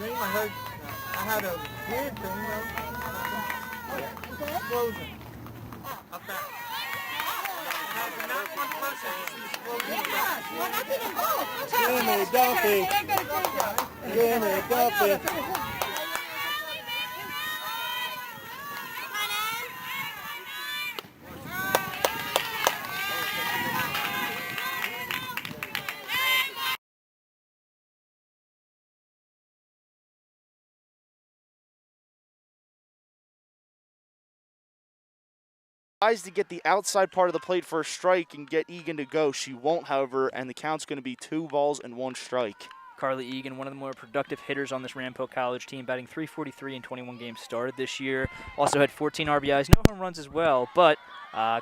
dream I heard I had a weird thing though. Explosion. Up there. Not one person, just an explosion. Gimme, Duffy. Gimme, Duffy. Tries to get the outside part of the plate for a strike and get Eagan to go. She won't, however, and the count's going to be 2 balls and 1 strike. Carly Eagan, one of the more productive hitters on this Ramapo College team, batting .343 in 21 games started this year. Also had 14 RBIs, no home runs as well, but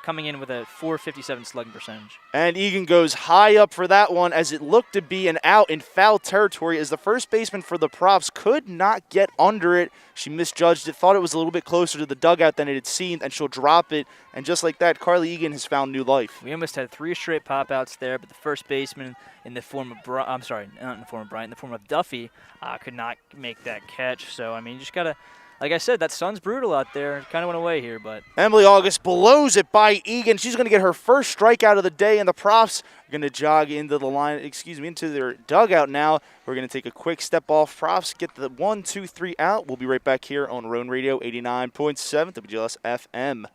coming in with a .457 slugging percentage. And Eagan goes high up for that one as it looked to be an out in foul territory as the first baseman for the Profs could not get under it. She misjudged it, thought it was a little bit closer to the dugout than it had seemed, and she'll drop it. And just like that, Carly Eagan has found new life. We almost had 3 straight pop-outs there, but the first baseman in the form of not in the form of Bryant, in the form of Duffy, could not make that catch. So, I mean, you just got to, like I said, that sun's brutal out there. Kind of went away here, but. Emily August blows it by Eagan. She's going to get her first strikeout of the day, and the Profs are going to jog into the line, into their dugout now. We're going to take a quick step off. Profs get the 1, 2, 3 out. We'll be right back here on Rowan Radio 89.7 WGLS FM.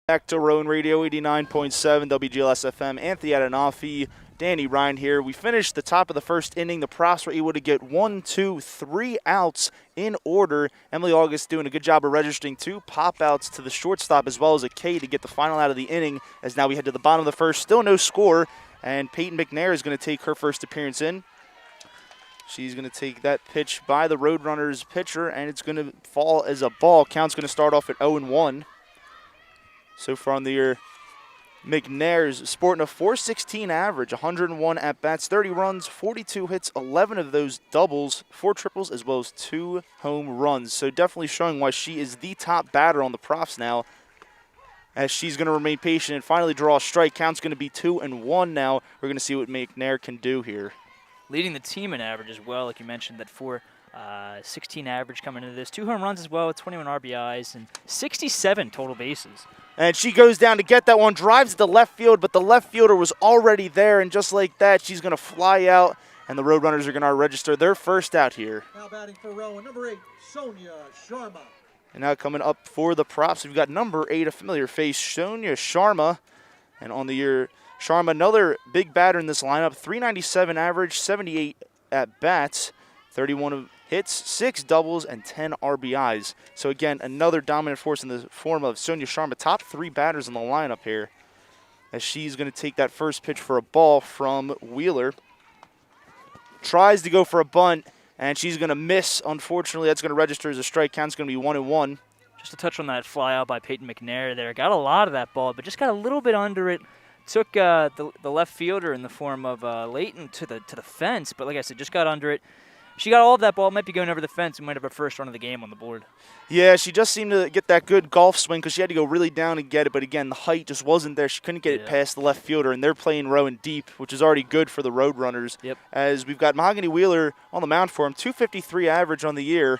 Back to Rowan Radio 89.7 WGLS FM. Anthony Adenofi, Danny Ryan here. We finished the top of the first inning. The Profs were able to get 1, 2, 3 outs in order. Emily August doing a good job of registering 2 pop-outs to the shortstop as well as a K to get the final out of the inning. As now we head to the bottom of the first, still no score. And Peyton McNair is going to take her first appearance in. She's going to take that pitch by the Roadrunners pitcher, and it's going to fall as a ball. Count's going to start off at 0-1. So far on the year, McNair's sporting a .416 average, 101 at-bats, 30 runs, 42 hits, 11 of those doubles, 4 triples, as well as 2 home runs. So definitely showing why she is the top batter on the Profs now, as she's going to remain patient and finally draw a strike. Count's going to be 2-1 now. We're going to see what McNair can do here. Leading the team in average as well, like you mentioned, that .416 average coming into this. 2 home runs as well, 21 RBIs, and 67 total bases. And she goes down to get that one, drives to the left field, but the left fielder was already there, and just like that, she's going to fly out, and the Roadrunners are going to register their first out here. Now batting for Rowan, number 8, Sonia Sharma. And now coming up for the Profs, we've got number 8, a familiar face, Sonia Sharma. And on the year, Sharma, another big batter in this lineup, .397 average, 78 at-bats, 31 hits, 6 doubles, and 10 RBIs. So again, another dominant force in the form of Sonia Sharma, top 3 batters in the lineup here, as she's going to take that first pitch for a ball from Wheeler. Tries to go for a bunt, and she's going to miss. Unfortunately, that's going to register as a strike. Count's going to be 1-1. Just to touch on that fly out by Peyton McNair there. Got a lot of that ball, but just got a little bit under it. Took the left fielder in the form of Leighton to the fence, but like I said, just got under it. She got all of that ball, might be going over the fence, and might have her first run of the game on the board. Yeah, she just seemed to get that good golf swing because she had to go really down and get it, but again, the height just wasn't there. She couldn't get it past the left fielder, and they're playing Rowan deep, which is already good for the Roadrunners. Yep. As we've got Mahogany Wheeler on the mound for him, .253 average on the year.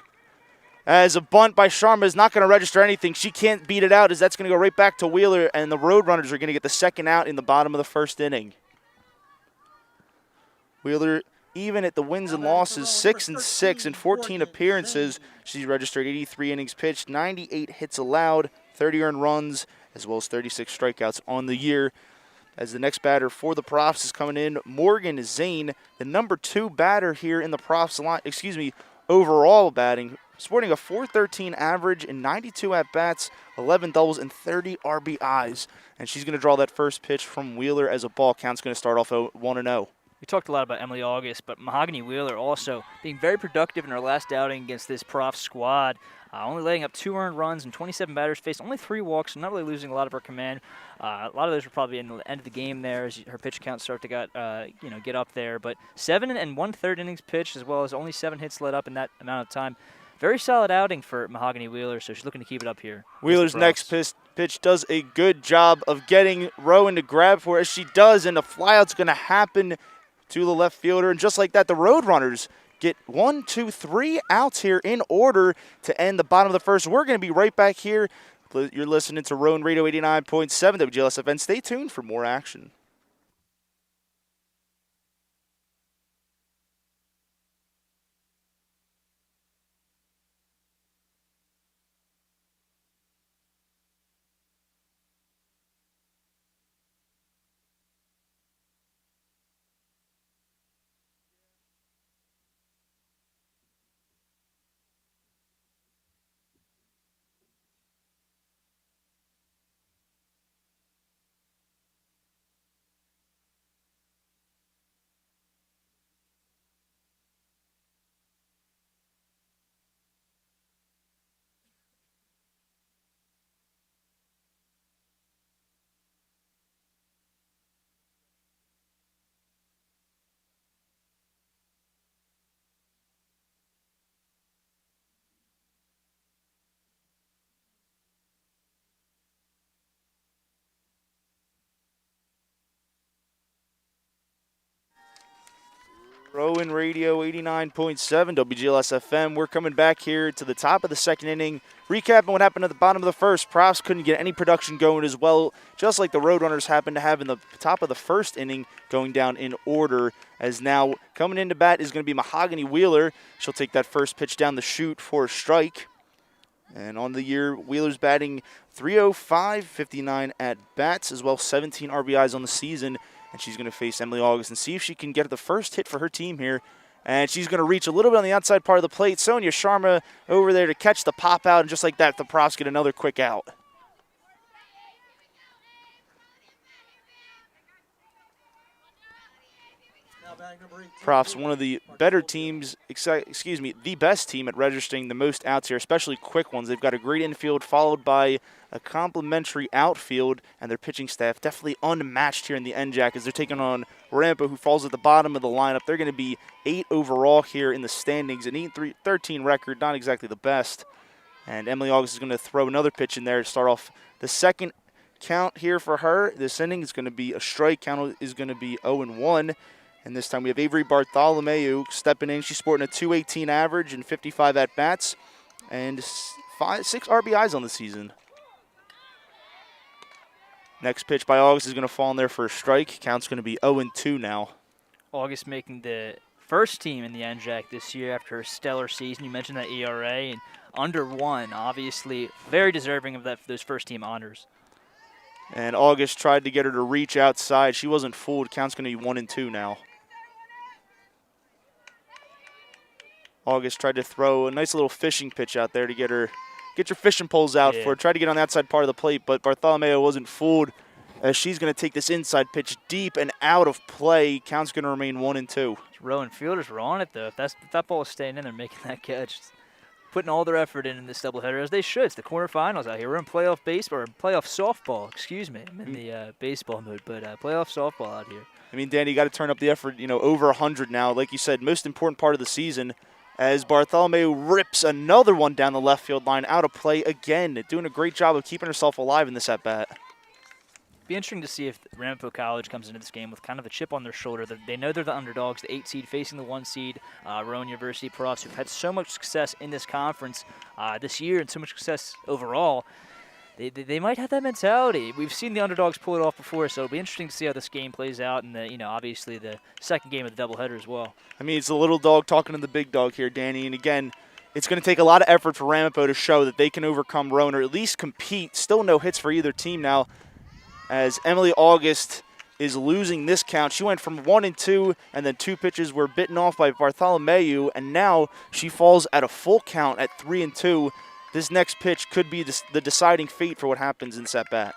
as a bunt by Sharma is not going to register anything. She can't beat it out as that's going to go right back to Wheeler, and the Roadrunners are going to get the second out in the bottom of the first inning. Wheeler, even at the wins and losses, 6-6 in 14 appearances. She's registered 83 innings pitched, 98 hits allowed, 30 earned runs, as well as 36 strikeouts on the year. As the next batter for the Profs is coming in, Morgan Zane, the number 2 batter here in the Profs line, overall batting, sporting a .413 average and 92 at-bats, 11 doubles, and 30 RBIs. And she's going to draw that first pitch from Wheeler as a ball count's going to start off 1-0. We talked a lot about Emily August, but Mahogany Wheeler also being very productive in her last outing against this Prof squad, only letting up 2 earned runs and 27 batters, faced only 3 walks, not really losing a lot of her command. A lot of those were probably in the end of the game there as her pitch count started to get up there. But 7 1/3 innings pitched, as well as only 7 hits let up in that amount of time. Very solid outing for Mahogany Wheeler, so she's looking to keep it up here. Wheeler's next pitch does a good job of getting Rowan to grab for it, as she does, and the flyout's going to happen to the left fielder. And just like that, the Roadrunners get 1, 2, 3 outs here in order to end the bottom of the first. We're going to be right back here. You're listening to Rowan Radio 89.7 WGLS-FM. Stay tuned for more action. Rowan Radio 89.7 WGLS-FM. We're coming back here to the top of the second inning, recapping what happened at the bottom of the first. Profs couldn't get any production going as well, just like the Roadrunners happened to have in the top of the first inning, going down in order. As now coming into bat is going to be Mahogany Wheeler. She'll take that first pitch down the chute for a strike. And on the year, Wheeler's batting .305, 59 at bats, as well as 17 RBIs on the season. And she's going to face Emily August and see if she can get the first hit for her team here. And she's going to reach a little bit on the outside part of the plate. Sonia Sharma over there to catch the pop out. And just like that, the Profs get another quick out. Profs, one of the better teams, the best team at registering the most outs here, especially quick ones. They've got a great infield followed by a complimentary outfield, and their pitching staff definitely unmatched here in the NJAC as they're taking on Ramapo, who falls at the bottom of the lineup. They're going to be 8 overall here in the standings, an 8-13 record, not exactly the best. And Emily August is going to throw another pitch in there to start off the second count here for her. This inning is going to be a strike. Count is going to be 0-1. And this time we have Avery Bartholomew stepping in. She's sporting a .218 average and 55 at-bats and 6 RBIs on the season. Next pitch by August is going to fall in there for a strike. Count's going to be 0-2 now. August making the first team in the NJAC this year after a stellar season. You mentioned that ERA and under 1, obviously very deserving of those first-team honors. And August tried to get her to reach outside. She wasn't fooled. Count's going to be 1-2 now. August tried to throw a nice little fishing pitch out there to get your fishing poles out for her. Tried to get on the outside part of the plate, but Bartholomew wasn't fooled as she's going to take this inside pitch deep and out of play. Count's going to remain 1-2. Rowan fielders were on it, though. If that ball is staying in, they're making that catch. Putting all their effort in this doubleheader, as they should. It's the quarterfinals out here. We're in playoff baseball, or playoff softball, excuse me. I'm in the baseball mood, but playoff softball out here. I mean, Danny, you got to turn up the effort, over 100 now. Like you said, most important part of the season, as Bartholomew rips another one down the left field line, out of play again, doing a great job of keeping herself alive in this at-bat. be interesting to see if Ramapo College comes into this game with kind of a chip on their shoulder. They know they're the underdogs, the 8 seed facing the 1 seed, Rowan University Profs, who've had so much success in this conference this year and so much success overall. They might have that mentality. We've seen the underdogs pull it off before, so it'll be interesting to see how this game plays out, and obviously the second game of the doubleheader as well. I mean, it's the little dog talking to the big dog here, Danny. And again, it's going to take a lot of effort for Ramapo to show that they can overcome Rowan or at least compete. Still no hits for either team now, as Emily August is losing this count. She went from 1-2, and then 2 pitches were bitten off by Bartholomew, and now she falls at a full count at 3-2. This next pitch could be the deciding fate for what happens in this at-bat.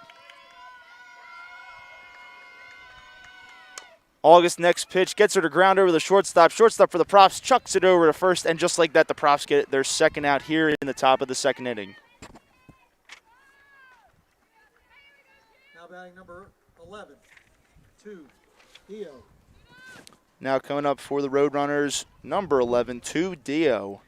August next pitch gets her to ground over the shortstop. Shortstop for the Profs chucks it over to first, and just like that, the Profs get their second out here in the top of the second inning. Now batting number 11, 2, Dio. Now coming up for the Roadrunners, number 11, 2, Dio.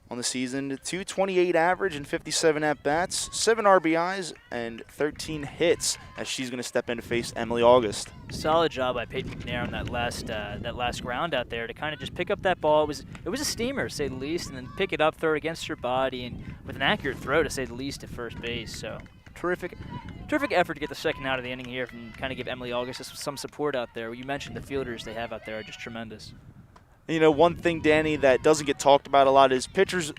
On the season, 228 average and 57 at-bats, 7 RBIs, and 13 hits as she's going to step in to face Emily August. Solid job by Peyton McNair on that last ground out there to kind of just pick up that ball. It was a steamer, to say the least, and then pick it up, throw it against her body, and with an accurate throw, to say the least, at first base. So terrific effort to get the second out of the inning here and kind of give Emily August some support out there. You mentioned the fielders they have out there are just tremendous. You know, one thing, Danny, that doesn't get talked about a lot is pitchers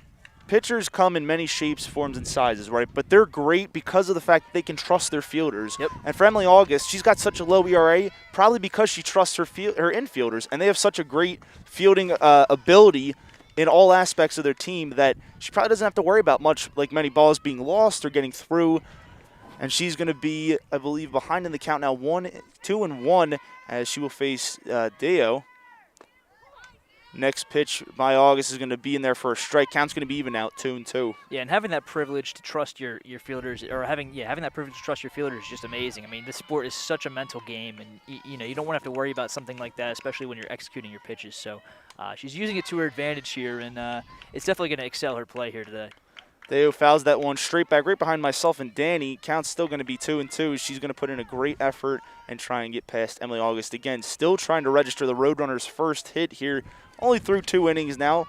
come in many shapes, forms, and sizes, right? But they're great because of the fact that they can trust their fielders. Yep. And for Emily August, she's got such a low ERA, probably because she trusts her infielders, and they have such a great fielding ability in all aspects of their team that she probably doesn't have to worry about much, like many balls being lost or getting through. And she's going to be, I believe, behind in the count now, 2-1, as she will face Deo. Next pitch by August is going to be in there for a strike. Count's going to be even out, 2-2. Yeah, and having that privilege to trust your fielders, or having that privilege to trust your fielders is just amazing. I mean, this sport is such a mental game, and you don't want to have to worry about something like that, especially when you're executing your pitches. So she's using it to her advantage here, and it's definitely going to excel her play here today. Deo fouls that one straight back right behind myself and Danny. Count's still going to be 2-2. She's going to put in a great effort and try and get past Emily August again. Still trying to register the Roadrunners' first hit here. Only through 2 innings now.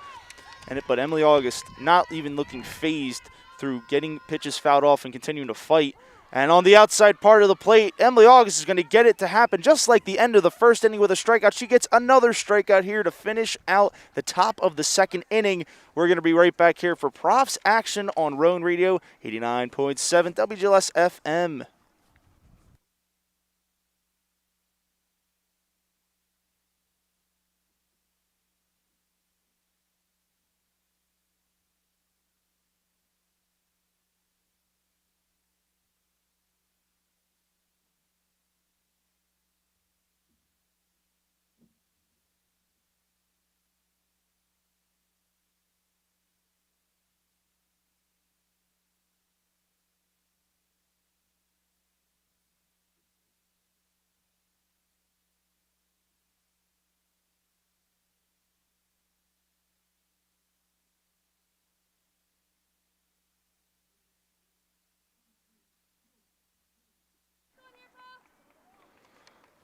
But Emily August not even looking phased through getting pitches fouled off and continuing to fight. And on the outside part of the plate, Emily August is going to get it to happen just like the end of the first inning with a strikeout. She gets another strikeout here to finish out the top of the second inning. We're going to be right back here for Profs action on Rowan Radio 89.7 WGLS FM.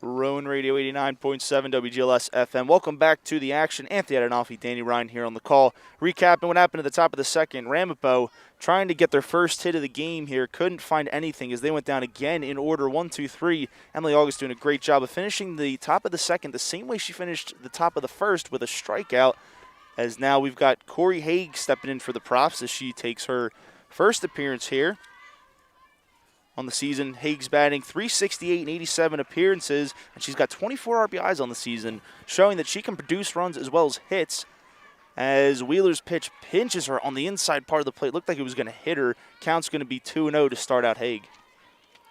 Rowan Radio 89.7 WGLS FM. Welcome back to the action. Anthony Adenofi, Danny Ryan here on the call. Recapping what happened at the top of the second. Ramapo trying to get their first hit of the game here. Couldn't find anything as they went down again in order 1-2-3. Emily August doing a great job of finishing the top of the second the same way she finished the top of the first with a strikeout. As now we've got Cory Hague stepping in for the Profs as she takes her first appearance here on the season. Hague's batting .368 and 87 appearances, and she's got 24 RBIs on the season, showing that she can produce runs as well as hits. As Wheeler's pitch pinches her on the inside part of the plate, looked like it was going to hit her. Count's going to be 2-0 to start out Hague.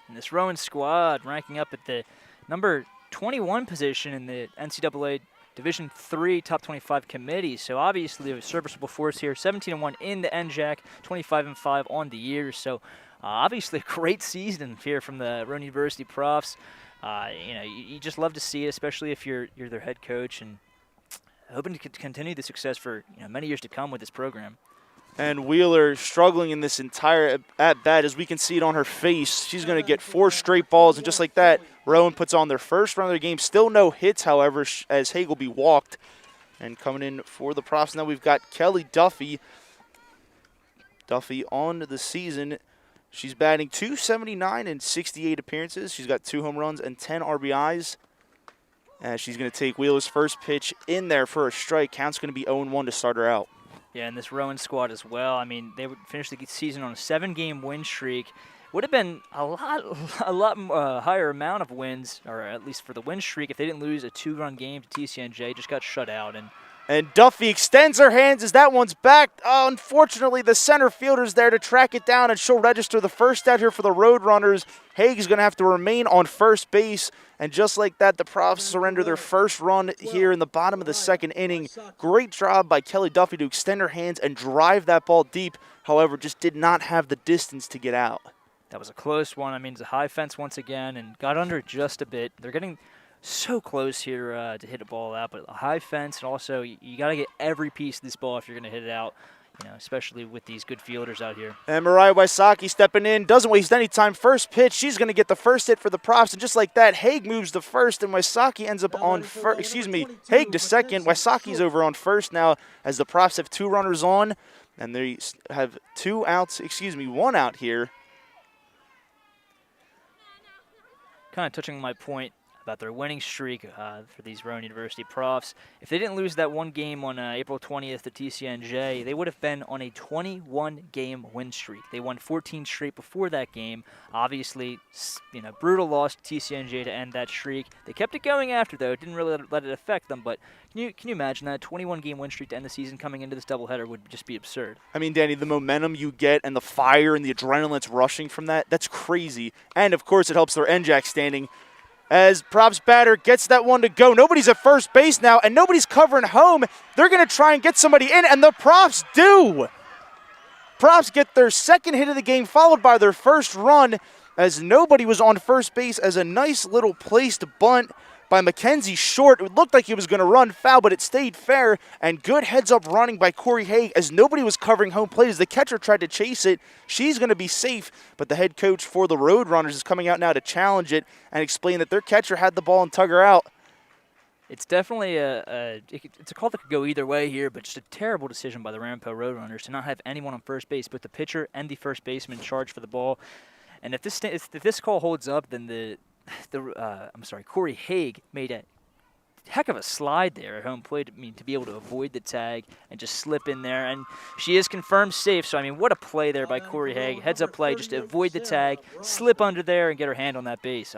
And this Rowan squad ranking up at the number 21 position in the NCAA Division III Top 25 committee. So obviously a serviceable force here. 17-1 in the NJAC, 25-5 on the year. So obviously a great season here from the Rowan University Profs. You just love to see it, especially if you're their head coach, and hoping to continue the success for many years to come with this program. And Wheeler struggling in this entire at-bat, as we can see it on her face. She's going to get 4 straight balls, and just like that, Rowan puts on their first run of the game. Still no hits, however, as Hague will be walked. And coming in for the props now, we've got Kelly Duffy. Duffy on the season. She's batting .279 in 68 appearances. She's got 2 home runs and 10 RBIs. As she's going to take Wheeler's first pitch in there for a strike. Count's going to be 0-1 to start her out. Yeah, and this Rowan squad as well. I mean, they would finish the season on a 7-game win streak. Would have been a lot higher amount of wins, or at least for the win streak, if they didn't lose a 2-run game to TCNJ. Just got shut out. And Duffy extends her hands as that one's back. Oh, unfortunately, the center fielder's there to track it down, and she'll register the first out here for the Roadrunners. Hague is going to have to remain on first base. And just like that, the Profs surrender their first run here in the bottom of the second inning. Great job by Kelly Duffy to extend her hands and drive that ball deep. However, just did not have the distance to get out. That was a close one. I mean, it's a high fence once again and got under it just a bit. They're getting so close here to hit a ball out, but a high fence, and also you got to get every piece of this ball if you're going to hit it out, especially with these good fielders out here. And Mariah Wysocki stepping in, doesn't waste any time. First pitch, she's going to get the first hit for the Profs, and just like that, Hague moves to first, and Wysocki ends up on first. Hague to second. Wysocki's over on first now as the Profs have 2 runners on, and they have 1 out here. Kind of touching my point about their winning streak for these Rowan University Profs. If they didn't lose that 1 game on April 20th to TCNJ, they would have been on a 21-game win streak. They won 14 straight before that game. Obviously, brutal loss to TCNJ to end that streak. They kept it going after, though. It didn't really let it affect them, but can you imagine that? 21-game win streak to end the season coming into this doubleheader would just be absurd. I mean, Danny, the momentum you get and the fire and the adrenaline that's rushing from that's crazy. And, of course, it helps their NJAC standing. As Profs batter gets that one to go. Nobody's at first base now, and nobody's covering home. They're going to try and get somebody in, and the Profs do. Profs get their second hit of the game, followed by their first run, as nobody was on first base, as a nice little placed bunt by Mackenzie Short. It looked like he was going to run foul, but it stayed fair, and good heads-up running by Cory Hague as nobody was covering home plate. As the catcher tried to chase it, she's going to be safe, but the head coach for the Roadrunners is coming out now to challenge it and explain that their catcher had the ball and tug her out. It's definitely it's a call that could go either way here, but just a terrible decision by the Ramapo Roadrunners to not have anyone on first base, but the pitcher and the first baseman charged for the ball. And if this call holds up, then Cory Hague made a heck of a slide there at home plate. I mean, to be able to avoid the tag and just slip in there, and she is confirmed safe. So I mean, what a play there by Cory Hague. Heads up play just to avoid the tag, slip under there, and get her hand on that base.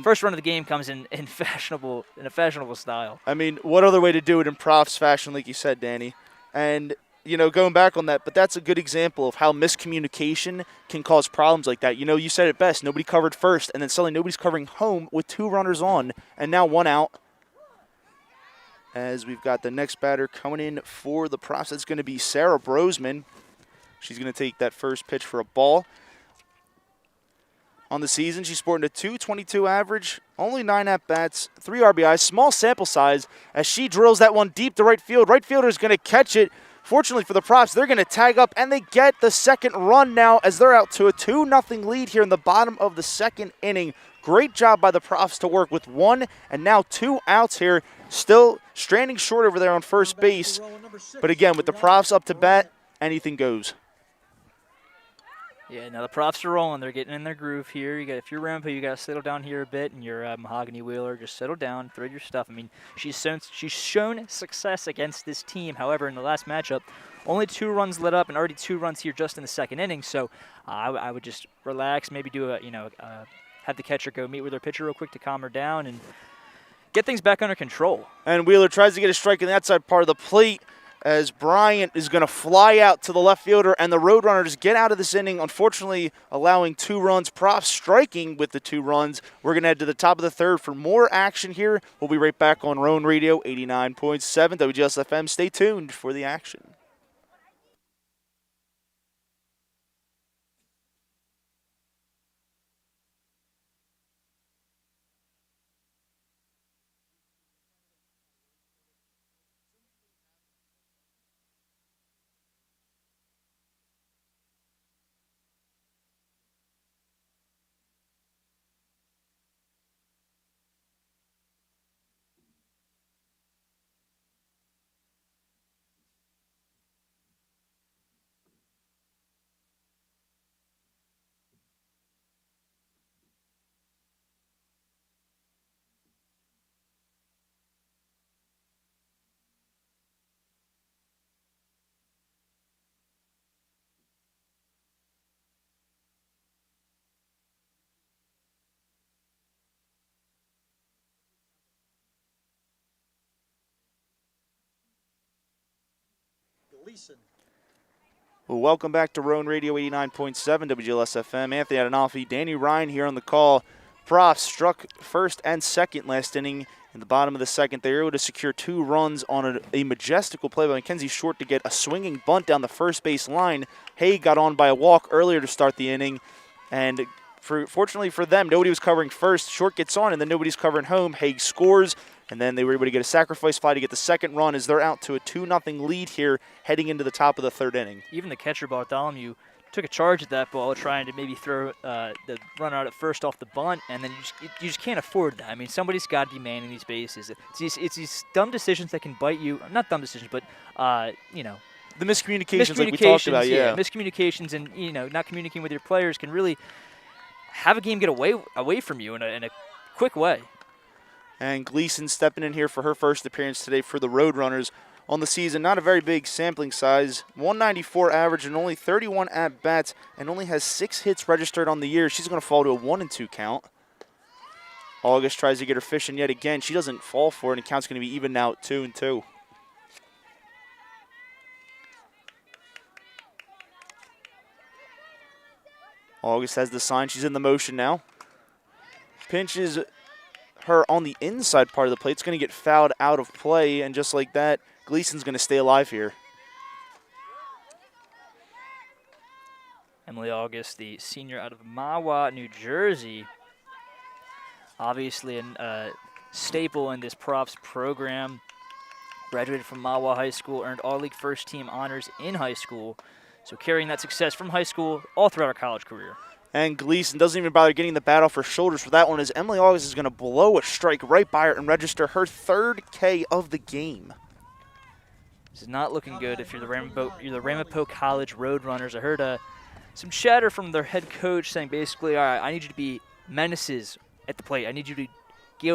First run of the game comes in a fashionable style. I mean, what other way to do it in Profs fashion, like you said, Danny? And going back on that, but that's a good example of how miscommunication can cause problems like that. You said it best. Nobody covered first, and then suddenly nobody's covering home with 2 runners on, and now 1 out. As we've got the next batter coming in for the Profs, it's going to be Sarah Brosman. She's going to take that first pitch for a ball. On the season, she's sporting a .222 average, only 9 at-bats, 3 RBIs, small sample size, as she drills that one deep to right field. Right fielder is going to catch it. Fortunately for the Profs, they're going to tag up, and they get the second run now as they're out to a 2-0 lead here in the bottom of the second inning. Great job by the Profs to work with 1 and now 2 outs here. Still stranding short over there on first base. But again, with the Profs up to bat, anything goes. Yeah, now the Profs are rolling. They're getting in their groove here. If you're Ramapo, you got to settle down here a bit, and you're Mahogany Wheeler, just settle down, throw your stuff. I mean, she's shown success against this team. However, in the last matchup, only 2 runs lit up, and already 2 runs here just in the second inning. So I would just relax, maybe do have the catcher go meet with her pitcher real quick to calm her down and get things back under control. And Wheeler tries to get a strike in the outside part of the plate, as Bryant is going to fly out to the left fielder, and the Roadrunners get out of this inning, unfortunately allowing 2 runs. Profs striking with the 2 runs. We're going to head to the top of the third for more action here. We'll be right back on Rowan Radio 89.7 WGLS-FM. Stay tuned for the action. Gleeson. Well, welcome back to Rowan Radio 89.7 WGLS-FM. Anthony Adenofi, Danny Ryan here on the call. Profs struck first and second last inning. In the bottom of the second, they were able to secure 2 runs on a majestical play by Mackenzie Short to get a swinging bunt down the first base line. Hague got on by a walk earlier to start the inning, and fortunately for them, nobody was covering first. Short gets on, and then nobody's covering home. Hague scores, and then they were able to get a sacrifice fly to get the second run as they're out to a 2-0 lead here heading into the top of the third inning. Even the catcher, Bartholomew, took a charge at that ball, trying to maybe throw the runner out at first off the bunt, and then you just can't afford that. I mean, somebody's got to be manning these bases. It's these dumb decisions that can bite you. Not dumb decisions, but, you know. The miscommunications like we talked about, yeah. Miscommunications and, you know, not communicating with your players can really have a game get away from you in a quick way. And Gleeson stepping in here for her first appearance today for the Roadrunners on the season. Not a very big sampling size. 194 average and only 31 at-bats, and only has 6 hits registered on the year. She's going to fall to a 1-2 count. August tries to get her fishing yet again. She doesn't fall for it, and the count's going to be even now at 2-2. August has the sign. She's in the motion now. Pinches her on the inside part of the plate. It's going to get fouled out of play, and just like that, Gleason's going to stay alive here. Emily August, the senior out of Mahwah, New Jersey. Obviously a staple in this props program. Graduated from Mahwah High School, earned All-League first-team honors in high school. So carrying that success from high school all throughout her college career. And Gleeson doesn't even bother getting the bat off her shoulders for that one, as Emily August is going to blow a strike right by her and register her 3rd K of the game. This is not looking good if you're the Ramapo College Roadrunners. I heard some chatter from their head coach saying basically, all right, I need you to be menaces at the plate. I need you to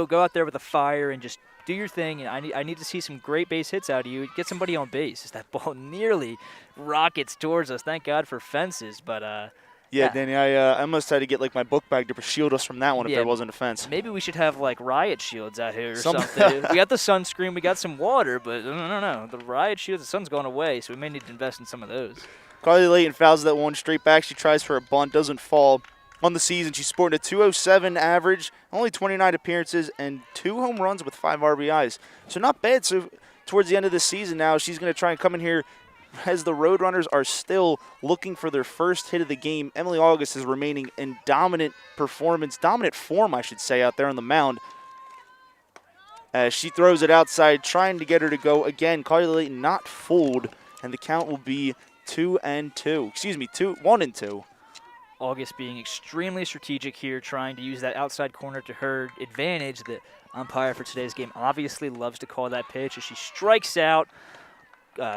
go out there with a fire and just do your thing. And I need to see some great base hits out of you. Get somebody on base. As that ball nearly rockets towards us. Thank God for fences, but yeah, Danny, I almost had to get like my book bag to shield us from that one if there wasn't a fence. Maybe we should have like riot shields out here or something. We got the sunscreen, we got some water, but no. The riot shields, the sun's going away, so we may need to invest in some of those. Carly Layton fouls that one straight back. She tries for a bunt, doesn't fall. On the season, she's sporting a 207 average, only 29 appearances, and 2 home runs with 5 RBIs. So not bad. So towards the end of the season now, she's going to try and come in here as the Roadrunners are still looking for their first hit of the game. Emily August is remaining in dominant form, I should say, out there on the mound. As she throws it outside, trying to get her to go again. Carly Layton not fooled, and the count will be 1-2. August being extremely strategic here, trying to use that outside corner to her advantage. The umpire for today's game obviously loves to call that pitch as she strikes out.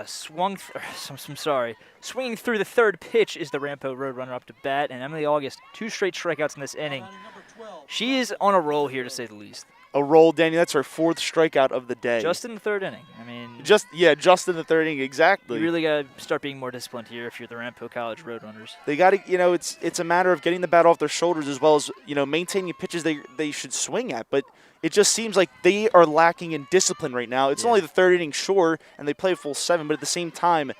Swinging through the 3rd pitch is the Ramapo Roadrunner up to bat, and Emily August 2 straight strikeouts in this inning. She is on a roll here, to say the least. A roll, Danny. That's her 4th strikeout of the day. Just in the 3rd inning. I mean, just in the 3rd inning, exactly. You really got to start being more disciplined here if you're the Ramapo College Roadrunners. They got to, it's a matter of getting the bat off their shoulders as well as, maintaining pitches they should swing at. But it just seems like they are lacking in discipline right now. It's only the 3rd inning, sure, and they play a full 7, but at the same time,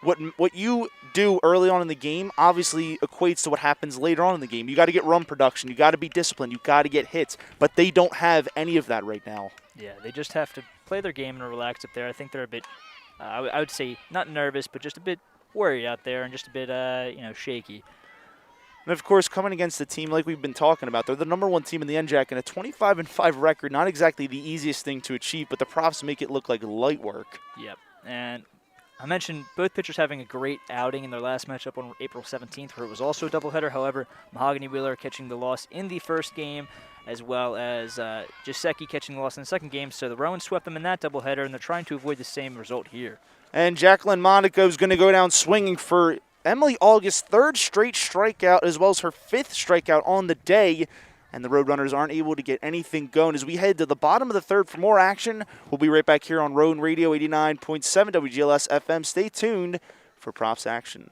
what you do early on in the game obviously equates to what happens later on in the game. You got to get run production. You got to be disciplined. You got to get hits. But they don't have any of that right now. Yeah, they just have to play their game and relax up there. I think they're a bit, I would say, not nervous, but just a bit worried out there and just a bit, shaky. And, of course, coming against a team like we've been talking about, they're the #1 team in the NJAC and a 25-5 record. Not exactly the easiest thing to achieve, but the Profs make it look like light work. Yep, and I mentioned both pitchers having a great outing in their last matchup on April 17th, where it was also a doubleheader. However, Mahogany Wheeler catching the loss in the first game, as well as Jaceki catching the loss in the second game. So the Rowan swept them in that doubleheader, and they're trying to avoid the same result here. And Jacqueline Monaco is going to go down swinging for Emily August's 3rd straight strikeout, as well as her 5th strikeout on the day. And the Roadrunners aren't able to get anything going. As we head to the bottom of the 3rd for more action, we'll be right back here on Rowan Radio 89.7 WGLS FM. Stay tuned for Props action.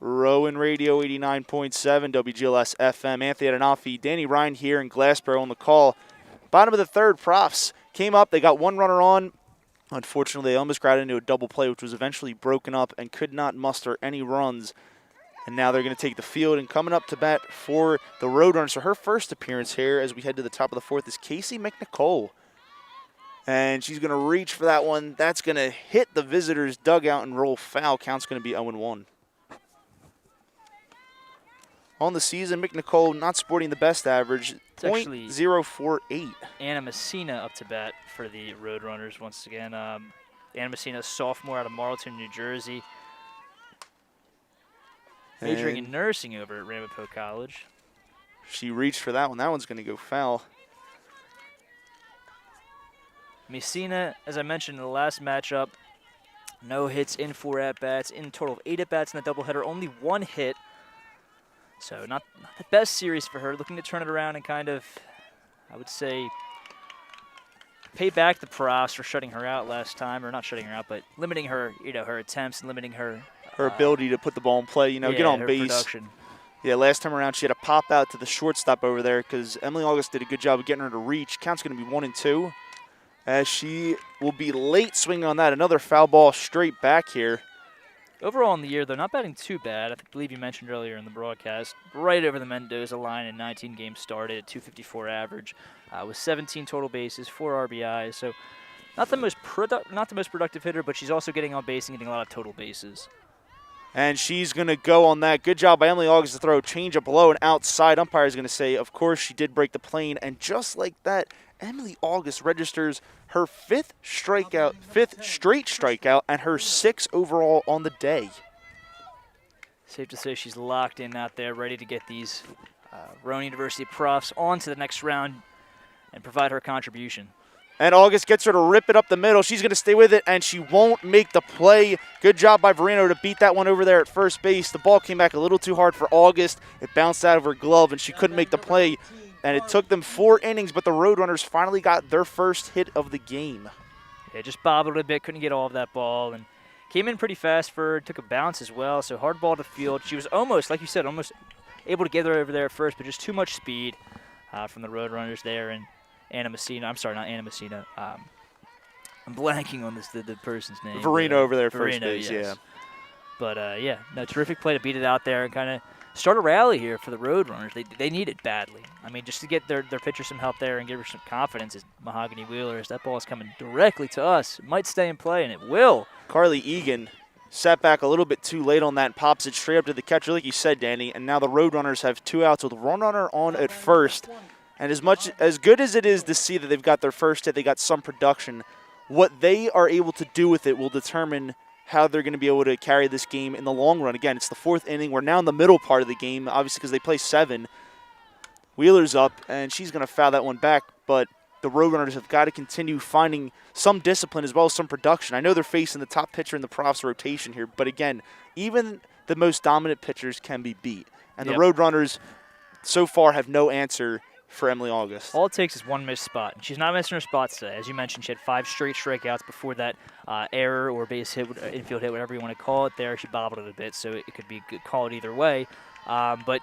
Rowan Radio 89.7, WGLS FM. Anthony Adenofi, Danny Ryan here in Glassboro on the call. Bottom of the third, Profs came up. They got one runner on. Unfortunately, they almost got into a double play, which was eventually broken up and could not muster any runs. And now they're going to take the field. And coming up to bat for the Roadrunners, so her first appearance here as we head to the top of the fourth is Casey McNicole. And she's going to reach for that one. That's going to hit the visitors' dugout and roll foul. Count's going to be 0-1. On the season, McNicole not sporting the best average, .048. Anna Messina up to bat for the Roadrunners once again. Anna Messina, sophomore out of Marlton, New Jersey. Majoring in nursing over at Ramapo College. She reached for that one. That one's going to go foul. Messina, as I mentioned in the last matchup, no hits in 4 at-bats. In total of 8 at-bats in the doubleheader, only 1 hit. So not the best series for her. Looking to turn it around and kind of, I would say, pay back the Profs for shutting her out last time. Or not shutting her out, but limiting her, her attempts and limiting her ability to put the ball in play, get on base. Production. Yeah, last time around she had a pop out to the shortstop over there because Emily August did a good job of getting her to reach. Count's going to be 1-2 as she will be late swinging on that. Another foul ball straight back here. Overall in the year, they're not batting too bad. I believe you mentioned earlier in the broadcast, right over the Mendoza line in 19 games started at .254 average, with 17 total bases, 4 RBIs. So not the most productive hitter, but she's also getting on base and getting a lot of total bases. And she's going to go on that. Good job by Emily August to throw a changeup low and outside. Umpire is going to say, of course, she did break the plane. And just like that, Emily August registers her 5th straight strikeout, and her 6th overall on the day. Safe to say she's locked in out there, ready to get these Rowan University Profs on to the next round and provide her contribution. And August gets her to rip it up the middle. She's going to stay with it, and she won't make the play. Good job by Verino to beat that one over there at first base. The ball came back a little too hard for August. It bounced out of her glove, and she couldn't make the play. And it took them 4 innings, but the Roadrunners finally got their first hit of the game. Yeah, just bobbled a bit, couldn't get all of that ball, and came in pretty fast for her. Took a bounce as well, so hard ball to field. She was almost, like you said, almost able to get her over there at first, but just too much speed from the Roadrunners there. And Anna Messina, I'm sorry, not Anna Messina. I'm blanking on the person's name. Verino over there at first base, yes. yeah. But, no, terrific play to beat it out there and kind of start a rally here for the Roadrunners. They need it badly. I mean, just to get their pitcher some help there and give her some confidence is Mahogany Wheeler. As that ball is coming directly to us. It might stay in play, and it will. Carly Eagan sat back a little bit too late on that and pops it straight up to the catcher, like you said, Danny. And now the Roadrunners have 2 outs with one runner on at first. And as good as it is to see that they've got their first hit, they got some production, what they are able to do with it will determine how they're going to be able to carry this game in the long run. Again, it's the 4th inning. We're now in the middle part of the game, obviously because they play 7. Wheeler's up, and she's going to foul that one back, but the Roadrunners have got to continue finding some discipline as well as some production. I know they're facing the top pitcher in the Profs rotation here, but again, even the most dominant pitchers can be beat. And the Roadrunners so far have no answer for Emily August. All it takes is one missed spot. She's not missing her spots today. As you mentioned, she had 5 straight strikeouts before that error or base hit, infield hit, whatever you want to call it there. She bobbled it a bit, so it could be called either way. But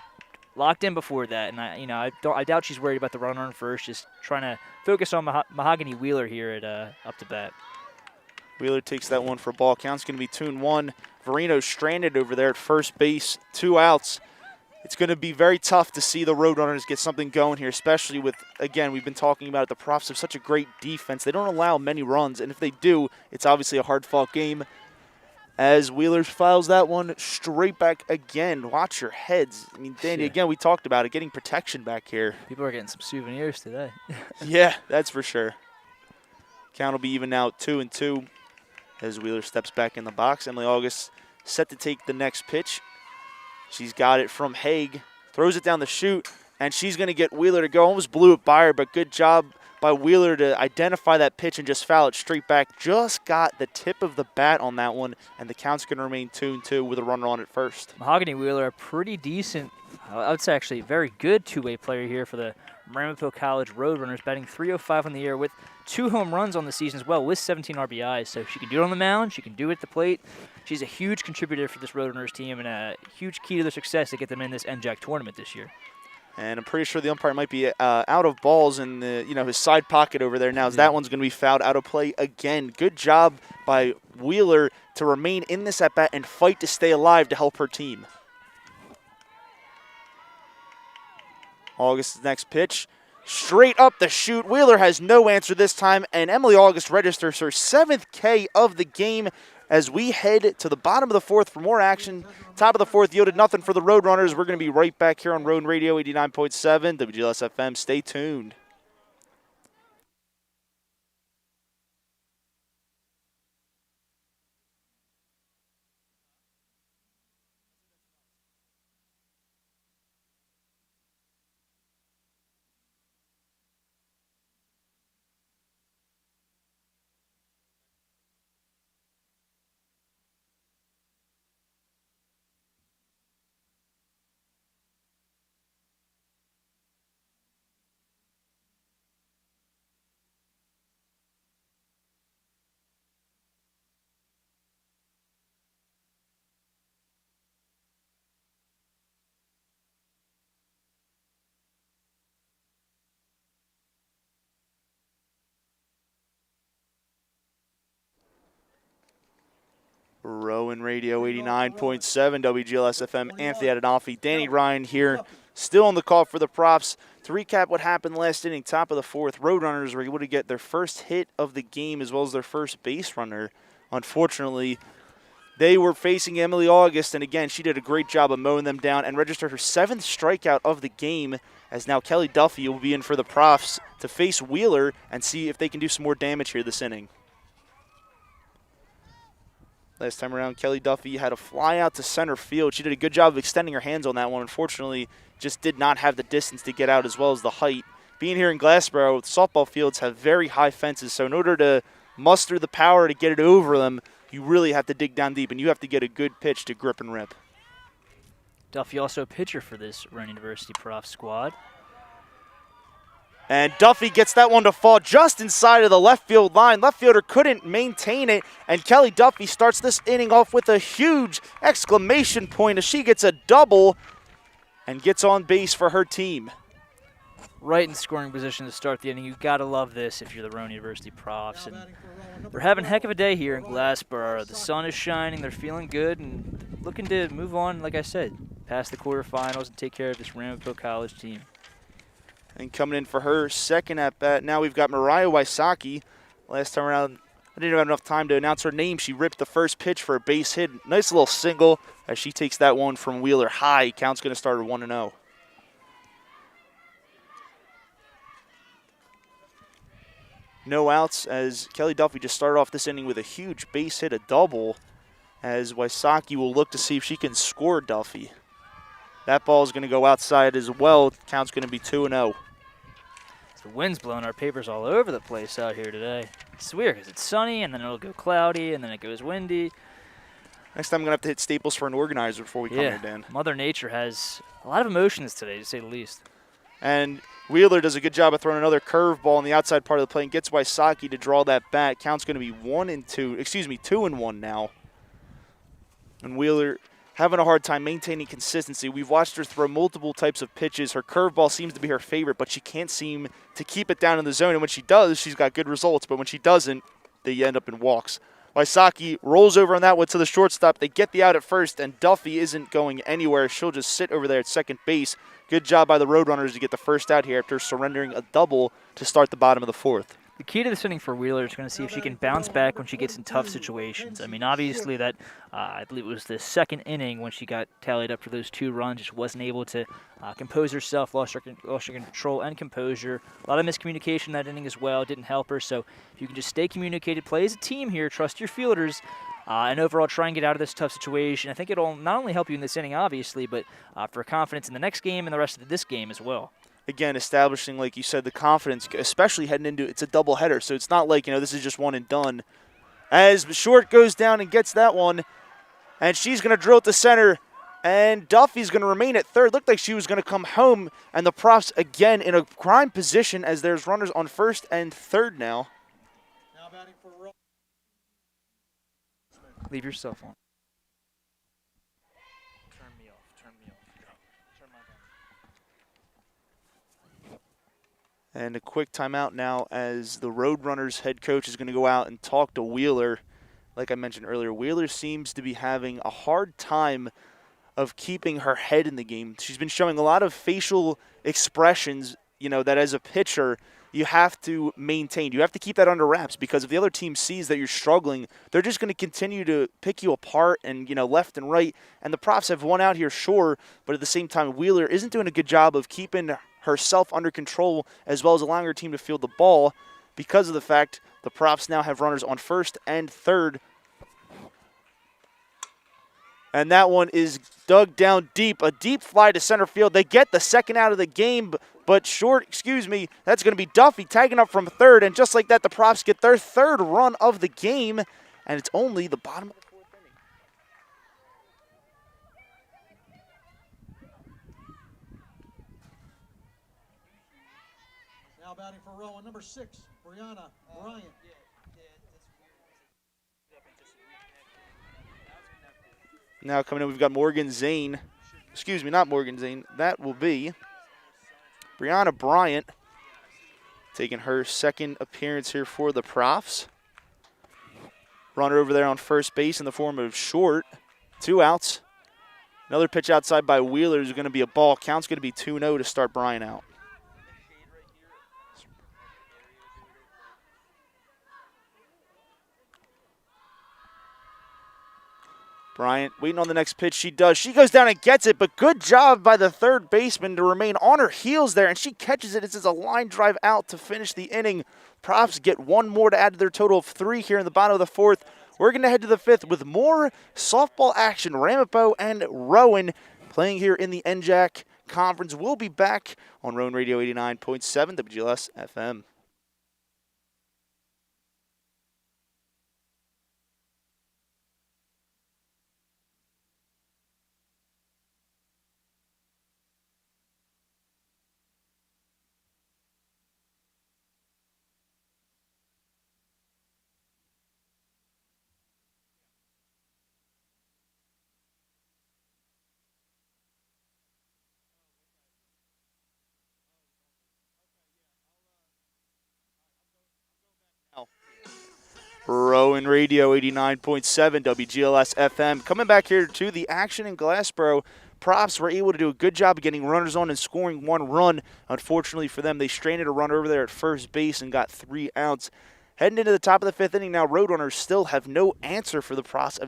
locked in before that, and I doubt she's worried about the runner on first, just trying to focus on Mahogany Wheeler here at up to bat. Wheeler takes that one for a ball. Count's going to be 2-1. Verino stranded over there at first base, 2 outs. It's going to be very tough to see the Roadrunners get something going here, especially with, again, we've been talking about it, the Profs have such a great defense. They don't allow many runs, and if they do, it's obviously a hard-fought game. As Wheeler files that one straight back again. Watch your heads. I mean, Danny, again, we talked about it, getting protection back here. People are getting some souvenirs today. Yeah, that's for sure. Count will be even now 2-2 as Wheeler steps back in the box. Emily August set to take the next pitch. She's got it from Hague, throws it down the chute, and she's going to get Wheeler to go. Almost blew it by her, but good job by Wheeler to identify that pitch and just foul it straight back. Just got the tip of the bat on that one, and the count's going to remain 2-2 with a runner on at first. Mahogany Wheeler, a pretty decent I would say actually a very good two-way player here for the Ramapo College Roadrunners, batting .305 on the year with 2 home runs on the season as well with 17 RBIs. So she can do it on the mound, she can do it at the plate. She's a huge contributor for this Roadrunners team and a huge key to their success to get them in this NJAC tournament this year. And I'm pretty sure the umpire might be out of balls in the, his side pocket over there now, as that one's going to be fouled out of play again. Good job by Wheeler to remain in this at-bat and fight to stay alive to help her team. August's next pitch, straight up the chute. Wheeler has no answer this time, and Emily August registers her 7th K of the game as we head to the bottom of the 4th for more action. Top of the 4th yielded nothing for the Roadrunners. We're going to be right back here on Rowan Radio 89.7 WGLS FM. Stay tuned. Rowan Radio 89.7 WGLS FM. Anthony Adonolfi, Danny Ryan here, still on the call for the props. To recap what happened last inning, top of the 4th, Roadrunners were able to get their first hit of the game as well as their first base runner. Unfortunately, they were facing Emily August, and again, she did a great job of mowing them down and registered her 7th strikeout of the game, as now Kelly Duffy will be in for the props to face Wheeler and see if they can do some more damage here this inning. Last time around, Kelly Duffy had a fly out to center field. She did a good job of extending her hands on that one. Unfortunately, just did not have the distance to get out as well as the height. Being here in Glassboro, softball fields have very high fences, so in order to muster the power to get it over them, you really have to dig down deep, and you have to get a good pitch to grip and rip. Duffy also a pitcher for this Rowan University Prof squad. And Duffy gets that one to fall just inside of the left field line. Left fielder couldn't maintain it, and Kelly Duffy starts this inning off with a huge exclamation point as she gets a double and gets on base for her team. Right in scoring position to start the inning. You've got to love this if you're the Rowan University Profs. And we're having a heck of a day here in Glassboro. The sun is shining, they're feeling good, and looking to move on, like I said, past the quarterfinals and take care of this Ramapo College team. And coming in for her second at-bat, now we've got Mariah Wysocki. Last time around, I didn't have enough time to announce her name. She ripped the first pitch for a base hit. Nice little single as she takes that one from Wheeler high. Count's going to start at 1-0. No outs as Kelly Duffy just started off this inning with a huge base hit, a double, as Wysocki will look to see if she can score Duffy. That ball is going to go outside as well. Count's going to be 2-0. The wind's blowing our papers all over the place out here today. It's weird because it's sunny, and then it'll go cloudy, and then it goes windy. Next time I'm going to have to hit Staples for an organizer before we come here, Dan. Mother Nature has a lot of emotions today, to say the least. And Wheeler does a good job of throwing another curveball on the outside part of the plate and gets Wysocki to draw that bat. Count's going to be 2-1 now. And Wheeler having a hard time maintaining consistency. We've watched her throw multiple types of pitches. Her curveball seems to be her favorite, but she can't seem to keep it down in the zone. And when she does, she's got good results. But when she doesn't, they end up in walks. Wysocki rolls over on that one to the shortstop. They get the out at first, and Duffy isn't going anywhere. She'll just sit over there at second base. Good job by the Roadrunners to get the first out here after surrendering a double to start the bottom of the 4th. The key to this inning for Wheeler is going to see if she can bounce back when she gets in tough situations. I mean, obviously that, I believe it was the second inning when she got tallied up for those 2 runs, just wasn't able to compose herself, lost her control and composure. A lot of miscommunication in that inning as well, didn't help her. So if you can just stay communicated, play as a team here, trust your fielders, and overall try and get out of this tough situation. I think it'll not only help you in this inning, obviously, but for confidence in the next game and the rest of this game as well. Again, establishing, like you said, the confidence, especially heading into it's a doubleheader, so it's not like, this is just one and done. As Short goes down and gets that one, and she's going to drill it to center. And Duffy's going to remain at third. Looked like she was going to come home, and the Profs again in a prime position as there's runners on first and third now. Now batting for Rowan. Leave your cell phone. Turn me off. Turn my phone. And a quick timeout now as the Roadrunners head coach is going to go out and talk to Wheeler. Like I mentioned earlier, Wheeler seems to be having a hard time of keeping her head in the game. She's been showing a lot of facial expressions, that as a pitcher, you have to maintain. You have to keep that under wraps because if the other team sees that you're struggling, they're just going to continue to pick you apart and, left and right. And the Profs have won out here, sure, but at the same time, Wheeler isn't doing a good job of keeping herself under control as well as allowing her team to field the ball because of the fact the Profs now have runners on first and third. And that one is dug down deep, a deep fly to center field. They get the second out of the game, but short, that's going to be Duffy tagging up from third. And just like that, the Profs get their third run of the game, and it's only the bottom of the fourth inning. Now batting for Rowan, number 6, Brianna Bryant. Now coming in, we've got Zane. Not Morgan Zane. That will be Brianna Bryant taking her second appearance here for the Profs. Runner over there on first base in the form of short. 2 outs. Another pitch outside by Wheeler is going to be a ball. Count's going to be 2-0 to start Bryant out. Bryant waiting on the next pitch. She does. She goes down and gets it, but good job by the third baseman to remain on her heels there, and she catches it. It's a line drive out to finish the inning. Profs get one more to add to their total of 3 here in the bottom of the fourth. We're going to head to the 5th with more softball action. Ramapo and Rowan playing here in the NJAC Conference. We'll be back on Rowan Radio 89.7 WGLS FM. Rowan Radio 89.7 WGLS FM. Coming back here to the action in Glassboro. Profs were able to do a good job of getting runners on and scoring 1 run. Unfortunately for them, they stranded a runner over there at first base and got 3 outs. Heading into the top of the 5th inning now, Roadrunners still have no answer for the Profs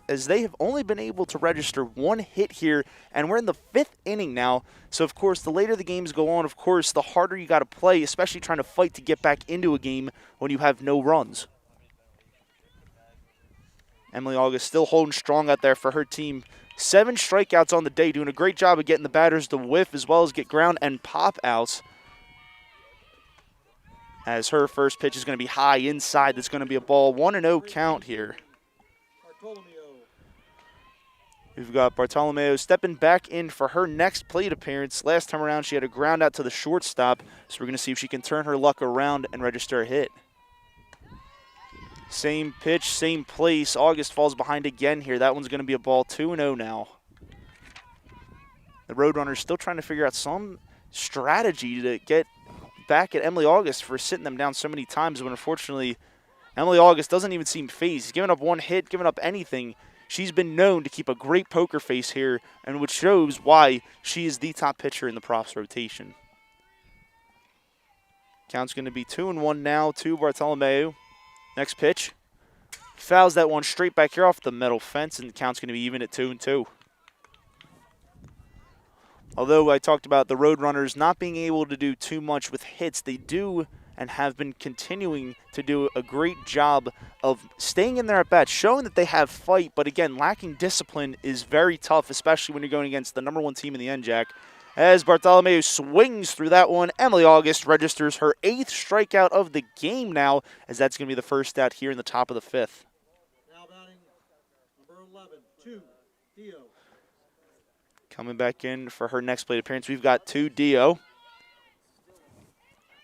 as they have only been able to register 1 hit here, and we're in the 5th inning now. So, of course, the later the games go on, of course, the harder you got to play, especially trying to fight to get back into a game when you have no runs. Emily August still holding strong out there for her team. 7 strikeouts on the day, doing a great job of getting the batters to whiff as well as get ground and pop outs. As her first pitch is going to be high inside. That's going to be a ball. 1-0 count here. We've got Bartolomeo stepping back in for her next plate appearance. Last time around, she had a ground out to the shortstop. So we're going to see if she can turn her luck around and register a hit. Same pitch, same place. August falls behind again here. That one's going to be a ball. 2-0 now. The Roadrunners still trying to figure out some strategy to get back at Emily August for sitting them down so many times, but unfortunately, Emily August doesn't even seem phased. He's given up 1 hit, given up anything. She's been known to keep a great poker face here, and which shows why she is the top pitcher in the Profs rotation. Count's going to be 2-1 now to Bartolomeo. Next pitch. Fouls that one straight back here off the metal fence, and the count's going to be even at 2-2. Although I talked about the Roadrunners not being able to do too much with hits, they do and have been continuing to do a great job of staying in their at-bats, showing that they have fight, but again, lacking discipline is very tough, especially when you're going against the #1 team in the NJAC. As Bartolomeo swings through that one, Emily August registers her 8th strikeout of the game now, as that's going to be the first out here in the top of the 5th. Now batting number 11, 2, Theo. Coming back in for her next plate appearance, we've got 2 Dio.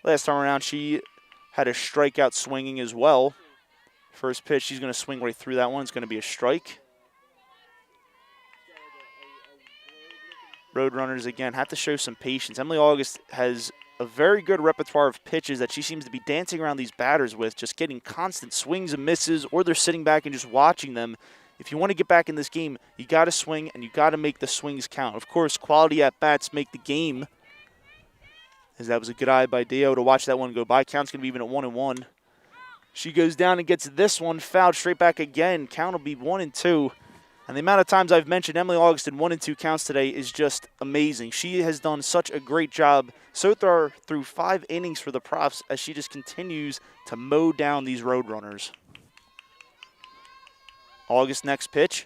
Last time around, she had a strikeout swinging as well. First pitch, she's going to swing right through that one. It's going to be a strike. Roadrunners, again, have to show some patience. Emily August has a very good repertoire of pitches that she seems to be dancing around these batters with, just getting constant swings and misses, or they're sitting back and just watching them. If you want to get back in this game, you got to swing and you got to make the swings count. Of course, quality at-bats make the game, as that was a good eye by Dio to watch that one go by. Count's going to be even at 1-1. She goes down and gets this one fouled straight back again. Count will be 1-2. And the amount of times I've mentioned Emily August in 1-2 counts today is just amazing. She has done such a great job so far through 5 innings for the Profs as she just continues to mow down these Roadrunners. August next pitch.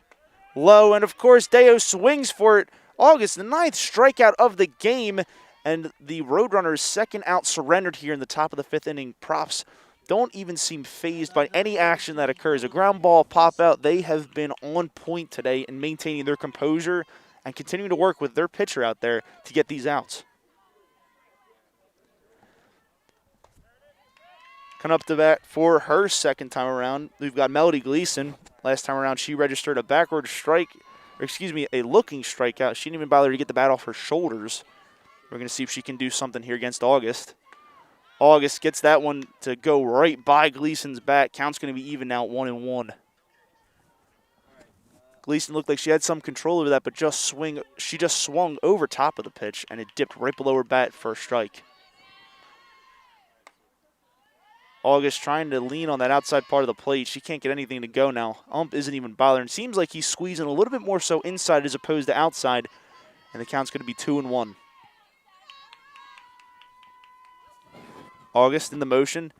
Low, and of course Deo swings for it. August, the 9th strikeout of the game, and the Roadrunners' second out surrendered here in the top of the 5th inning. Profs don't even seem phased by any action that occurs. A ground ball pop out. They have been on point today in maintaining their composure and continuing to work with their pitcher out there to get these outs. Coming up to bat for her second time around, we've got Melody Gleeson. Last time around, she registered a backward strike, or excuse me, a looking strikeout. She didn't even bother to get the bat off her shoulders. We're going to see if she can do something here against August. August gets that one to go right by Gleason's bat. Count's going to be even now 1-1. Gleeson looked like she had some control over that, but she just swung over top of the pitch, and it dipped right below her bat for a strike. August trying to lean on that outside part of the plate. She can't get anything to go now. Ump isn't even bothering. Seems like he's squeezing a little bit more so inside as opposed to outside, and the count's going to be 2-1. August in the motion.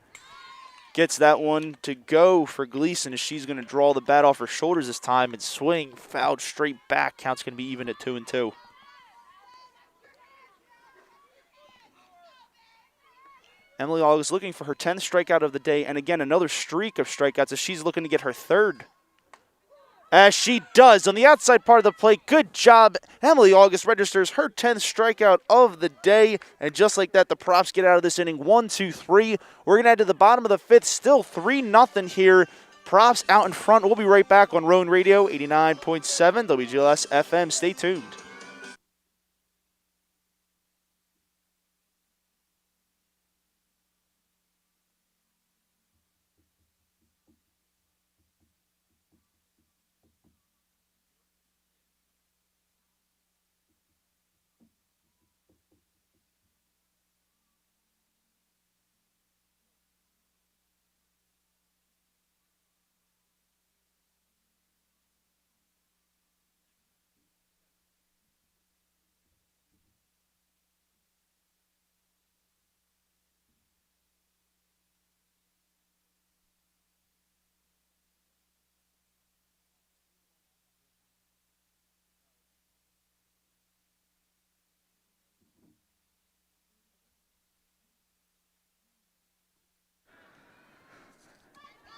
Gets that one to go for Gleeson as she's going to draw the bat off her shoulders this time and swing. Fouled straight back. Count's going to be even at 2-2. Emily August looking for her 10th strikeout of the day, and again, another streak of strikeouts as she's looking to get her 3rd. As she does on the outside part of the plate. Good job. Emily August registers her 10th strikeout of the day, and just like that, the Profs get out of this inning 1-2-3. We're going to head to the bottom of the 5th, still 3-0 here. Profs out in front. We'll be right back on Rowan Radio 89.7 WGLS FM. Stay tuned.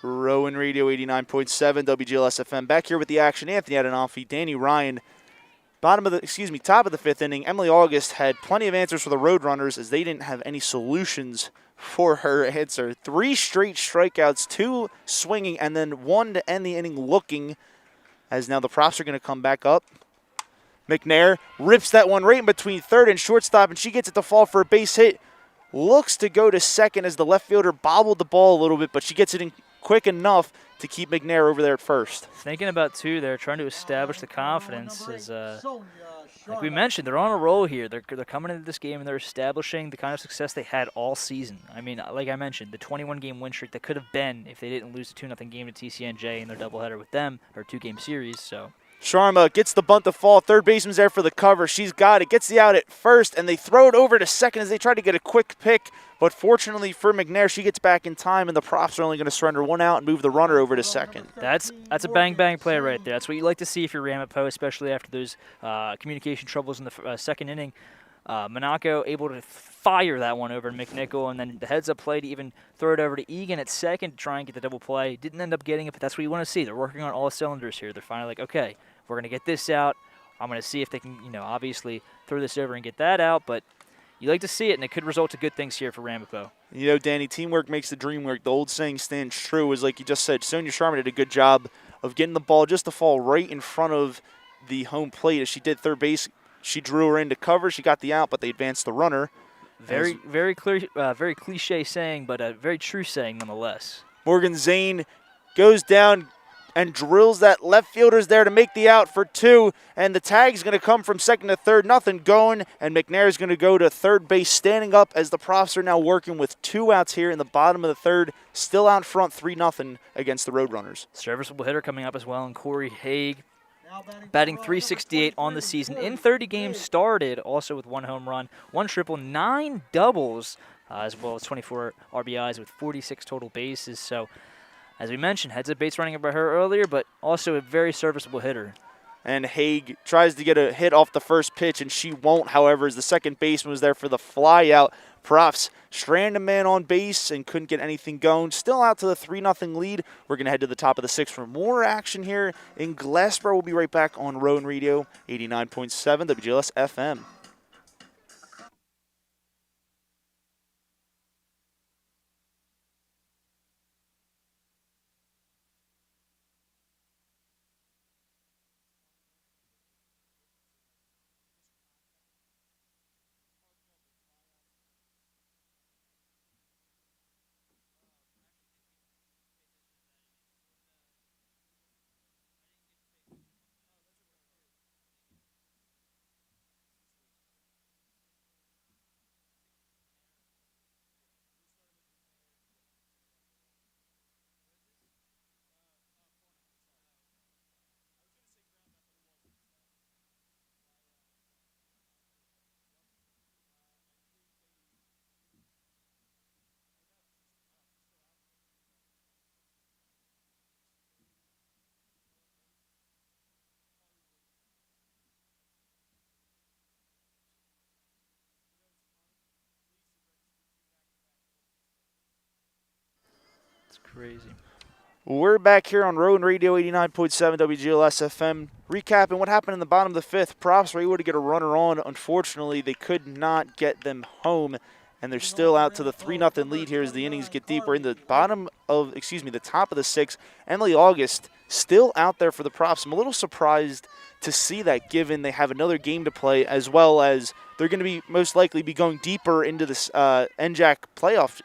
Rowan Radio 89.7 WGLS FM. Back here with the action. Anthony Adenofi, Danny Ryan. Top of the 5th inning. Emily August had plenty of answers for the Roadrunners as they didn't have any solutions for her answer. 3 straight strikeouts, 2 swinging, and then 1 to end the inning looking, as now the Profs are going to come back up. McNair rips that one right in between third and shortstop, and she gets it to fall for a base hit. Looks to go to second as the left fielder bobbled the ball a little bit, but she gets it in quick enough to keep McNair over there at first. Thinking about, too, they're trying to establish the confidence. Like we mentioned, they're on a roll here. They're coming into this game and they're establishing the kind of success they had all season. I mean, like I mentioned, the 21-game win streak that could have been if they didn't lose a 2-0 game to TCNJ in their doubleheader with them, or 2-game series, so... Sharma gets the bunt to fall. Third baseman's there for the cover. She's got it. Gets the out at first, and they throw it over to second as they try to get a quick pick. But fortunately for McNair, she gets back in time, and the Profs are only going to surrender 1 out and move the runner over to second. That's a bang-bang play right there. That's what you like to see if you're Ramapo, especially after those communication troubles in the second inning. Monaco able to fire that one over to McNichol, and then the heads-up play to even throw it over to Eagan at second to try and get the double play. Didn't end up getting it, but that's what you want to see. They're working on all cylinders here. They're finally like, okay, we're going to get this out. I'm going to see if they can, obviously throw this over and get that out. But you like to see it, and it could result to good things here for Ramapo. Danny, teamwork makes the dream work. The old saying stands true. Is like you just said, Sonia Sharma did a good job of getting the ball just to fall right in front of the home plate. As she did third base, she drew her into cover. She got the out, but they advanced the runner. Very clear, very cliche saying, but a very true saying nonetheless. Morgan Zane goes down and drills that left fielder's there to make the out for 2, and the tag's going to come from second to third. Nothing going, and McNair's going to go to third base, standing up as the Profs are now working with 2 outs here in the bottom of the third, still out front 3-0 against the Roadrunners. Serviceable hitter coming up as well, and Cory Hague, batting .368 on the season in 30 games started, also with 1 home run, 1 triple, 9 doubles, as well as 24 RBIs with 46 total bases. So, as we mentioned, heads-up base running by her earlier, but also a very serviceable hitter. And Hague tries to get a hit off the first pitch, and she won't, however, as the second baseman was there for the fly out. Profs strand a man on base and couldn't get anything going. Still out to the 3-0 lead. We're going to head to the top of the 6th for more action here in Glassboro. We'll be right back on Rowan Radio, 89.7 WGLS FM. Crazy. We're back here on Rowan Radio 89.7 WGLS FM, recapping what happened in the bottom of the 5th. Profs were able to get a runner on. Unfortunately, they could not get them home, and they're still out to the 3-0 lead here as the innings get deeper. In the the top of the 6th, Emily August still out there for the Profs. I'm a little surprised to see that, given they have another game to play, as well as they're going to be most likely be going deeper into this NJAC playoff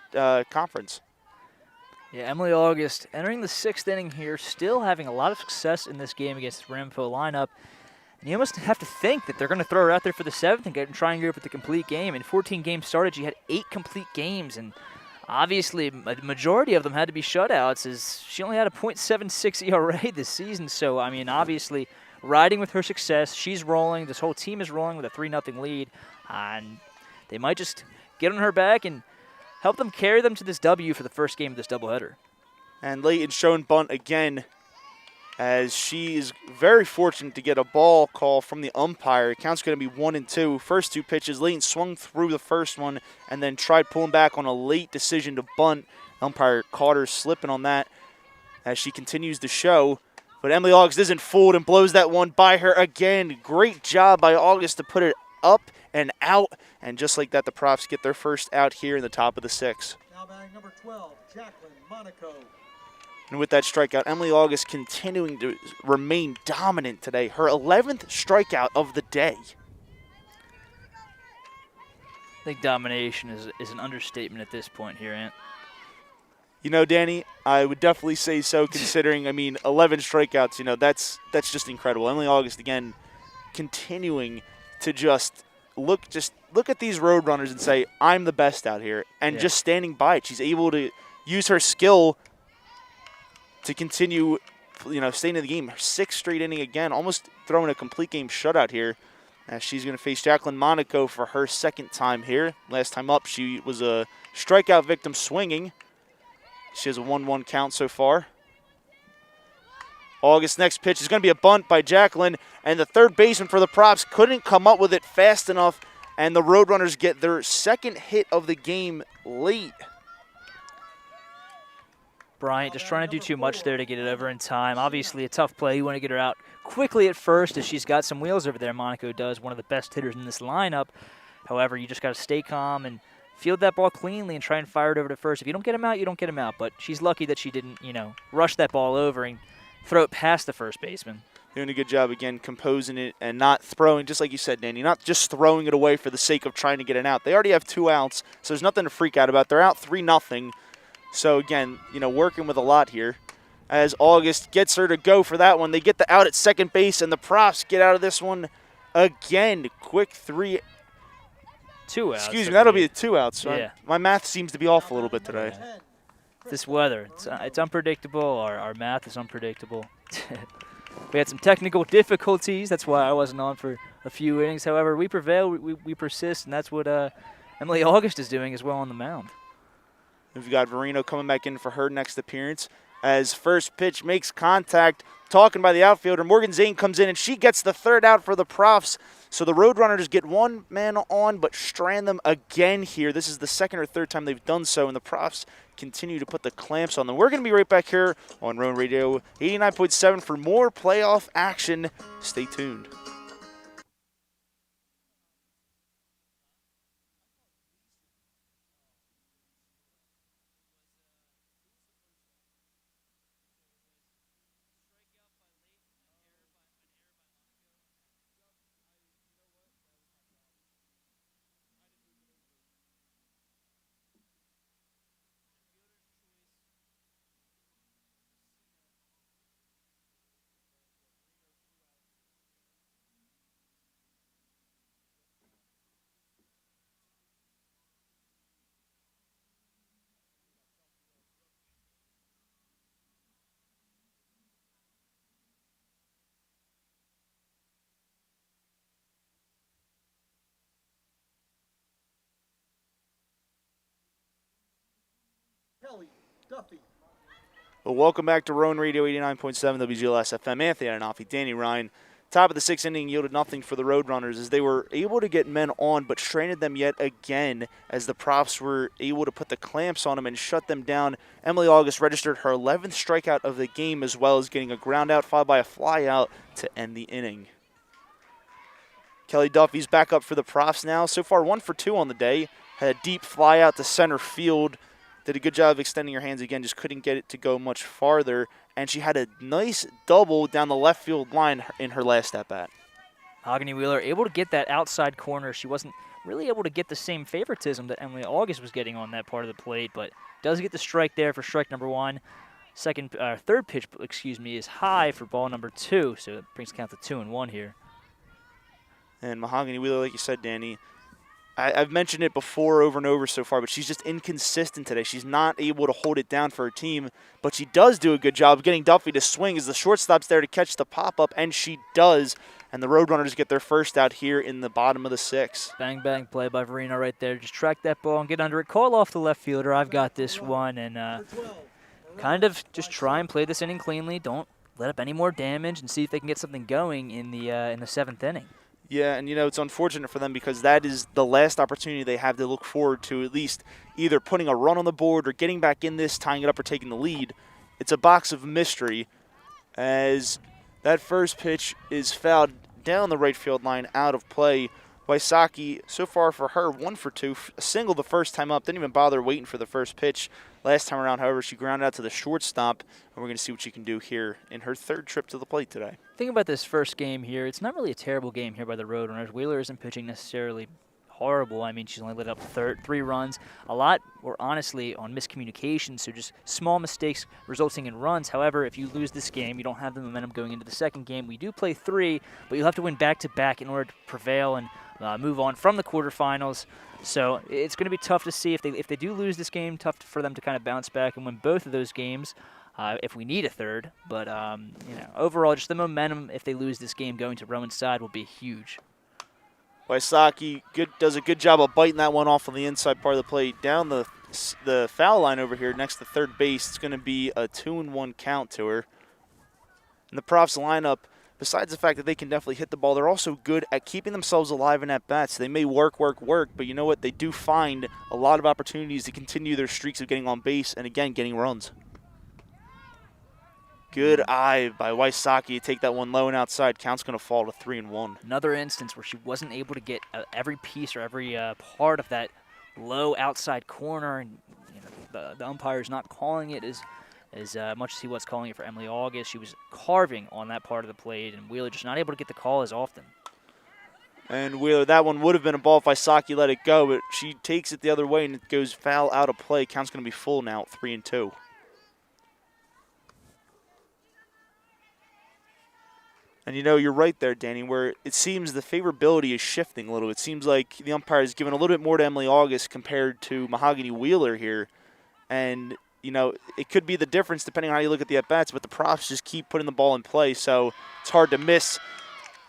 conference. Yeah, Emily August entering the 6th inning here, still having a lot of success in this game against the Ramapo lineup. And you almost have to think that they're going to throw her out there for the 7th and try and get her with the complete game. In 14 games started, she had 8 complete games, and obviously a majority of them had to be shutouts, as she only had a .76 ERA this season. So, I mean, obviously riding with her success, she's rolling. This whole team is rolling with a 3-0 lead, and they might just get on her back and help them carry them to this W for the first game of this doubleheader. And Leighton shown bunt again, as she is very fortunate to get a ball call from the umpire. Count's going to be 1-2. First 2 pitches, Leighton swung through the first one and then tried pulling back on a late decision to bunt. Umpire caught her slipping on that as she continues to show. But Emily August isn't fooled and blows that one by her again. Great job by August to put it up and out. And just like that, the Profs get their first out here in the top of the 6th. Now batting number 12, Jacqueline Monaco. And with that strikeout, Emily August continuing to remain dominant today. Her 11th strikeout of the day. I think domination is an understatement at this point here, Ant. You know, Danny, I would definitely say so, considering, 11 strikeouts, that's just incredible. Emily August, again, continuing to just look at these Roadrunners and say, I'm the best out here, and just standing by it. She's able to use her skill to continue, staying in the game. Her 6th straight inning again, almost throwing a complete game shutout here. As she's going to face Jacqueline Monaco for her 2nd time here. Last time up, she was a strikeout victim swinging. She has a 1-1 count so far. August's next pitch is going to be a bunt by Jacqueline, and the third baseman for the Profs couldn't come up with it fast enough, and the Roadrunners get their 2nd hit of the game late. Bryant just trying to do too much there to get it over in time. Obviously a tough play. You want to get her out quickly at first as she's got some wheels over there. Monaco does, one of the best hitters in this lineup. However, you just got to stay calm and field that ball cleanly and try and fire it over to first. If you don't get him out, you don't get him out. But she's lucky that she didn't, rush that ball over and throw it past the first baseman. Doing a good job, again, composing it and not throwing, just like you said, Danny, not just throwing it away for the sake of trying to get an out. They already have 2 outs, so there's nothing to freak out about. They're out 3-0. So, again, working with a lot here. As August gets her to go for that one, they get the out at second base, and the Profs get out of this one again. Quick 3. 2 outs. Excuse me, that'll be 2 outs. So yeah. My math seems to be off a little bit today. This weather, it's unpredictable. Our math is unpredictable. We had some technical difficulties. That's why I wasn't on for a few innings. However, we prevail, we persist, and that's what Emily August is doing as well on the mound. We've got Verino coming back in for her next appearance as first pitch makes contact. Talking by the outfielder, Morgan Zane comes in, and she gets the 3rd out for the Profs. So the Roadrunners get 1 man on, but strand them again here. This is the 2nd or 3rd time they've done so, and the Profs continue to put the clamps on them. We're going to be right back here on Rowan Radio 89.7 for more playoff action. Stay tuned. Well, welcome back to Rowan Radio 89.7 WGLS FM. Anthony Adenofi, Danny Ryan. Top of the 6th inning yielded nothing for the Roadrunners as they were able to get men on but stranded them yet again as the Profs were able to put the clamps on them and shut them down. Emily August registered her 11th strikeout of the game as well as getting a ground out followed by a fly out to end the inning. Kelly Duffy's back up for the Profs now. So far 1 for 2 on the day. Had a deep fly out to center field. Did a good job of extending her hands again, just couldn't get it to go much farther. And she had a nice double down the left field line in her last at-bat. Mahogany Wheeler able to get that outside corner. She wasn't really able to get the same favoritism that Emily August was getting on that part of the plate, but does get the strike there for strike number 1. Third pitch, is high for ball number 2, so it brings count to 2-1 here. And Mahogany Wheeler, like you said, Danny, I've mentioned it before over and over so far, but she's just inconsistent today. She's not able to hold it down for her team, but she does do a good job of getting Duffy to swing as the shortstop's there to catch the pop-up, and she does. And the Roadrunners get their first out here in the bottom of the 6th. Bang, bang play by Verino right there. Just track that ball and get under it. Call off the left fielder. I've got this one. And kind of just try and play this inning cleanly. Don't let up any more damage and see if they can get something going in the 7th inning. Yeah, and, it's unfortunate for them because that is the last opportunity they have to look forward to at least either putting a run on the board or getting back in this, tying it up, or taking the lead. It's a box of mystery as that first pitch is fouled down the right field line out of play. Wysocki, so far for her, 1 for 2, a single the first time up, didn't even bother waiting for the first pitch. Last time around, however, she grounded out to the shortstop, and we're going to see what she can do here in her 3rd trip to the plate today. Think about this first game here. It's not really a terrible game here by the Roadrunners. Wheeler isn't pitching necessarily horrible. I mean, she's only let up 3 runs. A lot were honestly on miscommunication, so just small mistakes resulting in runs. However, if you lose this game, you don't have the momentum going into the 2nd game. We do play 3, but you'll have to win back-to-back in order to prevail and move on from the quarterfinals. So it's going to be tough to see if they do lose this game, tough for them to kind of bounce back and win both of those games if we need a 3rd. But, overall, just the momentum if they lose this game going to Rowan's side will be huge. Wysocki does a good job of biting that one off on the inside part of the plate. Down the foul line over here next to third base, it's going to be a 2-1 count to her. And the Profs lineup, besides the fact that they can definitely hit the ball, they're also good at keeping themselves alive in at-bats. They may work, but you know what? They do find a lot of opportunities to continue their streaks of getting on base and, again, getting runs. Good eye by Wysocki to take that one low and outside. Count's going to fall to 3-1. Another instance where she wasn't able to get every piece or every part of that low outside corner, and the umpire's not calling it as much as he was calling it for Emily August. She was carving on that part of the plate, and Wheeler just not able to get the call as often. And Wheeler, that one would have been a ball if Wysocki let it go, but she takes it the other way and it goes foul out of play. Count's going to be full now, 3-2. And you're right there, Danny, where it seems the favorability is shifting a little. It seems like the umpire is giving a little bit more to Emily August compared to Mahogany Wheeler here. And, it could be the difference depending on how you look at the at-bats, but the props just keep putting the ball in play, so it's hard to miss.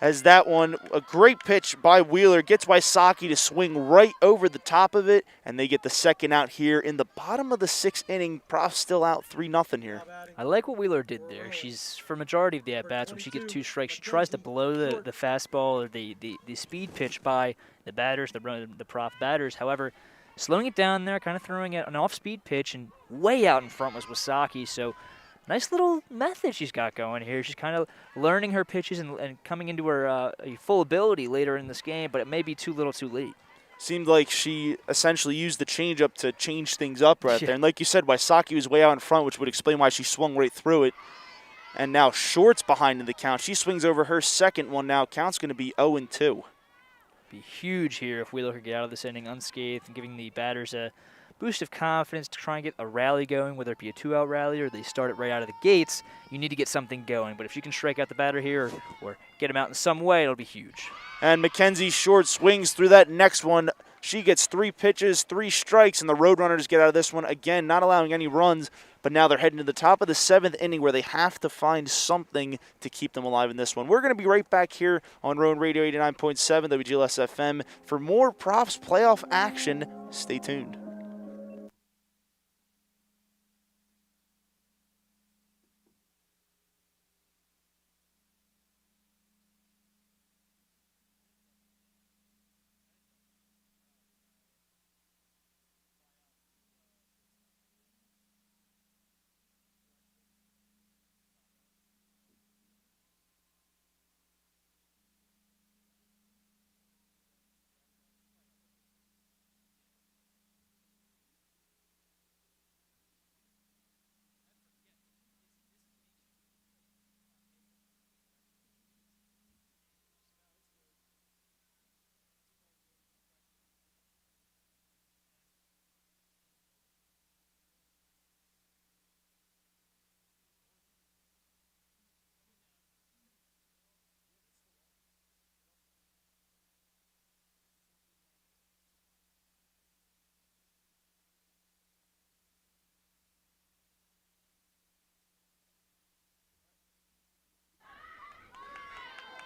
As that one, a great pitch by Wheeler, gets Wysocki to swing right over the top of it, and they get the second out here in the bottom of the 6th inning. Props still out 3-0 here. I like what Wheeler did there. She's, for majority of the at-bats, when she gets 2 strikes, she tries to blow the fastball or the speed pitch by the batters, the prop batters. However, slowing it down there, kind of throwing an off-speed pitch, and way out in front was Wysocki, so nice little method she's got going here. She's kind of learning her pitches and coming into her full ability later in this game, but it may be too little too late. Seemed like she essentially used the changeup to change things up right there. And like you said, Wysocki was way out in front, which would explain why she swung right through it. And now Short's behind in the count. She swings over her second one now. Count's going to be 0-2. Be huge here if Wheeler could get out of this inning unscathed and giving the batters a boost of confidence to try and get a rally going, whether it be a 2-out rally or they start it right out of the gates. You need to get something going. But if you can strike out the batter here or get him out in some way, it'll be huge. And Mackenzie Short swings through that next one. She gets 3 pitches, 3 strikes, and the Roadrunners get out of this one. Again, not allowing any runs, but now they're heading to the top of the 7th inning where they have to find something to keep them alive in this one. We're going to be right back here on Rowan Radio 89.7 WGLS FM for more props playoff action. Stay tuned.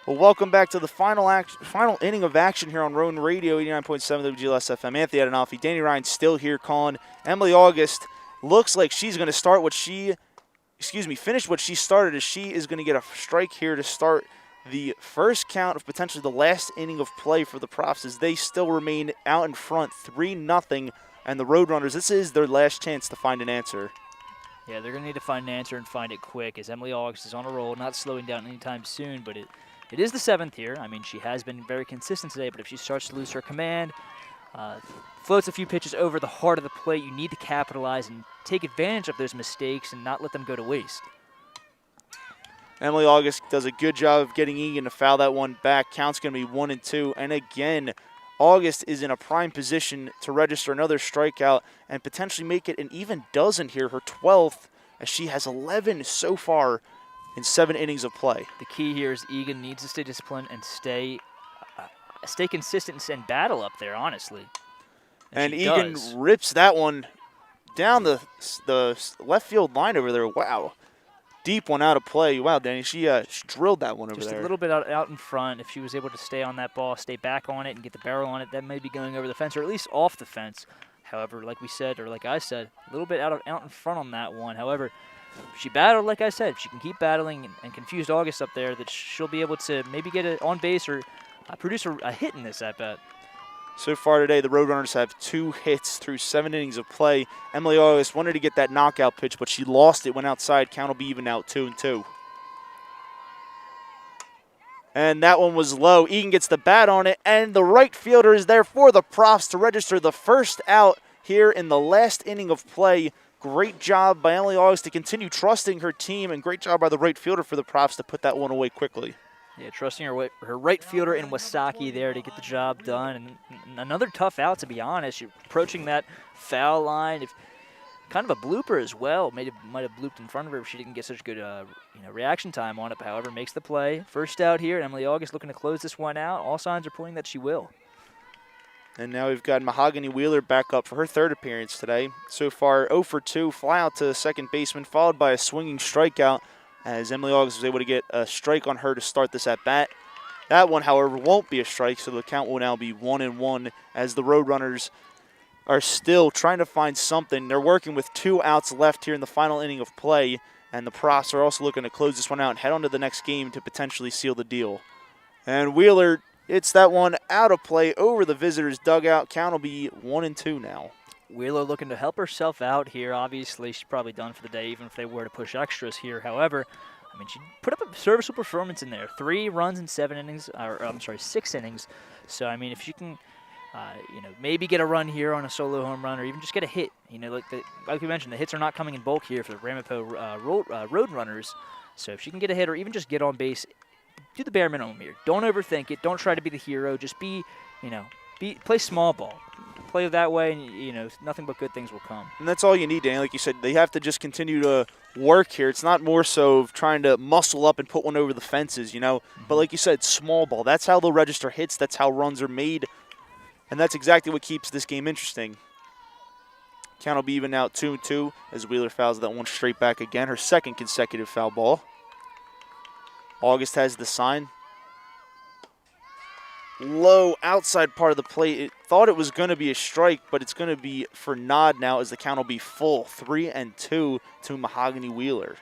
Well, welcome back to the final inning of action here on Rowan Radio 89.7 WGLS FM. Anthony Adenolfi, Danny Ryan still here calling. Emily August looks like she's going to finish what she started, as she is going to get a strike here to start the first count of potentially the last inning of play for the Profs, as they still remain out in front 3-0, and the Roadrunners, this is their last chance to find an answer. Yeah, they're going to need to find an answer and find it quick, as Emily August is on a roll, not slowing down anytime soon, but it is the 7th here. I mean, she has been very consistent today, but if she starts to lose her command, floats a few pitches over the heart of the plate, you need to capitalize and take advantage of those mistakes and not let them go to waste. Emily August does a good job of getting Eagan to foul that one back. Count's going to be 1-2. And again, August is in a prime position to register another strikeout and potentially make it an even dozen here, her 12th, as she has 11 so far in 7 innings of play. The key here is Eagan needs to stay disciplined and stay consistent and battle up there, honestly. And Eagan rips that one down the left field line over there. Wow. Deep one out of play. Wow, Danny, she drilled that one over there. Just a little bit out in front. If she was able to stay on that ball, stay back on it, and get the barrel on it, that may be going over the fence, or at least off the fence. However, like we said, or like I said, a little bit out in front on that one. However, she battled, like I said. If she can keep battling and confused August up there, that she'll be able to maybe get it on base or produce a hit in this at-bat. So far today, the Roadrunners have 2 hits through 7 innings of play. Emily August wanted to get that knockout pitch, but she lost it, went outside. Count will be even out 2-2. And that one was low. Eagan gets the bat on it, and the right fielder is there for the Profs to register the first out here in the last inning of play. Great job by Emily August to continue trusting her team, and great job by the right fielder for the Profs to put that one away quickly. Yeah, trusting her right fielder in Wasaki there to get the job done. And another tough out, to be honest. You're approaching that foul line. Kind of a blooper as well. Might have blooped in front of her if she didn't get such good reaction time on it. But however, makes the play. First out here, and Emily August looking to close this one out. All signs are pointing that she will. And now we've got Mahogany Wheeler back up for her 3rd appearance today. So far, 0 for 2, fly out to second baseman, followed by a swinging strikeout, as Emily August was able to get a strike on her to start this at-bat. That one, however, won't be a strike, so the count will now be 1-1 as the Roadrunners are still trying to find something. They're working with 2 outs left here in the final inning of play, and the Profs are also looking to close this one out and head on to the next game to potentially seal the deal. And Wheeler hits that one out of play over the visitors' dugout. Count will be 1-2 now. Wheeler looking to help herself out here. Obviously, she's probably done for the day, even if they were to push extras here. However, I mean, she put up a serviceable performance in there. 3 runs in 7 innings, or 6 innings. So, I mean, if she can, maybe get a run here on a solo home run, or even just get a hit. Like we mentioned, the hits are not coming in bulk here for the Ramapo Roadrunners. So, if she can get a hit, or even just get on base, do the bare minimum here. Don't overthink it. Don't try to be the hero. Just play small ball. Play that way, and nothing but good things will come. And that's all you need, Danny. Like you said, they have to just continue to work here. It's not more so of trying to muscle up and put one over the fences, But like you said, small ball. That's how they'll register hits. That's how runs are made. And that's exactly what keeps this game interesting. Count will be even out 2-2 as Wheeler fouls that one straight back again. Her 2nd consecutive foul ball. August has the sign. Low outside part of the plate. It thought it was going to be a strike, but it's going to be for nod now as the count will be full. 3-2 to Mahogany Wheeler.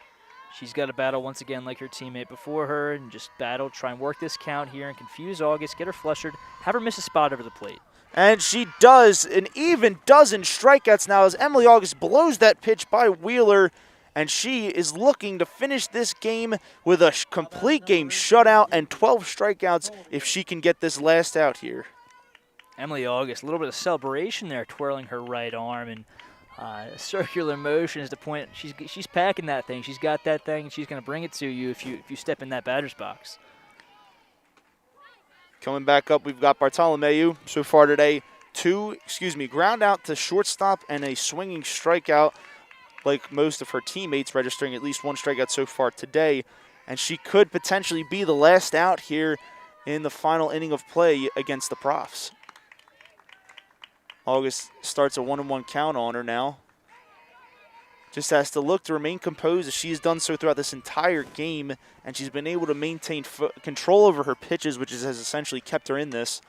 She's got to battle once again like her teammate before her, and just battle, try and work this count here and confuse August, get her flustered, have her miss a spot over the plate. And she does an even dozen strikeouts now as Emily August blows that pitch by Wheeler. And she is looking to finish this game with a complete game shutout and 12 strikeouts if she can get this last out here. Emily August, a little bit of celebration there, twirling her right arm, and circular motion is the point. She's packing that thing. She's got that thing, and she's going to bring it to you if you step in that batter's box. Coming back up, we've got Bartolomeu so far today. Ground out to shortstop and a swinging strikeout. Like most of her teammates, registering at least 1 strikeout so far today. And she could potentially be the last out here in the final inning of play against the Profs. August starts a 1-1 count on her now. Just has to look to remain composed as she has done so throughout this entire game. And she's been able to maintain control over her pitches, which has essentially kept her in this.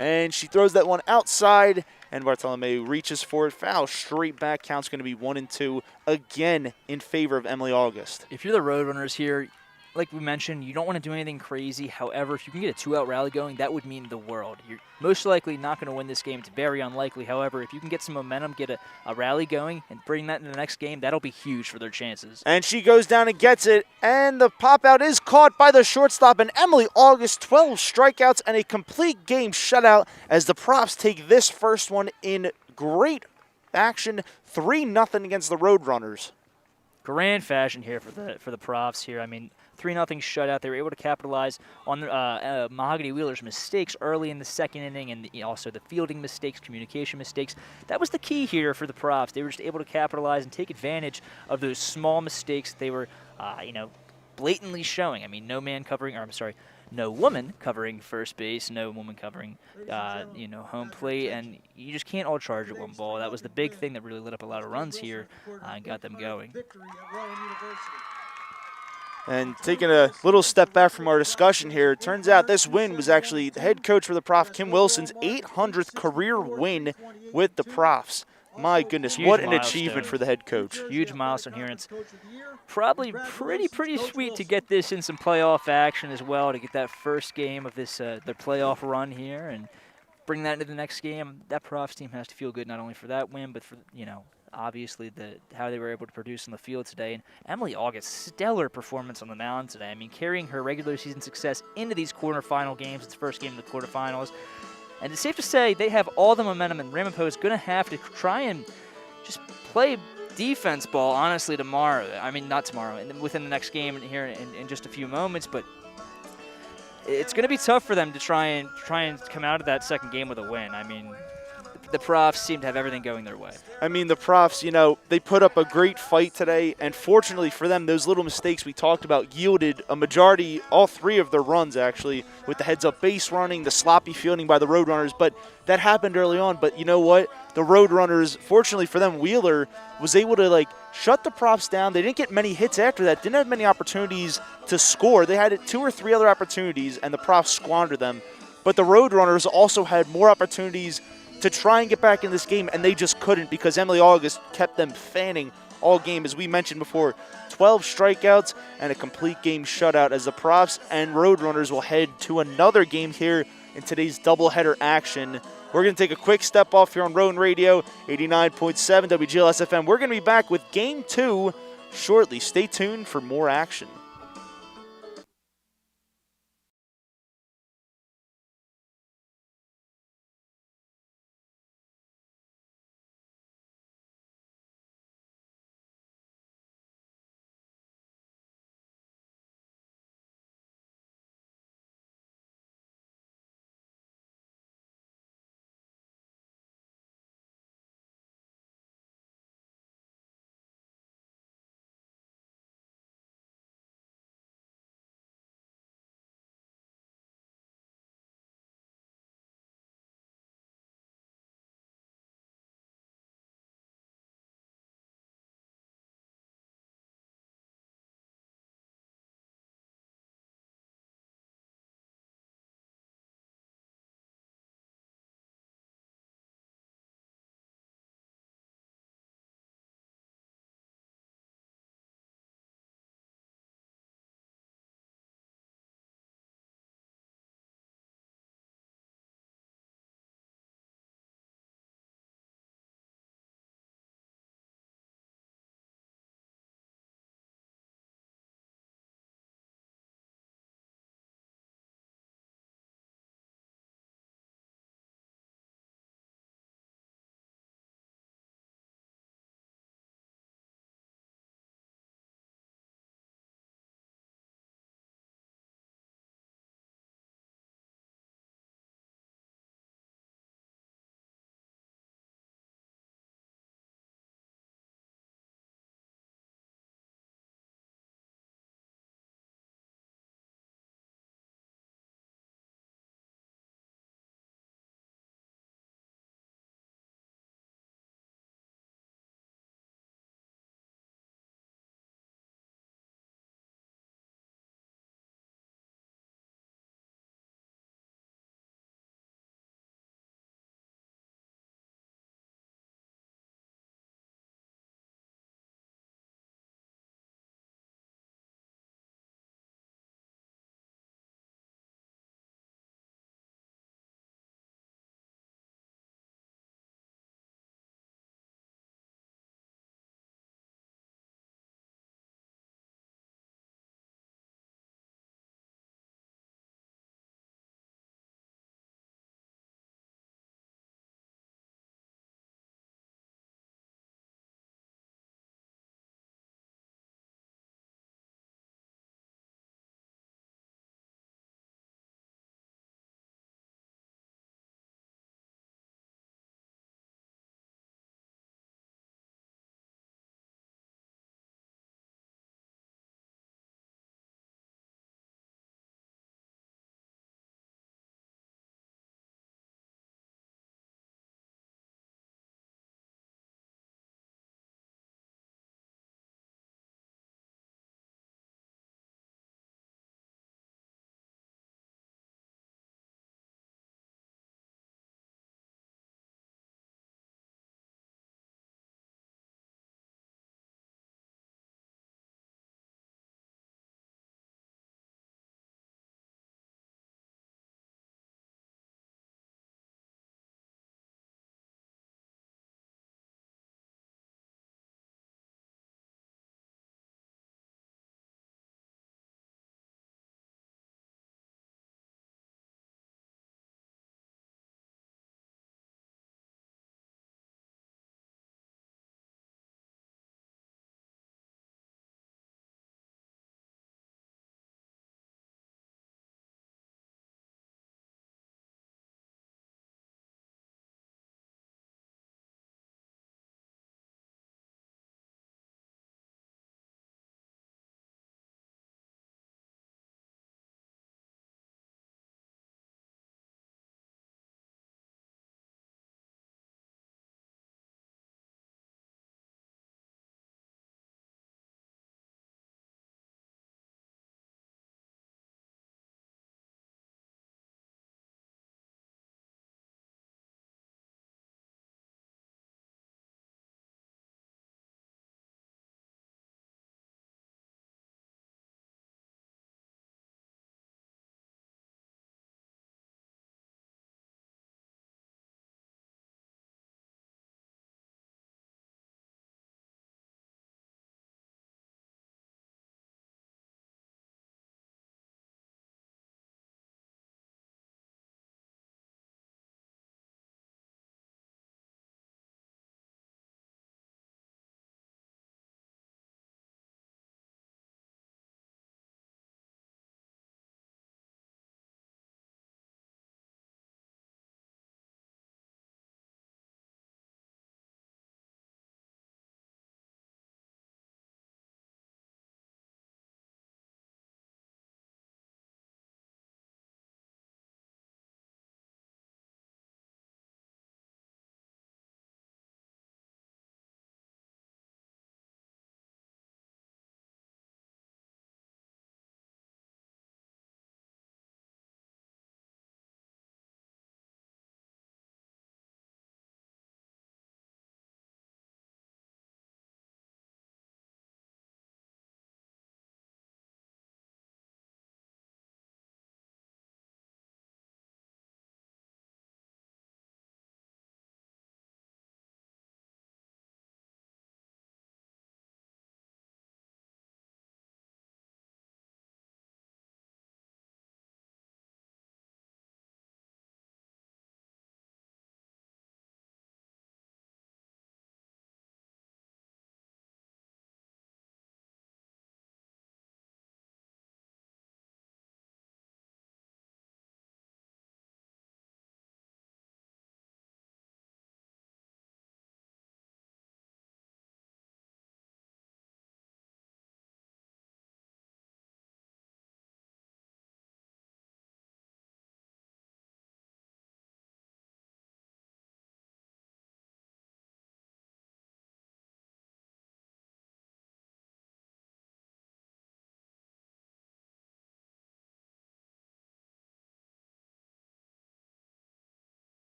And she throws that one outside, and Bartolomeu reaches for it. Foul straight back. Count's going to be 1-2 again in favor of Emily August. If you're the Roadrunners here, like we mentioned, you don't want to do anything crazy. However, if you can get a 2-out rally going, that would mean the world. You're most likely not going to win this game. It's very unlikely. However, if you can get some momentum, get a rally going, and bring that into the next game, that'll be huge for their chances. And she goes down and gets it, and the pop-out is caught by the shortstop, and Emily August, 12 strikeouts and a complete game shutout as the Profs take this first one in great action, 3-0 against the Roadrunners. Grand fashion here for the Profs here. I mean, 3-0 shutout. They were able to capitalize on Mahogany Wheeler's mistakes early in the 2nd inning, and also the fielding mistakes, communication mistakes. That was the key here for the Profs. They were just able to capitalize and take advantage of those small mistakes that they were, blatantly showing. I mean, no woman covering first base, no woman covering, home plate, and you just can't all charge at one ball. That was the big thing that really lit up a lot of runs here and got them going. And taking a little step back from our discussion here, it turns out this win was actually the head coach for the Prof, Kim Wilson's 800th career win with the Profs. My goodness, Huge what an milestone. achievement for the head coach. Huge milestone here, and it's probably pretty sweet to get this in some playoff action as well, to get that first game of this their playoff run here, and bring that into the next game. That Profs team has to feel good not only for that win, but for, obviously how they were able to produce on the field today. And Emily August, stellar performance on the mound today. I mean, carrying her regular season success into these quarterfinal games. It's the first game of the quarterfinals. And it's safe to say they have all the momentum, and Ramapo is going to have to try and just play defense ball, honestly, tomorrow. I mean, not tomorrow, within the next game here in just a few moments, but it's going to be tough for them to try and come out of that second game with a win. I mean, the Profs seem to have everything going their way. I mean, the Profs, they put up a great fight today, and fortunately for them, those little mistakes we talked about yielded a majority, all three of their runs actually, with the heads-up base running, the sloppy fielding by the Roadrunners, but that happened early on. But you know what? The Roadrunners, fortunately for them, Wheeler was able to, shut the Profs down. They didn't get many hits after that, didn't have many opportunities to score. They had 2 or 3 other opportunities, and the Profs squandered them. But the Roadrunners also had more opportunities to try and get back in this game, and they just couldn't because Emily August kept them fanning all game. As we mentioned before, 12 strikeouts and a complete game shutout as the Profs and Roadrunners will head to another game here in today's doubleheader action. We're going to take a quick step off here on Rowan Radio, 89.7 WGLS FM. We're going to be back with Game 2 shortly. Stay tuned for more action.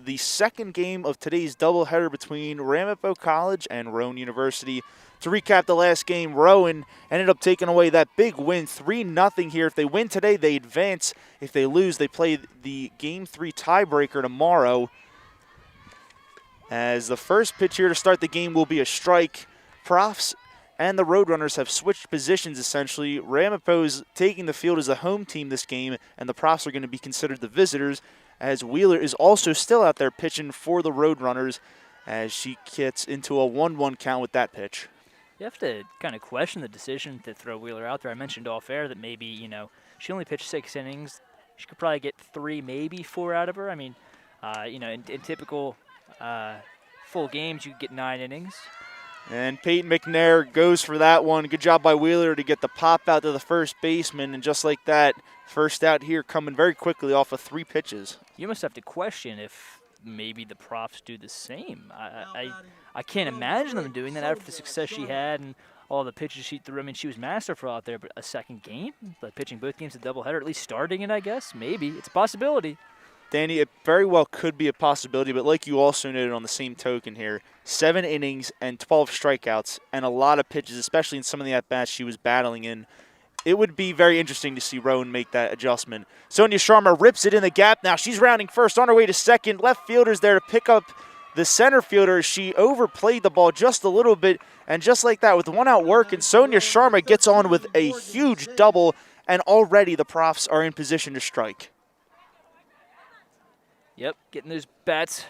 the second game of today's doubleheader between Ramapo College and Rowan University. To recap the last game, Rowan ended up taking away that big win, 3-0 here. If they win today, they advance. If they lose, they play the Game 3 tiebreaker tomorrow. As the first pitch here to start the game will be a strike. Profs and the Roadrunners have switched positions essentially. Ramapo's taking the field as the home team this game, and the Profs are going to be considered the visitors, as Wheeler is also still out there pitching for the Roadrunners as she gets into a 1-1 count with that pitch. You have to kind of question the decision to throw Wheeler out there. I mentioned off air that maybe, she only pitched 6 innings. She could probably get 3, maybe 4 out of her. I mean, in typical full games, you get 9 innings. And Peyton McNair goes for that one. Good job by Wheeler to get the pop out to the first baseman. And just like that, first out here coming very quickly off of 3 pitches. You must have to question if maybe the Profs do the same. I can't imagine them doing that after the success she had and all the pitches she threw. I mean, she was masterful out there, but a second game, like pitching both games a doubleheader, at least starting it, I guess. Maybe. It's a possibility. Danny, it very well could be a possibility, but like you also noted on the same token here, 7 innings and 12 strikeouts and a lot of pitches, especially in some of the at-bats she was battling in. It would be very interesting to see Rowan make that adjustment. Sonia Sharma rips it in the gap. Now she's rounding first on her way to second. Left fielder's there to pick up the center fielder. She overplayed the ball just a little bit, and just like that, with 1 out working, Sonia Sharma gets on with a huge double, and already the Profs are in position to strike. Yep, getting those bats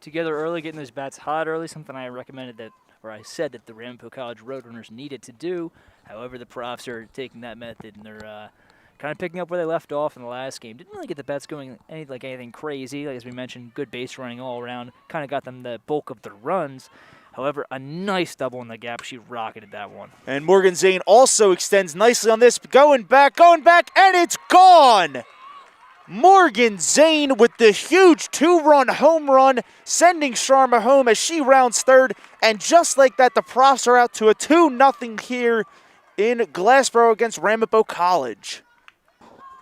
together early, getting those bats hot early, something I recommended that, or I said that the Ramapo College Roadrunners needed to do. However, the Profs are taking that method, and they're kind of picking up where they left off in the last game. Didn't really get the bats going anything crazy. Like as we mentioned, good base running all around. Kind of got them the bulk of the runs. However, a nice double in the gap. She rocketed that one. And Morgan Zane also extends nicely on this. Going back, and it's gone! Morgan Zane with the huge 2-run home run, sending Sharma home as she rounds third. And just like that, the Profs are out to a 2-0 here in Glassboro against Ramapo College.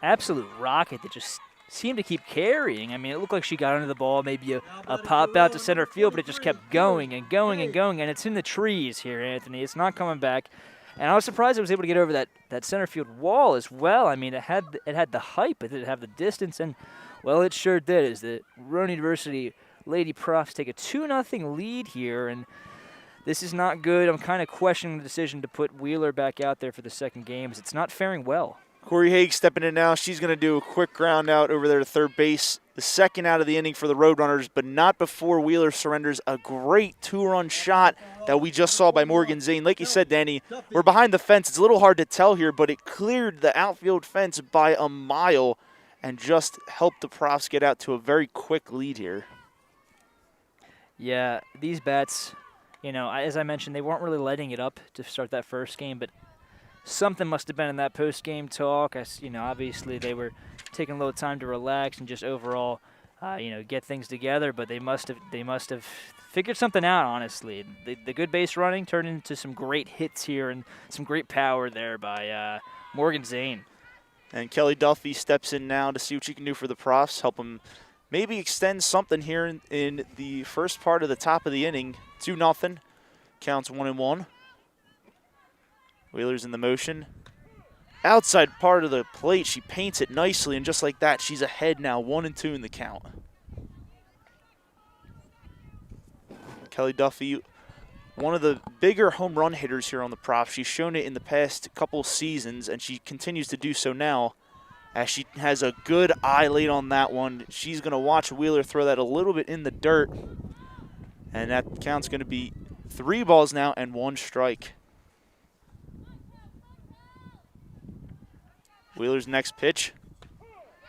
Absolute rocket that just seemed to keep carrying. I mean, it looked like she got under the ball, maybe a pop out to center field, but it just kept going and going and going. And it's in the trees here, Anthony. It's not coming back. And I was surprised it was able to get over that center field wall as well. I mean, it had the height, but did it have the distance? And, well, it sure did. As the Rowan University Lady Profs take a 2-0 lead here, and this is not good. I'm kind of questioning the decision to put Wheeler back out there for the second game, as it's not faring well. Cory Hague stepping in now. She's going to do a quick ground out over there to third base. The second out of the inning for the Roadrunners, but not before Wheeler surrenders a great 2-run shot that we just saw by Morgan Zane. Like you said, Danny, we're behind the fence. It's a little hard to tell here, but it cleared the outfield fence by a mile and just helped the Profs get out to a very quick lead here. Yeah, these bats, as I mentioned, they weren't really letting it up to start that first game, but something must have been in that post-game talk. Obviously they were taking a little time to relax and just overall, get things together. But they must have figured something out. Honestly, the good base running turned into some great hits here and some great power there by Morgan Zane. And Kelly Duffy steps in now to see what she can do for the Profs, help them maybe extend something here in the first part of the top of the inning. 2-0, counts 1-1. Wheeler's in the motion. Outside part of the plate, she paints it nicely, and just like that, she's ahead now, 1-2 in the count. Kelly Duffy, one of the bigger home run hitters here on the Profs. She's shown it in the past couple seasons, and she continues to do so now as she has a good eye late on that one. She's going to watch Wheeler throw that a little bit in the dirt, and that count's going to be 3 balls now and 1 strike. Wheeler's next pitch.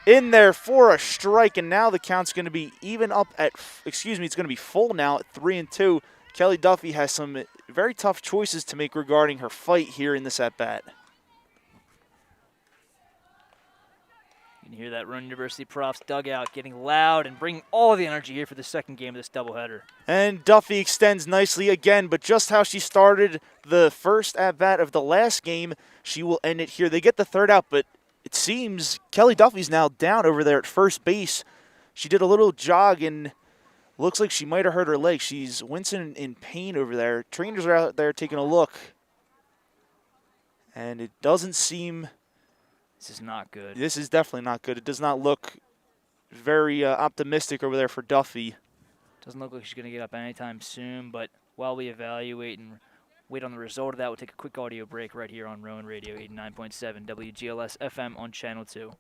In there for a strike, and now the count's going to be even up at, it's going to be full now at 3-2. Kelly Duffy has some very tough choices to make regarding her fight here in this at-bat. You can hear that Rowan University Profs dugout getting loud and bringing all the energy here for the second game of this doubleheader. And Duffy extends nicely again, but just how she started the first at-bat of the last game, she will end it here. They get the third out, but it seems Kelly Duffy's now down over there at first base. She did a little jog, and Looks like she might have hurt her leg. She's wincing in pain over there. Trainers are out there taking a look. And it doesn't seem... This is not good. This is definitely not good. It does not look very optimistic over there for Duffy. Doesn't look like she's going to get up anytime soon, but while we evaluate and wait on the result of that, we'll take a quick audio break right here on Rowan Radio 89.7 WGLS FM on Channel 2.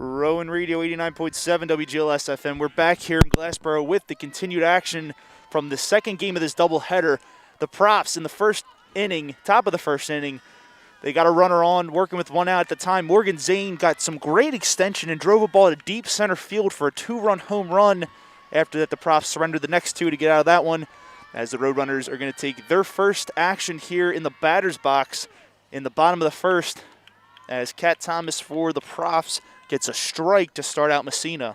Rowan Radio 89.7 WGLS FM. We're back here in Glassboro with the continued action from the second game of this doubleheader. The Props in the first inning, top of the first inning, they got a runner on, working with one out at the time. Morgan Zane got some great extension and drove a ball to deep center field for a 2-run home run. After that, the Props surrendered the next two to get out of that one, as the Roadrunners are going to take their first action here in the batter's box in the bottom of the first, as Kat Thomas for the Props gets a strike to start out Messina.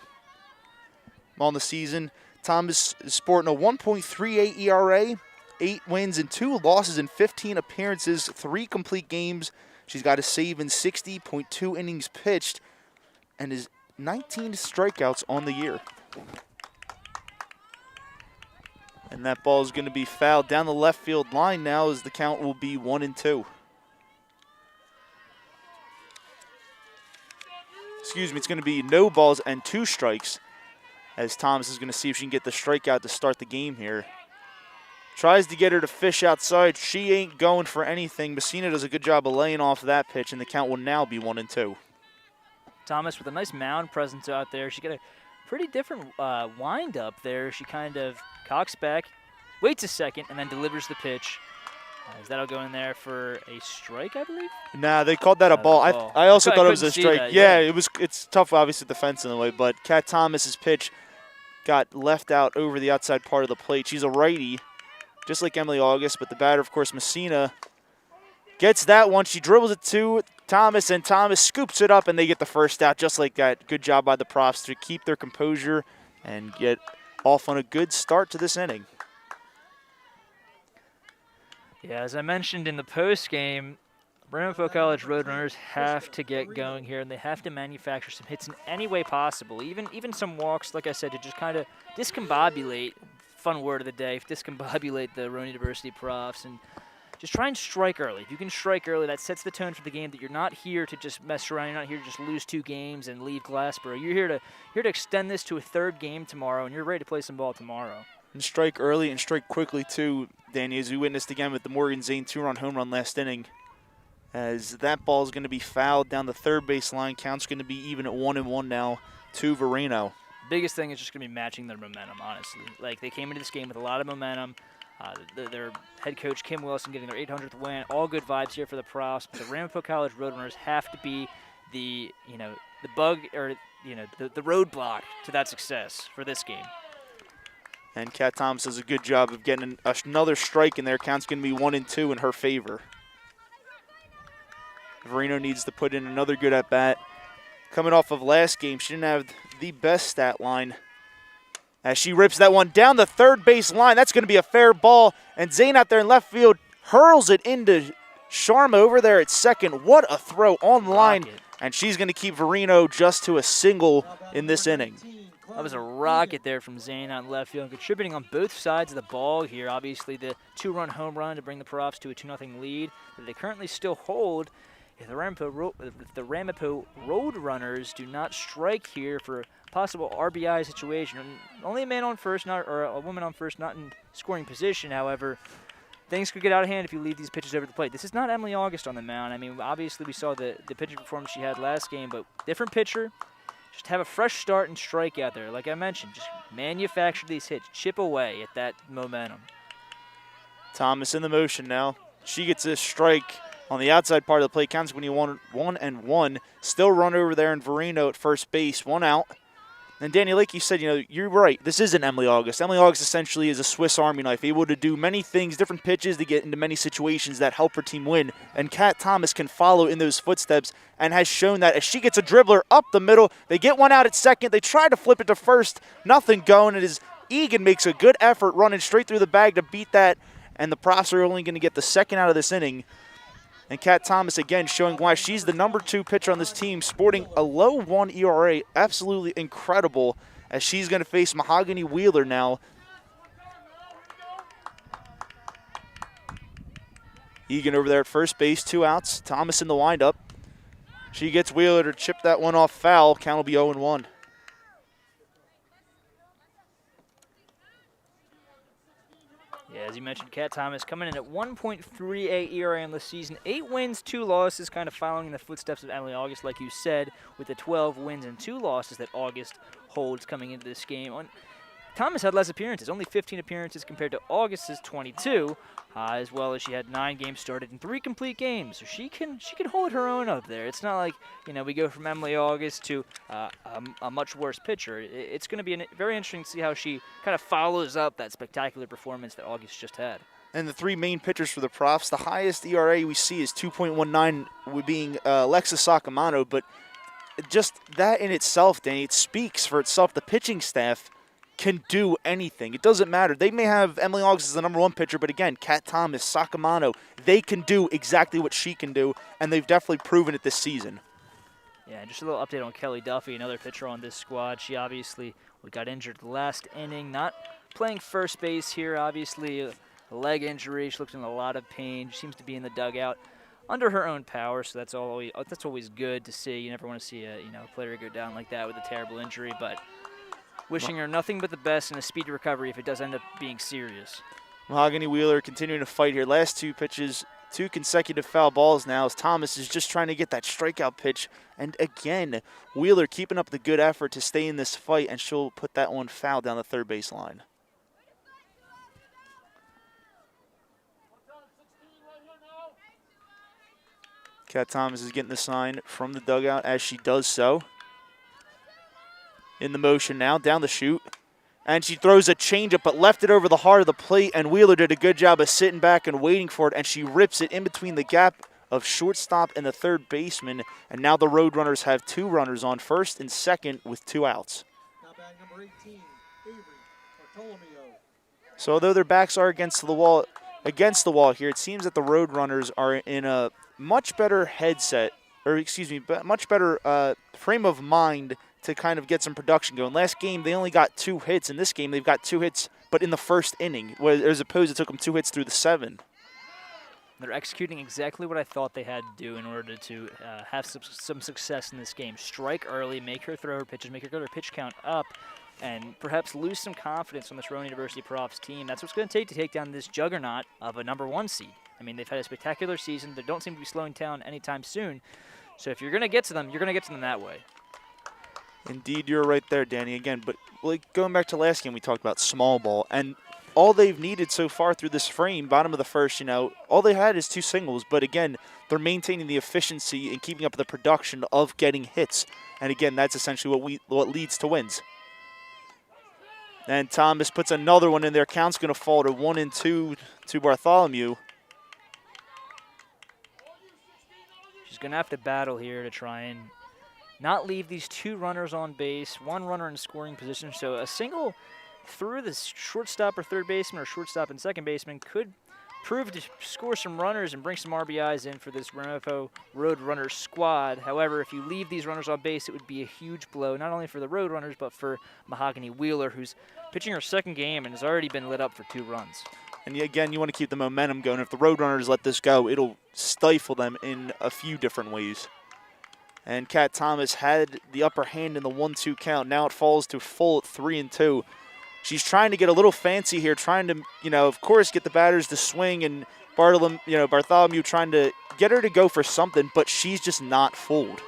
On the season, Thomas is sporting a 1.38 ERA, 8 wins and 2 losses in 15 appearances, 3 complete games. She's got a save in 60.2 innings pitched and is 19 strikeouts on the year. And that ball is going to be fouled down the left field line now, as the count will be 1-2. Excuse me, it's going to be no balls and 2 strikes, as Thomas is going to see if she can get the strikeout to start the game here. Tries to get her to fish outside. She ain't going for anything. Messina does a good job of laying off that pitch, and the count will now be 1-2. Thomas with a nice mound presence out there. She got a pretty different wind up there. She kind of cocks back, waits a second, and then delivers the pitch. That'll go in there for a strike, I believe? Nah, they called that a ball. I also thought it was a strike. That, yeah, it's tough, obviously, the fence in the way, but Kat Thomas's pitch got left out over the outside part of the plate. She's a righty, just like Emily August, but the batter, of course, Messina, gets that one. She dribbles it to Thomas, and Thomas scoops it up, and they get the first out just like that. Good job by the Props to keep their composure and get off on a good start to this inning. Yeah, as I mentioned in the post game, Ramapo College Roadrunners have to get going here, and they have to manufacture some hits in any way possible, even some walks, like I said, to just kind of discombobulate, fun word of the day, discombobulate the Rowan University Profs, and just try and strike early. If you can strike early, that sets the tone for the game, that you're not here to just mess around, you're not here to just lose 2 games and leave Glassboro. You're here to extend this to a 3rd game tomorrow, and you're ready to play some ball tomorrow. And strike early and strike quickly, too, Danny, as we witnessed again with the Morgan Zane 2-run home run last inning. As that ball is going to be fouled down the third base line. Count's going to be even at 1-1 now to Vereno. Biggest thing is just going to be matching their momentum, honestly. Like, they came into this game with a lot of momentum. Their head coach, Kim Wilson, getting their 800th win. All good vibes here for the Profs. But the Ramapo College Roadrunners have to be the bug, or, the roadblock to that success for this game. And Kat Thomas does a good job of getting another strike in there. Count's going to be 1-2 in her favor. Vereno needs to put in another good at-bat. Coming off of last game, she didn't have the best stat line, as she rips that one down the third base line. That's going to be a fair ball. And Zane out there in left field hurls it into Sharma over there at second. What a throw on the line. and she's going to keep Verino just to a single in this inning. That was a rocket there from Zane on left field, contributing on both sides of the ball here. Obviously, the 2-run home run to bring the Profs to a 2-0 lead that they currently still hold. If the Ramapo Roadrunners do not strike here for a possible RBI situation, only a man on first, or a woman on first, not in scoring position. However, things could get out of hand if you leave these pitches over the plate. This is not Emily August on the mound. I mean, obviously we saw the pitching performance she had last game, but different pitcher. Just have a fresh start and strike out there. Like I mentioned, just manufacture these hits. Chip away at that momentum. Thomas in the motion now. She gets a strike on the outside part of the plate. Counts when you 1-1. Still run over there in Verino at first base. 1 out. And Danny, like you said, you're right. This isn't Emily August. Emily August essentially is a Swiss Army knife, able to do many things, different pitches to get into many situations that help her team win. And Kat Thomas can follow in those footsteps and has shown that as she gets a dribbler up the middle, they get 1 out at second. They try to flip it to first. Nothing going. It is Eagan makes a good effort running straight through the bag to beat that. And the Profs are only going to get the 2nd out of this inning. And Kat Thomas, again, showing why she's the number 2 pitcher on this team, sporting a low 1 ERA. Absolutely incredible, as she's going to face Mahogany Wheeler now. Eagan over there at first base, 2 outs. Thomas in the windup. She gets Wheeler to chip that one off foul. Count will be 0-1. Yeah, as you mentioned, Kat Thomas coming in at 1.38 ERA on the season. 8 wins, 2 losses, kind of following in the footsteps of Emily August, like you said, with the 12 wins and 2 losses that August holds coming into this game. Thomas had less appearances, only 15 appearances compared to August's 22, as well as she had 9 games started in 3 complete games. So she can hold her own up there. It's not like, we go from Emily August to a much worse pitcher. It's going to be very interesting to see how she kind of follows up that spectacular performance that August just had. And the 3 main pitchers for the Profs, the highest ERA we see is 2.19, with being Alexis Sacamano, but just that in itself, Danny, it speaks for itself. The pitching staff can do anything. It doesn't matter. They may have Emily August as the number 1 pitcher, but again, Kat Thomas, Sacamano, they can do exactly what she can do, and they've definitely proven it this season. Yeah, just a little update on Kelly Duffy, another pitcher on this squad. She obviously got injured last inning, not playing first base here, obviously a leg injury. She looks in a lot of pain. She seems to be in the dugout under her own power, so that's always good to see. You never want to see a player go down like that with a terrible injury, but wishing her nothing but the best and a speedy recovery if it does end up being serious. Mahogany Wheeler continuing to fight here. Last 2 pitches, 2 consecutive foul balls now, as Thomas is just trying to get that strikeout pitch. And again, Wheeler keeping up the good effort to stay in this fight, and she'll put that one foul down the third base line. Kat Thomas is getting the sign from the dugout as she does so. In the motion now, down the chute. And she throws a changeup, but left it over the heart of the plate, and Wheeler did a good job of sitting back and waiting for it, and she rips it in between the gap of shortstop and the third baseman, and now the Roadrunners have 2 runners on first and second with 2 outs. Now batting number 18, Avery Bartolomeo. So although their backs are against the wall here, it seems that the Roadrunners are in a much better much better frame of mind to kind of get some production going. Last game, they only got 2 hits. In this game, they've got 2 hits, but in the first inning, as opposed to it took them 2 hits through the 7. They're executing exactly what I thought they had to do in order to have some success in this game. Strike early, make her throw her pitches, make her get her pitch count up, and perhaps lose some confidence on this Rowan University Profs team. That's what's going to take down this juggernaut of a number 1 seed. I mean, they've had a spectacular season. They don't seem to be slowing down anytime soon. So if you're going to get to them, you're going to get to them that way. Indeed, you're right there, Danny. Again, but going back to last game, we talked about small ball, and all they've needed so far through this frame, bottom of the first, all they had is 2 singles. But again, they're maintaining the efficiency and keeping up the production of getting hits. And again, that's essentially what leads to wins. And Thomas puts another one in there. Count's going to fall to 1-2 to Bartholomew. She's going to have to battle here to try and not leave these 2 runners on base, 1 runner in scoring position. So a single through the shortstop or third baseman or shortstop and second baseman could proved to score some runners and bring some RBIs in for this Ramapo Roadrunners squad. However, if you leave these runners on base, it would be a huge blow, not only for the Roadrunners, but for Mahogany Wheeler, who's pitching her second game and has already been lit up for 2 runs. And again, you want to keep the momentum going. If the Roadrunners let this go, it'll stifle them in a few different ways. And Kat Thomas had the upper hand in the 1-2 count. Now it falls to full at 3-2. She's trying to get a little fancy here, trying to, of course, get the batters to swing, and Bartholomew trying to get her to go for something, but she's just not fooled.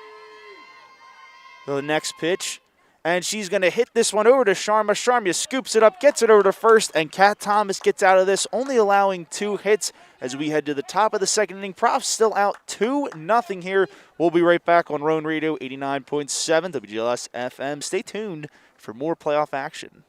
The next pitch, and she's going to hit this one over to Sharma. Sharma scoops it up, gets it over to first, and Kat Thomas gets out of this, only allowing 2 hits as we head to the top of the second inning. Profs still out 2-0 here. We'll be right back on Rowan Radio 89.7 WGLS FM. Stay tuned for more playoff action.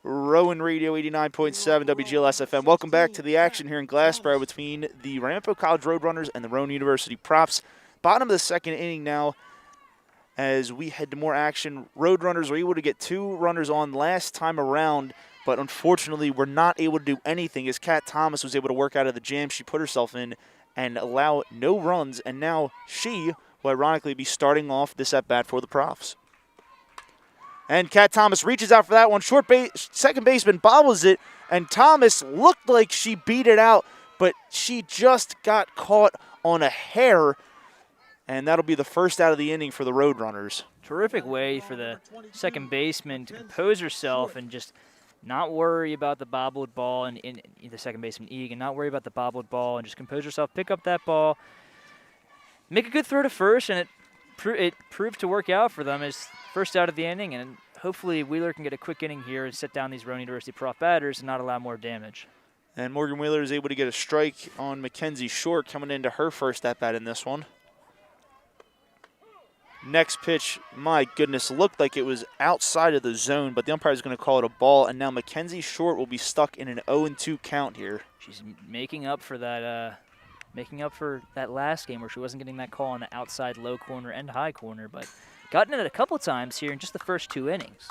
Rowan Radio 89.7 WGLS FM. Welcome back to the action here in Glassboro between the Ramapo College Roadrunners and the Rowan University Props. Bottom of the second inning now as we head to more action. Roadrunners were able to get 2 runners on last time around, but unfortunately were not able to do anything as Kat Thomas was able to work out of the jam she put herself in and allow no runs, and now she will ironically be starting off this at-bat for the Profs. And Kat Thomas reaches out for that one. Second baseman bobbles it, and Thomas looked like she beat it out, but she just got caught on a hair, and that'll be the first out of the inning for the Roadrunners. Terrific way for the second baseman to compose herself and just not worry about the bobbled ball, and in the second baseman Eagan, not worry about the bobbled ball and just compose herself, pick up that ball, make a good throw to first, and it proved to work out for them as first out of the inning, and hopefully Wheeler can get a quick inning here and set down these Rowan University Prof batters and not allow more damage. And Morgan Wheeler is able to get a strike on Mackenzie Short coming into her first at-bat in this one. Next pitch, my goodness, looked like it was outside of the zone, but the umpire is going to call it a ball, and now Mackenzie Short will be stuck in an 0-2 count here. She's making up for that last game where she wasn't getting that call on the outside low corner and high corner, but gotten it a couple times here in just the first 2 innings.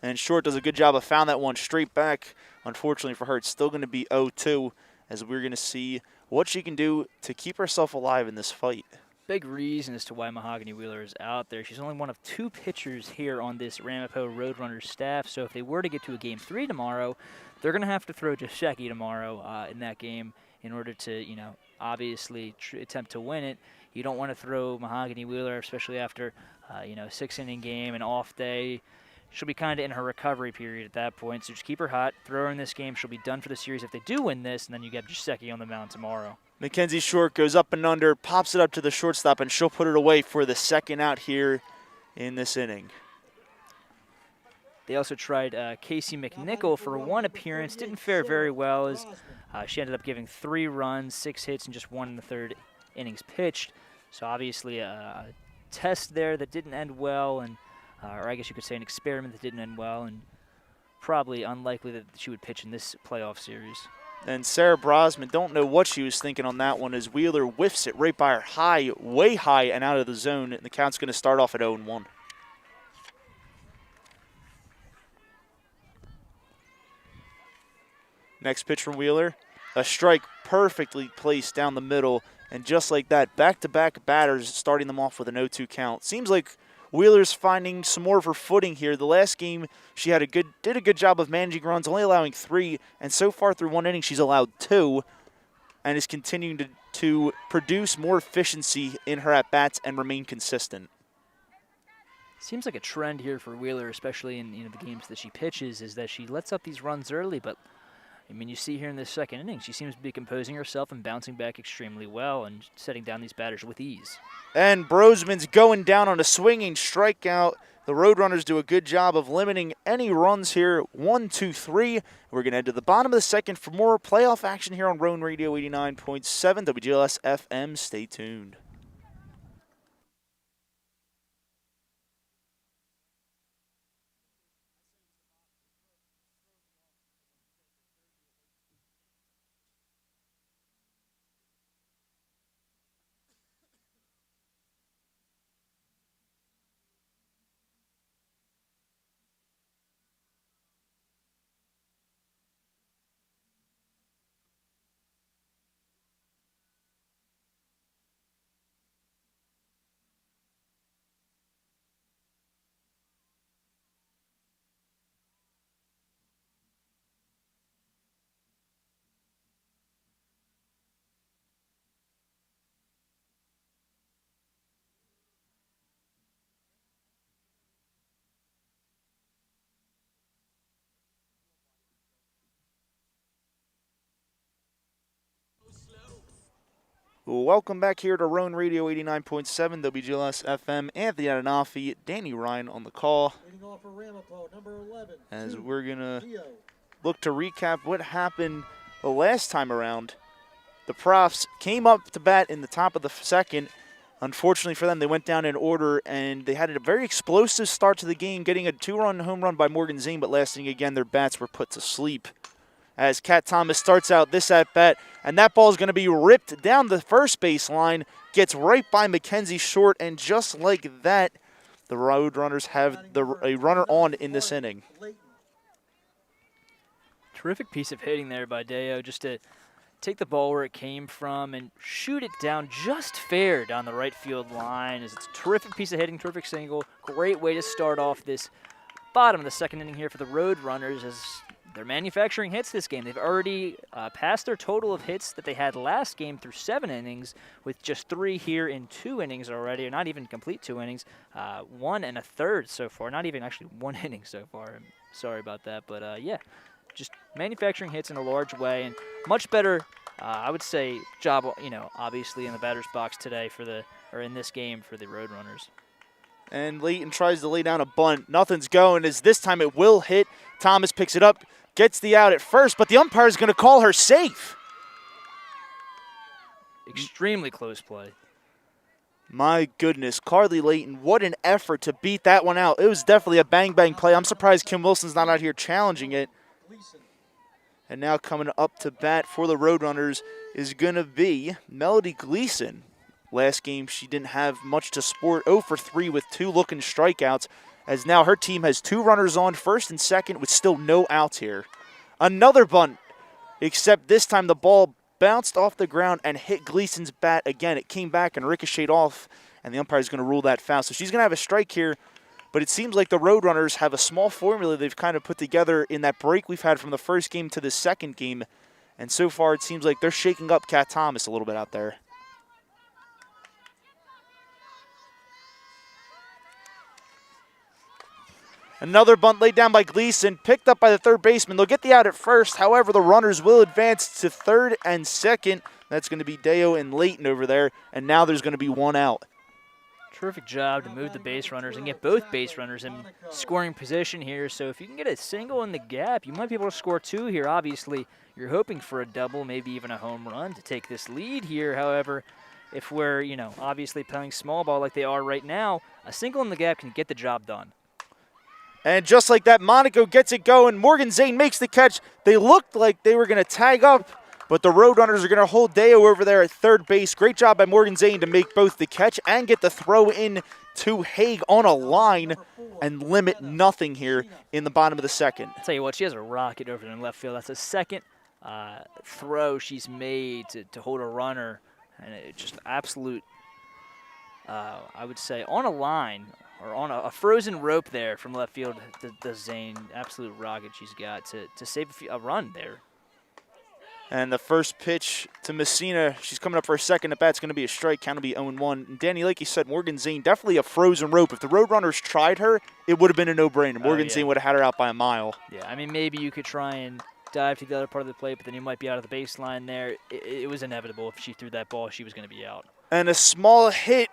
And Short does a good job of found that one straight back. Unfortunately for her, it's still going to be 0-2 as we're going to see what she can do to keep herself alive in this fight. Big reason as to why Mahogany Wheeler is out there. She's only one of 2 pitchers here on this Ramapo Roadrunners staff, so if they were to get to a Game 3 tomorrow, they're going to have to throw Jasheki tomorrow in that game in order to, obviously attempt to win it. You don't want to throw Mahogany Wheeler, especially after, a 6-inning game, an off day. She'll be kind of in her recovery period at that point, so just keep her hot, throw her in this game. She'll be done for the series if they do win this, and then you get Jasheki on the mound tomorrow. Mackenzie Short goes up and under, pops it up to the shortstop, and she'll put it away for the second out here in this inning. They also tried Casey McNichol for 1 appearance. Didn't fare very well as she ended up giving 3 runs, 6 hits, and just 1 in the 3rd innings pitched. So obviously a test there that didn't end well, and or I guess you could say an experiment that didn't end well, and probably unlikely that she would pitch in this playoff series. And Sarah Brosman, don't know what she was thinking on that one, as Wheeler whiffs it right by her high, way high and out of the zone. And the count's going to start off at 0-1. Next pitch from Wheeler, a strike perfectly placed down the middle. And just like that, back-to-back batters starting them off with an 0-2 count. Seems like Wheeler's finding some more of her footing here. The last game, she had did a good job of managing runs, only allowing 3, and so far through 1 inning, she's allowed 2, and is continuing to produce more efficiency in her at-bats and remain consistent. Seems like a trend here for Wheeler, especially in the games that she pitches, is that she lets up these runs early, but I mean, you see here in this second inning, she seems to be composing herself and bouncing back extremely well and setting down these batters with ease. And Brosman's going down on a swinging strikeout. The Roadrunners do a good job of limiting any runs here. 1, 2, 3. We're going to head to the bottom of the second for more playoff action here on Rowan Radio 89.7 WGLS FM. Stay tuned. Welcome back here to Rowan Radio 89.7 WGLS FM. Anthony Adenofi, Danny Ryan on the call. Leading off for Ramapo, number 11. As we're going to look to recap what happened the last time around. The Profs came up to bat in the top of the second. Unfortunately for them, they went down in order, and they had a very explosive start to the game, getting a 2-run home run by Morgan Zane, but lasting again, their bats were put to sleep. As Kat Thomas starts out this at-bat, and that ball is going to be ripped down the first base line, gets right by Mackenzie Short, and just like that, the Roadrunners have a runner on in this inning. Terrific piece of hitting there by Deo, just to take the ball where it came from and shoot it down just fair down the right field line. It's a terrific piece of hitting, terrific single. Great way to start off this bottom of the second inning here for the Roadrunners, as they're manufacturing hits this game. They've already passed their total of hits that they had last game through 7 innings, with just 3 here in 2 innings already, or not even complete 2 innings. 1 1/3 so far, not even actually 1 inning so far. I'm sorry about that, but yeah, just manufacturing hits in a large way, and much better, I would say, job, obviously in the batter's box today in this game for the Roadrunners. And Leighton tries to lay down a bunt. Nothing's going, as this time it will hit. Thomas picks it up, gets the out at first, but the umpire is going to call her safe. Extremely close play. My goodness, Carly Leighton, what an effort to beat that one out. It was definitely a bang-bang play. I'm surprised Kim Wilson's not out here challenging it. And now coming up to bat for the Roadrunners is going to be Melody Gleeson. Last game, she didn't have much to sport. 0 for 3 with 2 looking strikeouts, as now her team has 2 runners on, first and second, with still no outs here. Another bunt, except this time the ball bounced off the ground and hit Gleason's bat again. It came back and ricocheted off, and the umpire is going to rule that foul. So she's going to have a strike here, but it seems like the Roadrunners have a small formula they've kind of put together in that break we've had from the first game to the second game, and so far it seems like they're shaking up Kat Thomas a little bit out there. Another bunt laid down by Gleeson, picked up by the third baseman. They'll get the out at first. However, the runners will advance to third and second. That's going to be Deo and Leighton over there, and now there's going to be 1 out. Terrific job to move the base runners and get both base runners in scoring position here. So if you can get a single in the gap, you might be able to score 2 here. Obviously, you're hoping for a double, maybe even a home run to take this lead here. However, if we're, obviously playing small ball like they are right now, a single in the gap can get the job done. And just like that, Monaco gets it going. Morgan Zane makes the catch. They looked like they were going to tag up, but the Roadrunners are going to hold Deo over there at third base. Great job by Morgan Zane to make both the catch and get the throw in to Hague on a line and limit nothing here in the bottom of the second. I'll tell you what, she has a rocket over in left field. That's the second throw she's made to hold a runner, and it just absolute, I would say, on a line or on a frozen rope there from left field. The Zane, absolute rocket she's got to save a run there. And the first pitch to Messina, she's coming up for a second at bat. It's going to be a strike. Count will be 0-1. And Danny, like you said, Morgan Zane, definitely a frozen rope. If the Roadrunners tried her, it would have been a no-brainer. Morgan Zane would have had her out by a mile. Yeah, I mean, maybe you could try and dive to the other part of the plate, but then you might be out of the baseline there. It was inevitable. If she threw that ball, she was going to be out. And a small hit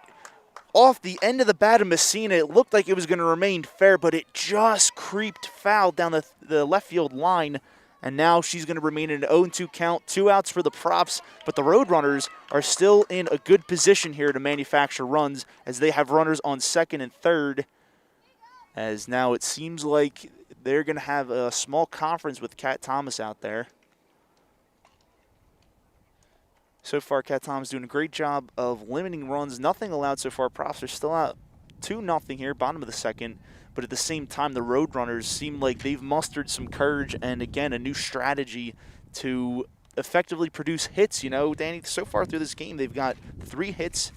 off the end of the bat of Messina. It looked like it was going to remain fair, but it just creeped foul down the left field line. And now she's going to remain in an 0-2 count, 2 outs for the props. But the Roadrunners are still in a good position here to manufacture runs as they have runners on second and third. As now it seems like they're going to have a small conference with Kat Thomas out there. So far, Kat Thomas doing a great job of limiting runs. Nothing allowed so far. Props are still out 2-0 here, bottom of the second. But at the same time, the Roadrunners seem like they've mustered some courage and, again, a new strategy to effectively produce hits. You know, Danny, so far through this game, they've got 4 hits,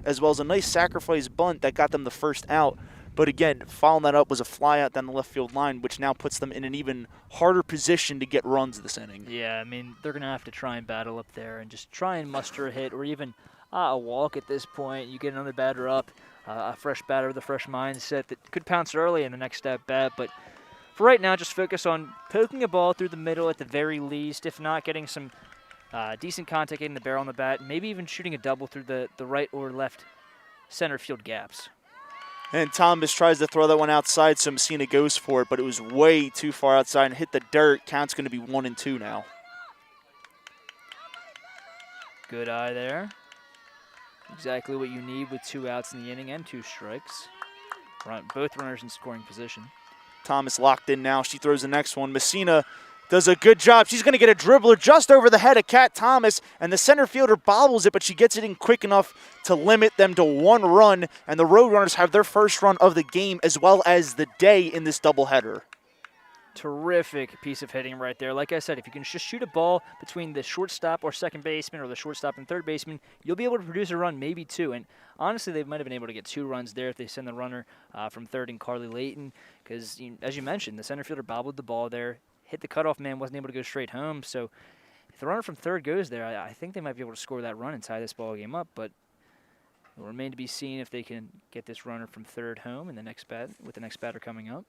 as well as a nice sacrifice bunt that got them the first out. But, again, following that up was a fly out down the left field line, which now puts them in an even harder position to get runs this inning. Yeah, I mean, they're going to have to try and battle up there and just try and muster a hit or even a walk at this point. You get another batter up. A fresh batter with a fresh mindset that could pounce early in the next at bat. But for right now, just focus on poking a ball through the middle at the very least. If not, getting some decent contact, getting the barrel on the bat, maybe even shooting a double through the right or left center field gaps. And Thomas tries to throw that one outside, so Messina goes for it, but it was way too far outside and hit the dirt. Count's going to be 1-2 now. Good eye there. Exactly what you need with 2 outs in the inning and 2 strikes. Both runners in scoring position. Thomas locked in now. She throws the next one. Messina does a good job. She's going to get a dribbler just over the head of Kat Thomas, and the center fielder bobbles it, but she gets it in quick enough to limit them to 1 run, and the Roadrunners have their first run of the game as well as the day in this doubleheader. Terrific piece of hitting right there. Like I said, if you can just shoot a ball between the shortstop or second baseman or the shortstop and third baseman, you'll be able to produce a run, maybe 2. And honestly, they might have been able to get 2 runs there if they send the runner from third and Carly Layton, because as you mentioned, the center fielder bobbled the ball there, hit the cutoff man, wasn't able to go straight home. So if the runner from third goes there, I think they might be able to score that run and tie this ball game up. But it will remain to be seen if they can get this runner from third home in the next with the next batter coming up.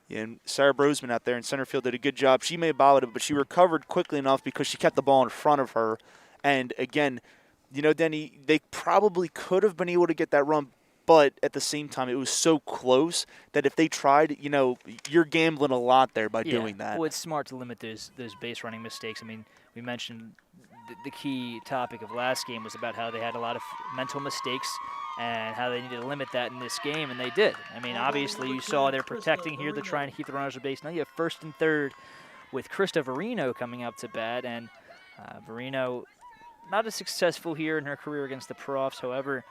Yeah, and Sarah Brosman out there in center field did a good job. She may have bobbled it, but she recovered quickly enough because she kept the ball in front of her. And, again, you know, Denny, they probably could have been able to get that run, but at the same time, it was so close that if they tried, you know, you're gambling a lot there by doing that. Well, it's smart to limit those base running mistakes. I mean, we mentioned the key topic of last game was about how they had a lot of mental mistakes and how they needed to limit that in this game, and they did. I mean, obviously, you saw they're protecting here. They're trying to keep the runners at base. Now you have first and third with Krista Verino coming up to bat, and Verino not as successful here in her career against the Profs. However,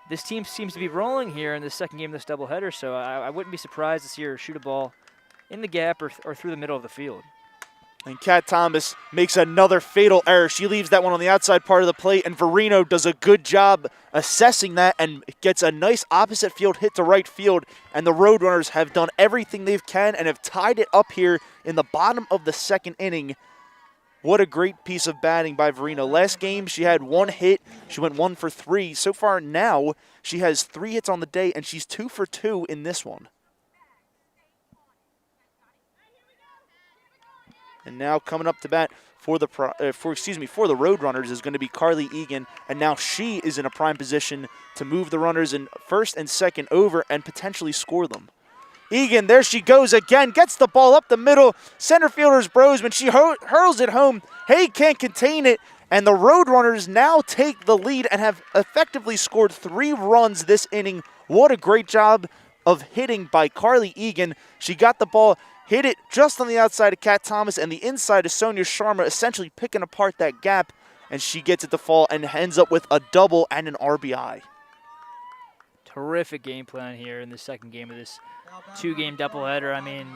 this team seems to be rolling here in the second game of this doubleheader, so I wouldn't be surprised to see her shoot a ball in the gap or through the middle of the field. And Kat Thomas makes another fatal error. She leaves that one on the outside part of the plate, and Verino does a good job assessing that and gets a nice opposite field hit to right field. And the Roadrunners have done everything they can and have tied it up here in the bottom of the second inning. What a great piece of batting by Verino. Last game, she had 1 hit. She went 1 for 3. So far now, she has 3 hits on the day, and she's 2 for 2 in this one. And now coming up to bat for the Roadrunners is going to be Carly Eagan, and now she is in a prime position to move the runners in first and second over and potentially score them. Eagan, there she goes again, gets the ball up the middle. Center fielder's Brosman. She hurls it home. Hague can't contain it, and the Roadrunners now take the lead and have effectively scored 3 runs this inning. What a great job of hitting by Carly Eagan. She got the ball, hit it just on the outside of Kat Thomas and the inside of Sonia Sharma, essentially picking apart that gap, and she gets it to fall and ends up with a double and an RBI. Terrific game plan here in the second game of this two-game doubleheader. I mean,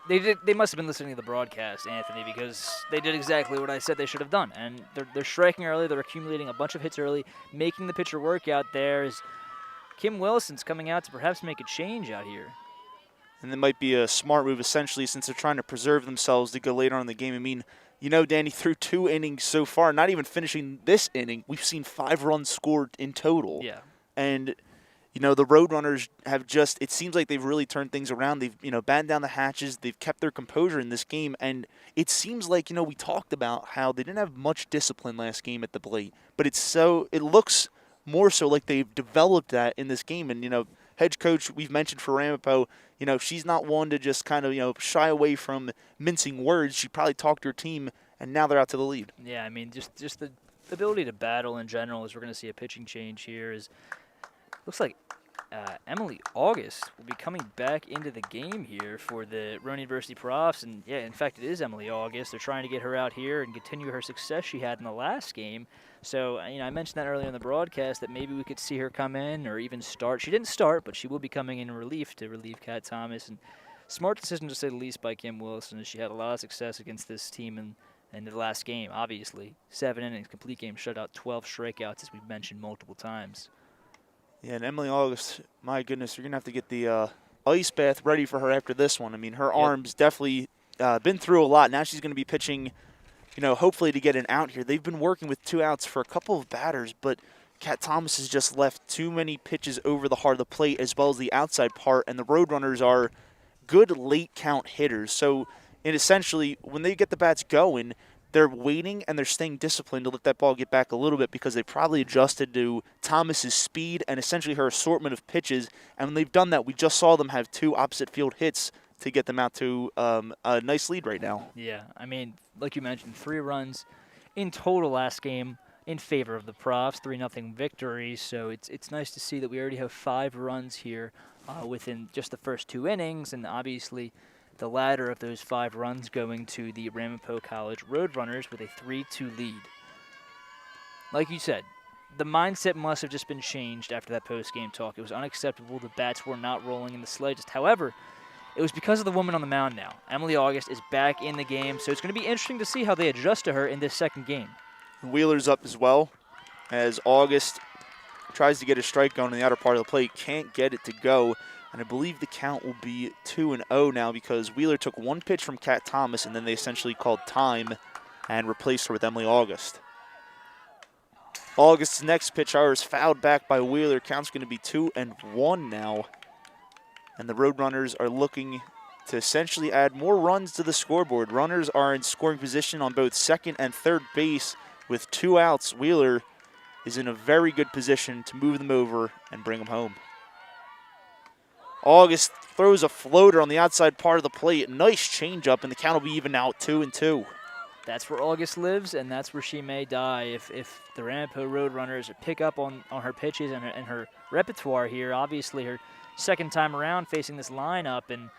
they must have been listening to the broadcast, Anthony, because they did exactly what I said they should have done. And they're striking early. They're accumulating a bunch of hits early, making the pitcher work out there as Kim Wilson's coming out to perhaps make a change out here. And that might be a smart move, essentially, since they're trying to preserve themselves to go later on in the game. I mean, you know, Danny, through 2 innings so far, not even finishing this inning, we've seen 5 runs scored in total. Yeah. And, you know, the Roadrunners have just, it seems like they've really turned things around. They've, you know, battened down the hatches. They've kept their composure in this game. And it seems like, you know, we talked about how they didn't have much discipline last game at the plate. But it looks more so like they've developed that in this game. And, you know, head coach we've mentioned for Ramapo, you know, she's not one to just kind of, you know, shy away from mincing words. She probably talked to her team, and now they're out to the lead. Yeah, I mean, just the ability to battle in general, as we're going to see a pitching change here, is looks like Emily August will be coming back into the game here for the Rowan University Profs. And, yeah, in fact, it is Emily August. They're trying to get her out here and continue her success she had in the last game. So, you know, I mentioned that earlier in the broadcast that maybe we could see her come in or even start. She didn't start, but she will be coming in relief to relieve Kat Thomas. And smart decision, to say the least, by Kim Wilson, as she had a lot of success against this team in the last game, obviously. 7 innings, complete game shutout, 12 strikeouts, as we've mentioned multiple times. Yeah, and Emily August, my goodness, you're going to have to get the ice bath ready for her after this one. I mean, her arm's definitely been through a lot. Now she's going to be pitching, you know, hopefully to get an out here. They've been working with 2 outs for a couple of batters, but Kat Thomas has just left too many pitches over the heart of the plate as well as the outside part, and the Roadrunners are good late count hitters. So, essentially, when they get the bats going, they're waiting and they're staying disciplined to let that ball get back a little bit because they probably adjusted to Thomas's speed and essentially her assortment of pitches. And when they've done that, we just saw them have 2 opposite field hits to get them out to a nice lead right now. Yeah, I mean, like you mentioned, 3 runs in total last game in favor of the Profs, 3-0 victory. So it's nice to see that we already have 5 runs here within just the first 2 innings, and obviously the latter of those 5 runs going to the Ramapo College Roadrunners with a 3-2 lead. Like you said, the mindset must have just been changed after that post-game talk. It was unacceptable. The bats were not rolling in the slightest. However, it was because of the woman on the mound now. Emily August is back in the game, so it's going to be interesting to see how they adjust to her in this second game. Wheeler's up as well as August tries to get a strike going in the outer part of the plate. Can't get it to go. And I believe the count will be 2-0 now because Wheeler took 1 pitch from Kat Thomas and then they essentially called time and replaced her with Emily August. August's next pitch, however, is fouled back by Wheeler. Count's going to be 2-1 now. And the Roadrunners are looking to essentially add more runs to the scoreboard. Runners are in scoring position on both second and third base with 2 outs. Wheeler is in a very good position to move them over and bring them home. August throws a floater on the outside part of the plate. Nice changeup, and the count will be even now 2-2. That's where August lives, and that's where she may die if the Ramapo Roadrunners pick up on her pitches and her repertoire here. Obviously, her second time around facing this lineup, and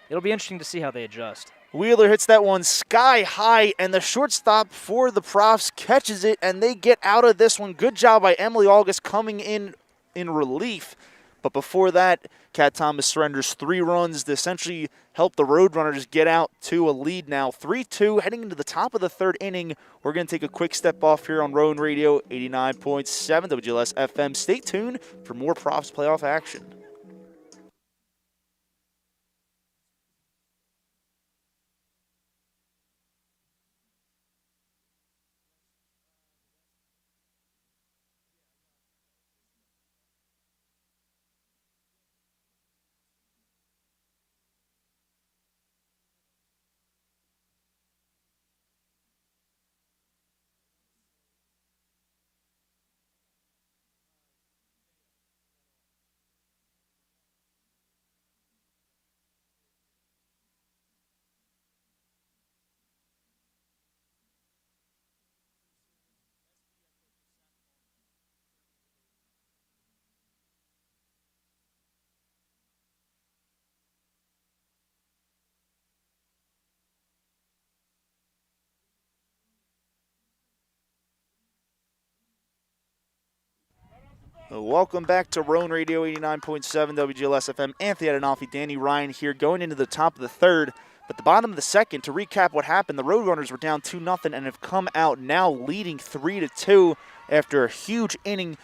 it'll be interesting to see how they adjust. Wheeler hits that one sky high, and the shortstop for the Profs catches it, and they get out of this one. Good job by Emily August coming in relief. But before that, Kat Thomas surrenders 3 runs to essentially help the Roadrunners get out to a lead now. 3-2 heading into the top of the 3rd inning. We're going to take a quick step off here on Rowan Radio 89.7 WGLS FM. Stay tuned for more Profs playoff action. Welcome back to Rowan Radio 89.7 WGLS FM. Anthony Adenofi, Danny Ryan here going into the top of the third. But the bottom of the second, to recap what happened, the Roadrunners were down 2-0 and have come out now leading 3-2 after a huge inning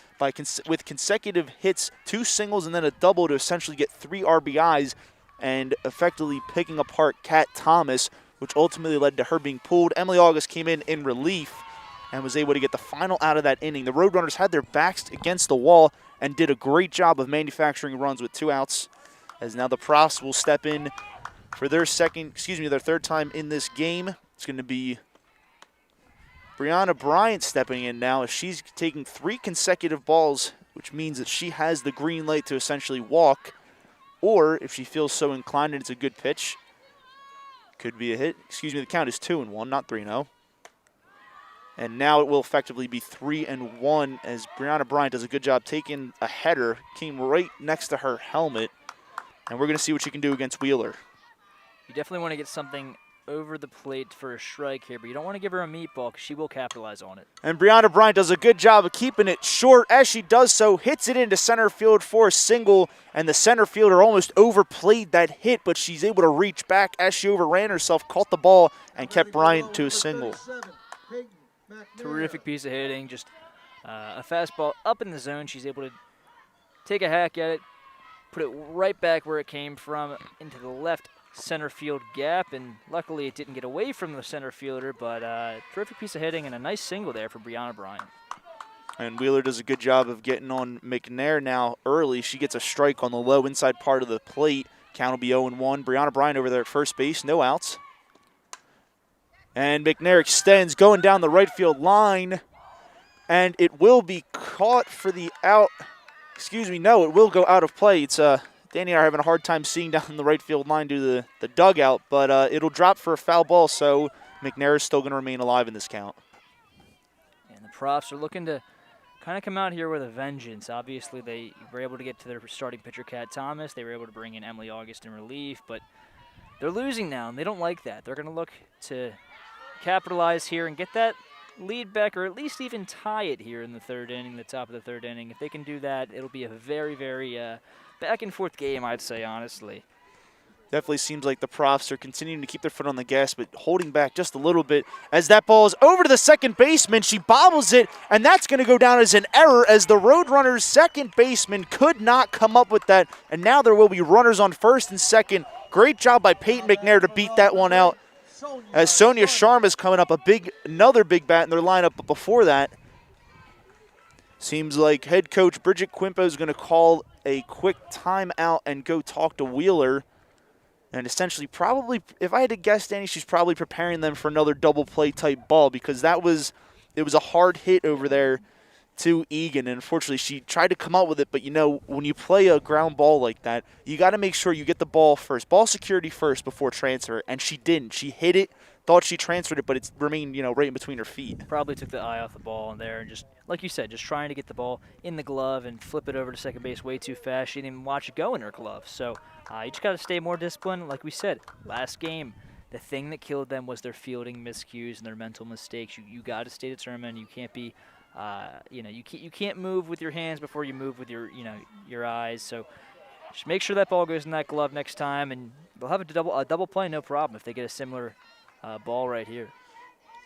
with consecutive hits, 2 singles and then a double to essentially get 3 RBIs and effectively picking apart Kat Thomas, which ultimately led to her being pulled. Emily August came in relief and was able to get the final out of that inning. The Roadrunners had their backs against the wall and did a great job of manufacturing runs with 2 outs, as now the Profs will step in for their third time in this game. It's going to be Brianna Bryant stepping in now as she's taking 3 consecutive balls, which means that she has the green light to essentially walk, or if she feels so inclined and it's a good pitch, could be a hit. The count is 2-1, not 3-0. And now it will effectively be 3-1 as Brianna Bryant does a good job taking a header, came right next to her helmet, and we're going to see what she can do against Wheeler. You definitely want to get something over the plate for a strike here, but you don't want to give her a meatball because she will capitalize on it. And Brianna Bryant does a good job of keeping it short. As she does so, hits it into center field for a single, and the center fielder almost overplayed that hit, but she's able to reach back as she overran herself, caught the ball, and kept Bryant to a single. Terrific piece of hitting, just a fastball up in the zone. She's able to take a hack at it, put it right back where it came from into the left center field gap, and luckily it didn't get away from the center fielder, but terrific piece of hitting and a nice single there for Brianna Bryant. And Wheeler does a good job of getting on McNair now early. She gets a strike on the low inside part of the plate. Count will be 0-1. Brianna Bryant over there at first base, no outs. And McNair extends, going down the right field line, and it will be caught for the out. No, it will go out of play. It's Danny and I are having a hard time seeing down the right field line due to the dugout, but it'll drop for a foul ball, so McNair is still going to remain alive in this count. And the Profs are looking to kind of come out here with a vengeance. Obviously, they were able to get to their starting pitcher, Kat Thomas. They were able to bring in Emily August in relief, but they're losing now, and they don't like that. They're going to look to capitalize here and get that lead back, or at least even tie it here in the third inning, the top of the third inning. If they can do that, it'll be a very, very back-and-forth game, I'd say, honestly. Definitely seems like the Profs are continuing to keep their foot on the gas, but holding back just a little bit as that ball is over to the second baseman. She bobbles it, and that's going to go down as an error as the Roadrunners' second baseman could not come up with that, and now there will be runners on first and second. Great job by Peyton McNair to beat that one out. As Sonia Sharma is coming up, another big bat in their lineup, but before that, seems like head coach Bridget Quimpo is going to call a quick timeout and go talk to Wheeler. And essentially, probably, if I had to guess, Danny, she's probably preparing them for another double play type ball because it was a hard hit over there to Eagan, and unfortunately she tried to come out with it, but you know, when you play a ground ball like that, you got to make sure you get the ball first, ball security first before transfer, and she didn't. She hit it, thought she transferred it, but it remained, right in between her feet. Probably took the eye off the ball in there and just, like you said, just trying to get the ball in the glove and flip it over to second base way too fast. She didn't even watch it go in her glove. So you just got to stay more disciplined. Like we said, last game, the thing that killed them was their fielding miscues and their mental mistakes. You got to stay determined. You can't be, you can't move with your hands before you move with your eyes. So just make sure that ball goes in that glove next time, and they'll have a double play, no problem, if they get a similar ball right here.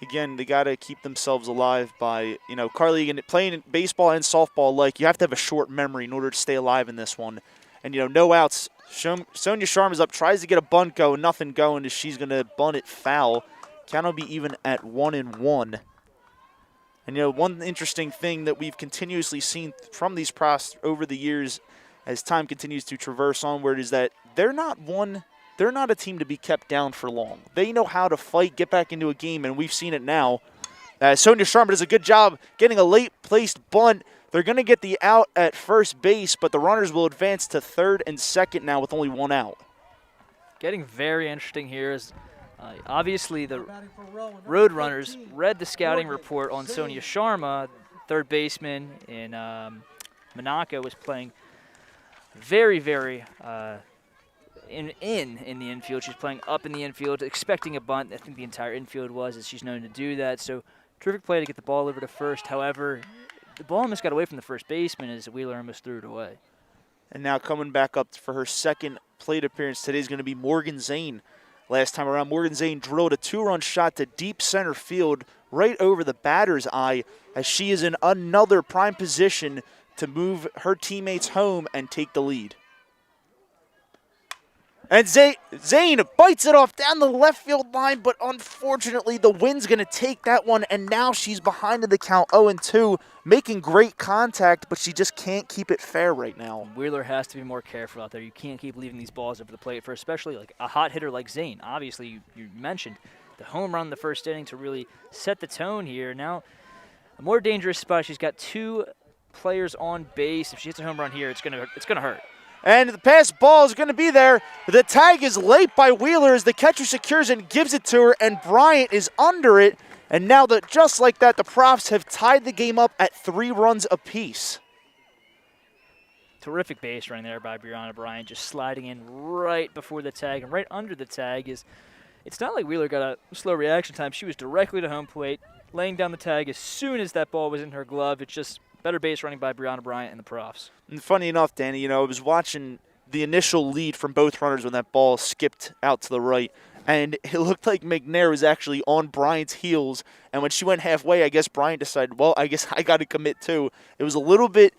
Again, they got to keep themselves alive by, Carly Eagan, playing baseball and softball, you have to have a short memory in order to stay alive in this one. And, no outs. Sonia Sharma's up, tries to get a bunt going, nothing going as she's going to bunt it foul. Count will be even at 1-1. And, one interesting thing that we've continuously seen from these pros over the years as time continues to traverse onward is that they're not a team to be kept down for long. They know how to fight, get back into a game, and we've seen it now. Sonia Sharma does a good job getting a late-placed bunt. They're going to get the out at first base, but the runners will advance to third and second now with only one out. Getting very interesting here is obviously the Roadrunners read the scouting report on Sonia Sharma. Third baseman in Monaco was playing very, very in the infield. She's playing up in the infield, expecting a bunt. I think the entire infield was, as she's known to do that. So terrific play to get the ball over to first. However, the ball almost got away from the first baseman as Wheeler almost threw it away. And now coming back up for her second plate appearance today is going to be Morgan Zane. Last time around, Morgan Zane drilled a 2-run shot to deep center field right over the batter's eye as she is in another prime position to move her teammates home and take the lead. And Zane bites it off down the left field line, but unfortunately the wind's going to take that one, and now she's behind in the count 0-2, making great contact, but she just can't keep it fair right now. Wheeler has to be more careful out there. You can't keep leaving these balls over the plate for especially like a hot hitter like Zane. Obviously, you mentioned the home run in the first inning to really set the tone here. Now, a more dangerous spot. She's got 2 players on base. If she hits a home run here, it's gonna hurt. And the pass ball is going to be there. The tag is late by Wheeler as the catcher secures and gives it to her, and Bryant is under it. And now, just like that, the Profs have tied the game up at 3 runs apiece. Terrific base running there by Brianna Bryant, just sliding in right before the tag, and right under the tag is. It's not like Wheeler got a slow reaction time. She was directly to home plate, laying down the tag as soon as that ball was in her glove. It's just better base running by Brianna Bryant and the Profs. And funny enough, Danny, I was watching the initial lead from both runners when that ball skipped out to the right, and it looked like McNair was actually on Bryant's heels. And when she went halfway, I guess Bryant decided, well, I guess I got to commit too. It was a little bit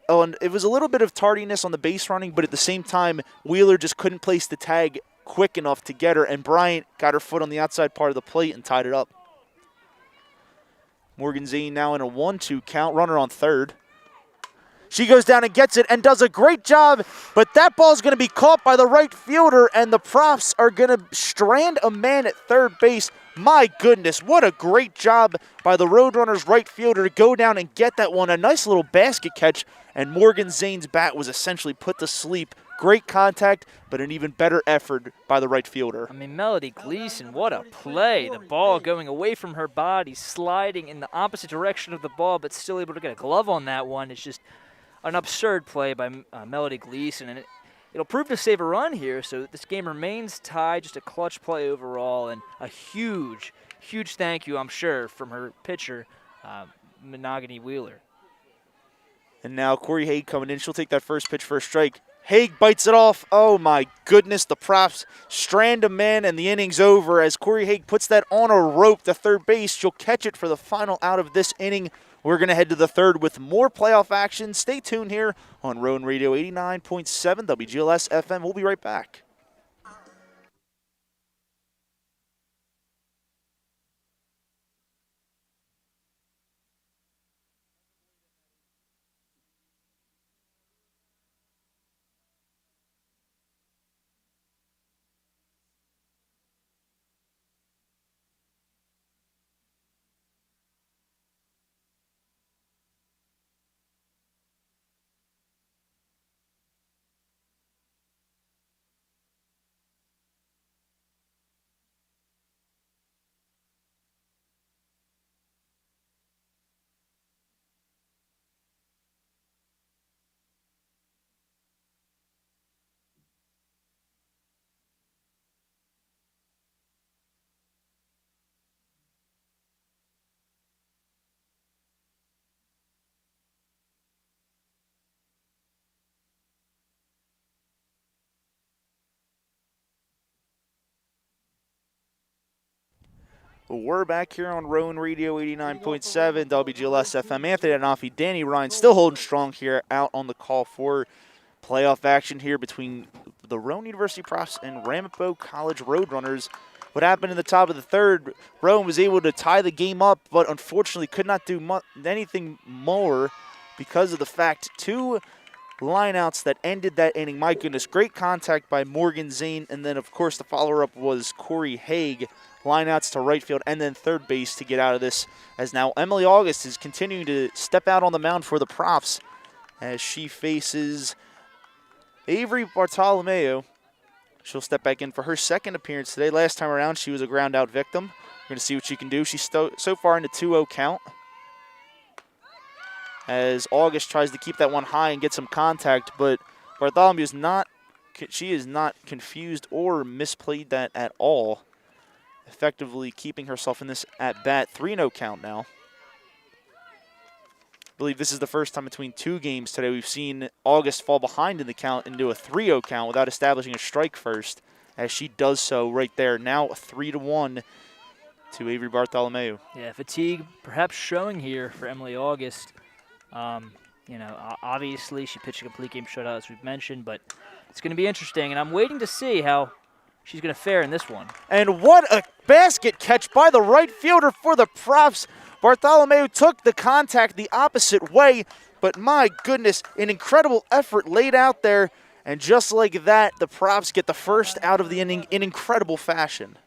of tardiness on the base running, but at the same time, Wheeler just couldn't place the tag quick enough to get her, and Bryant got her foot on the outside part of the plate and tied it up. Morgan Zane now in a 1-2 count, runner on third. She goes down and gets it and does a great job, but that ball is going to be caught by the right fielder, and the Profs are going to strand a man at third base. My goodness, what a great job by the Roadrunners right fielder to go down and get that one. A nice little basket catch, and Morgan Zane's bat was essentially put to sleep. Great contact, but an even better effort by the right fielder. I mean, Melody Gleeson, what a play. The ball going away from her body, sliding in the opposite direction of the ball, but still able to get a glove on that one. It's just an absurd play by Melody Gleeson, and it'll prove to save a run here, so this game remains tied. Just a clutch play overall, and a huge, huge thank you, I'm sure, from her pitcher, Mahogany Wheeler. And now Cory Hague coming in. She'll take that first pitch for a strike. Hague bites it off. Oh, my goodness. The Profs strand a man, and the inning's over as Cory Hague puts that on a rope to third base. She'll catch it for the final out of this inning. We're going to head to the third with more playoff action. Stay tuned here on Rowan Radio 89.7 WGLS FM. We'll be right back. We're back here on Rowan Radio 89.7 WGLS FM. Anthony Anafi, Danny Ryan still holding strong here out on the call for playoff action here between the Rowan University Profs and Ramapo College Roadrunners. What happened in the top of the third, Rowan was able to tie the game up, but unfortunately could not do anything more because of the fact 2 lineouts that ended that inning. My goodness, great contact by Morgan Zane, and then, of course, the follower-up was Cory Hague. Lineouts to right field and then third base to get out of this, as now Emily August is continuing to step out on the mound for the Profs as she faces Avery Bartolomeo. She'll step back in for her second appearance today. Last time around, she was a ground-out victim. We're going to see what she can do. She's so far in a 2-0 count as August tries to keep that one high and get some contact, but Bartholomew is not confused or misplayed that at all, effectively keeping herself in this at-bat. 3-0 count now. believe this is the first time between 2 games today we've seen August fall behind in the count into a 3-0 count without establishing a strike first, as she does so right there. Now 3-1 to Avery Bartholomew. Yeah, fatigue perhaps showing here for Emily August. You know, obviously she pitched a complete game shutout, as we've mentioned, but it's going to be interesting, and I'm waiting to see how she's going to fare in this one. And what a basket catch by the right fielder for the Profs. Bartholomew took the contact the opposite way, but my goodness, an incredible effort laid out there, and just like that, the Profs get the first out of the inning in incredible fashion.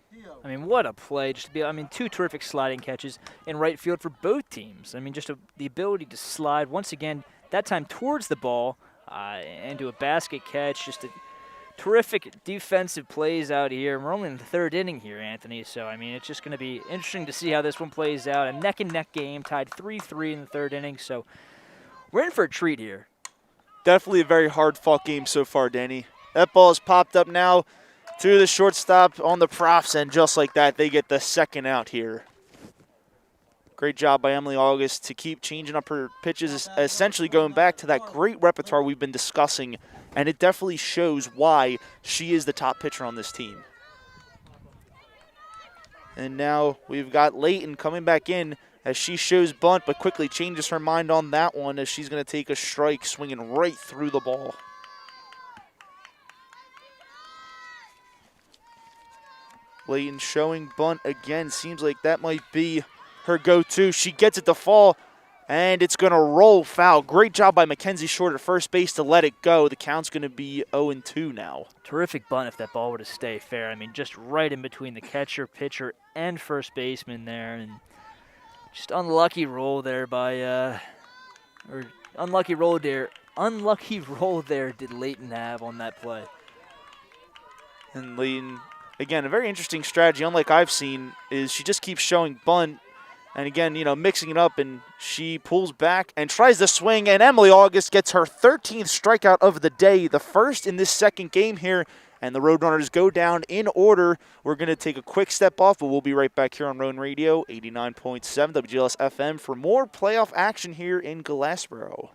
I mean, what a play. Just to be, I mean, 2 terrific sliding catches in right field for both teams. I mean, just the ability to slide once again, that time towards the ball, and do a basket catch. Just a terrific defensive plays out here. We're only in the 3rd inning here, Anthony. So, I mean, it's just going to be interesting to see how this one plays out. A neck-and-neck game, tied 3-3 in the 3rd inning. So, we're in for a treat here. Definitely a very hard-fought game so far, Danny. That ball is popped up now to the shortstop on the Profs, and just like that, they get the second out here. Great job by Emily August to keep changing up her pitches, essentially going back to that great repertoire we've been discussing, and it definitely shows why she is the top pitcher on this team. And now we've got Layton coming back in as she shows bunt, but quickly changes her mind on that one as she's going to take a strike, swinging right through the ball. Layton showing bunt again. Seems like that might be her go-to. She gets it to fall, and it's going to roll foul. Great job by Mackenzie Short at first base to let it go. The count's going to be 0-2 now. Terrific bunt if that ball were to stay fair. I mean, just right in between the catcher, pitcher, and first baseman there. And just unlucky roll there by, unlucky roll there did Layton have on that play. And Layton, again, a very interesting strategy, unlike I've seen, is she just keeps showing bunt. And again, you know, mixing it up, and she pulls back and tries to swing, and Emily August gets her 13th strikeout of the day, the first in this second game here, and the Roadrunners go down in order. We're going to take a quick step off, but we'll be right back here on Rowan Radio, 89.7 WGLS FM for more playoff action here in Glassboro.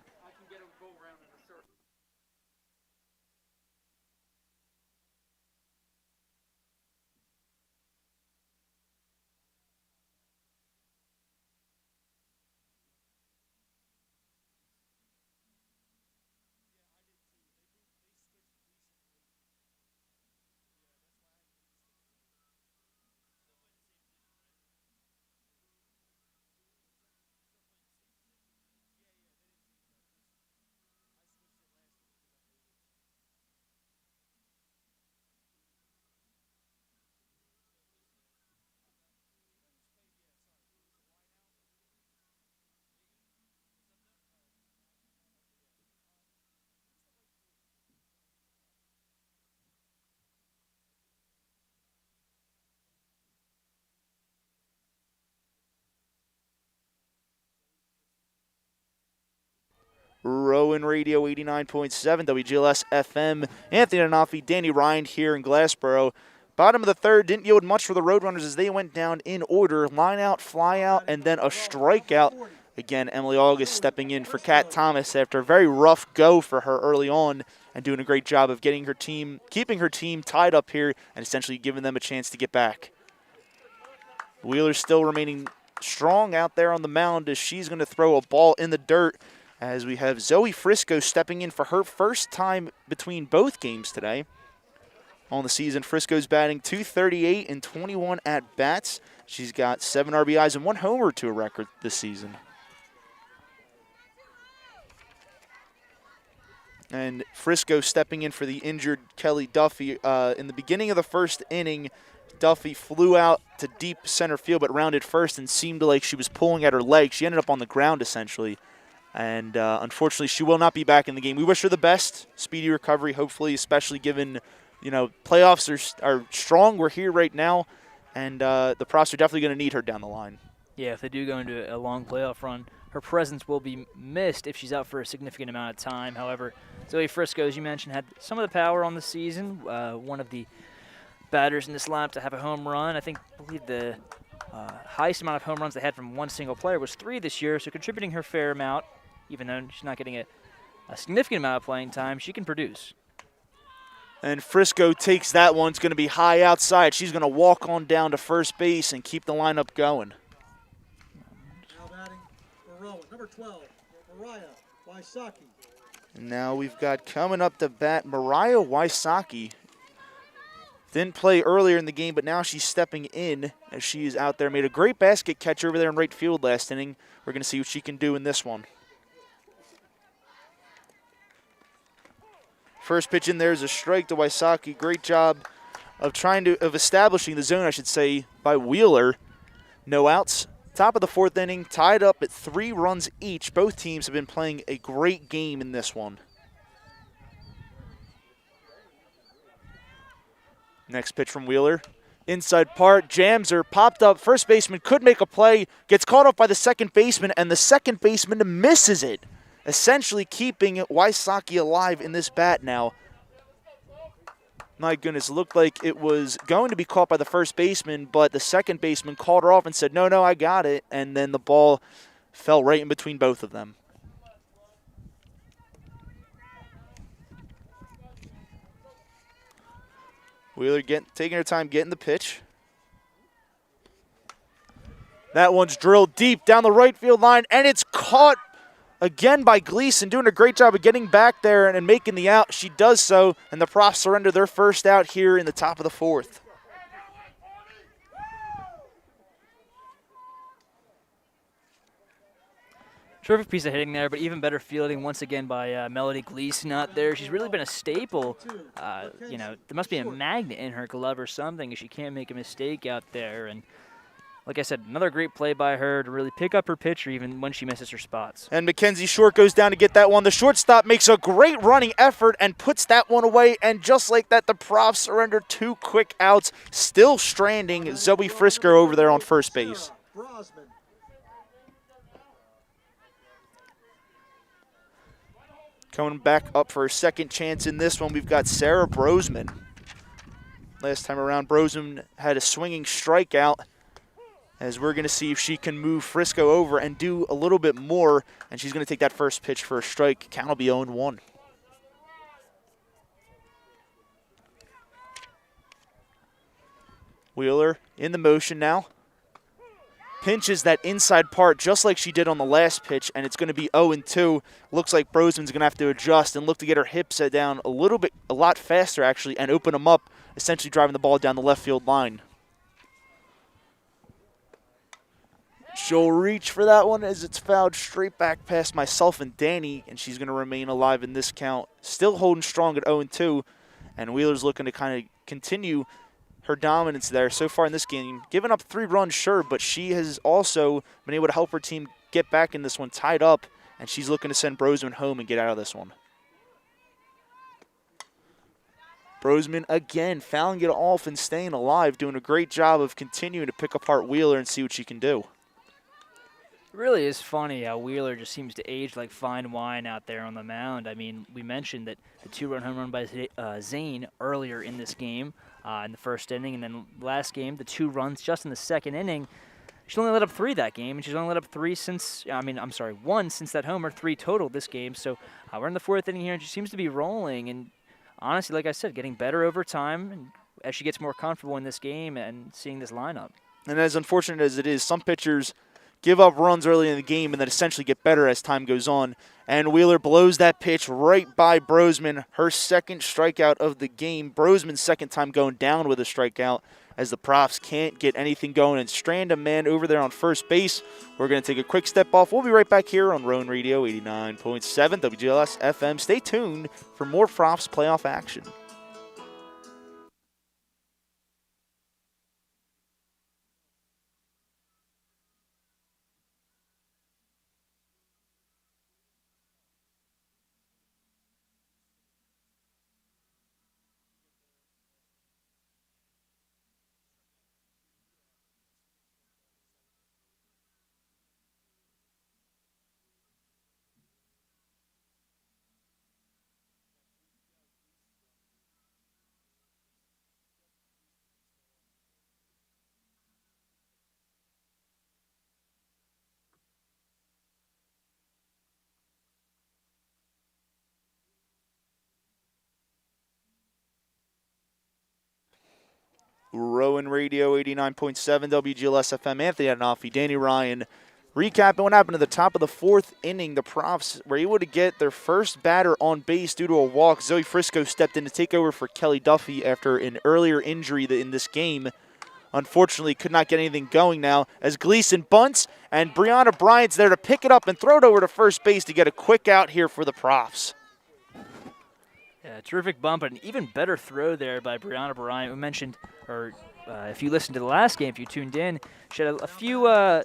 Rowan Radio 89.7 WGLS FM. Anthony Anafi, Danny Ryan here in Glassboro. Bottom of the 3rd didn't yield much for the Roadrunners as they went down in order. Line out, fly out, and then a strikeout. Again, Emily August stepping in for Kat Thomas after a very rough go for her early on and doing a great job of getting her team, keeping her team tied up here and essentially giving them a chance to get back. Wheeler still remaining strong out there on the mound as she's going to throw a ball in the dirt, as we have Zoe Frisco stepping in for her first time between both games today. On the season, Frisco's batting .238 and 21 at-bats. She's got 7 RBIs and 1 homer to a record this season. And Frisco stepping in for the injured Kelly Duffy. In the beginning of the first inning, Duffy flew out to deep center field but rounded first and seemed like she was pulling at her leg. She ended up on the ground essentially. And unfortunately, she will not be back in the game. We wish her the best, speedy recovery, hopefully, especially given, you know, playoffs are strong. We're here right now, and the Profs are definitely going to need her down the line. Yeah, if they do go into a long playoff run, her presence will be missed if she's out for a significant amount of time. However, Zoe Frisco, as you mentioned, had some of the power on the season. One of the batters in this lineup to have a home run. I believe the highest amount of home runs they had from one single player was 3 this year, so contributing her fair amount. even though she's not getting a significant amount of playing time, she can produce. And Frisco takes that one. It's going to be high outside. She's going to walk on down to first base and keep the lineup going. Now batting for Rowan, number 12, Mariah Wysocki. And now we've got coming up to bat Mariah Wysocki. Didn't play earlier in the game, but now she's stepping in as she is out there. Made a great basket catch over there in right field last inning. We're going to see what she can do in this one. First pitch in there is a strike to Wysocki. Great job of establishing the zone, I should say, by Wheeler. No outs. Top of the fourth inning, tied up at 3 runs each. Both teams have been playing a great game in this one. Next pitch from Wheeler. Inside part, jams her, popped up. First baseman could make a play, gets caught up by the second baseman, and the second baseman misses it, essentially keeping Wysocki alive in this bat now. My goodness, looked like it was going to be caught by the first baseman, but the second baseman called her off and said, no, I got it, and then the ball fell right in between both of them. Wheeler taking her time getting the pitch. That one's drilled deep down the right field line, and it's caught again by Gleeson, doing a great job of getting back there and making the out. She does so, and the Profs surrender their first out here in the top of the fourth. Terrific piece of hitting there, but even better fielding once again by Melody Gleeson out there. She's really been a staple. You know, there must be a magnet in her glove or something, she can't make a mistake out there. And like I said, another great play by her to really pick up her pitcher even when she misses her spots. And Mackenzie Short goes down to get that one. The shortstop makes a great running effort and puts that one away. And just like that, the Profs surrender 2 quick outs, still stranding Zoe Frisco over there on first base. Coming back up for a second chance in this one, we've got Sarah Brosman. Last time around, Brosman had a swinging strikeout, as we're going to see if she can move Frisco over and do a little bit more, and she's going to take that first pitch for a strike. Count will be 0-1. Wheeler in the motion now. Pinches that inside part just like she did on the last pitch, and it's going to be 0-2. Looks like Brosman's going to have to adjust and look to get her hips down a lot faster actually, and open them up, essentially driving the ball down the left field line. She'll reach for that one as it's fouled straight back past myself and Danny, and she's going to remain alive in this count. Still holding strong at 0-2, and Wheeler's looking to kind of continue her dominance there so far in this game. Giving up 3 runs, sure, but she has also been able to help her team get back in this one tied up, and she's looking to send Brosman home and get out of this one. Brosman again fouling it off and staying alive, doing a great job of continuing to pick apart Wheeler and see what she can do. It really is funny how Wheeler just seems to age like fine wine out there on the mound. I mean, we mentioned that the 2-run home run by Zane earlier in this game in the first inning, and then last game, the 2 runs just in the second inning. She's only let up 3 that game, and she's only let up 1 since that homer, 3 total this game. So we're in the 4th inning here, and she seems to be rolling. And honestly, like I said, getting better over time and as she gets more comfortable in this game and seeing this lineup. And as unfortunate as it is, some pitchers give up runs early in the game and then essentially get better as time goes on. And Wheeler blows that pitch right by Brosman, her second strikeout of the game. Brosman's second time going down with a strikeout as the Profs can't get anything going and strand a man over there on first base. We're going to take a quick step off. We'll be right back here on Rowan Radio 89.7 WGLS FM. Stay tuned for more Profs playoff action. Rowan Radio 89.7 WGLS FM. Anthony Adenofi, Danny Ryan. Recapping what happened at the top of the fourth inning, the Profs were able to get their first batter on base due to a walk. Zoe Frisco stepped in to take over for Kelly Duffy after an earlier injury in this game. Unfortunately, could not get anything going now as Gleeson bunts, and Brianna Bryant's there to pick it up and throw it over to first base to get a quick out here for the Profs. Yeah, terrific bump, but an even better throw there by Brianna Bryant. We mentioned, or if you listened to the last game, if you tuned in, she had a few, or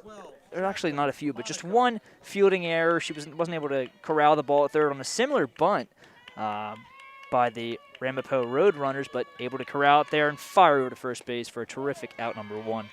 actually not a few, but just one fielding error. She wasn't able to corral the ball at third on a similar bunt by the Ramapo Roadrunners, but able to corral it there and fire over to first base for a terrific out number 1.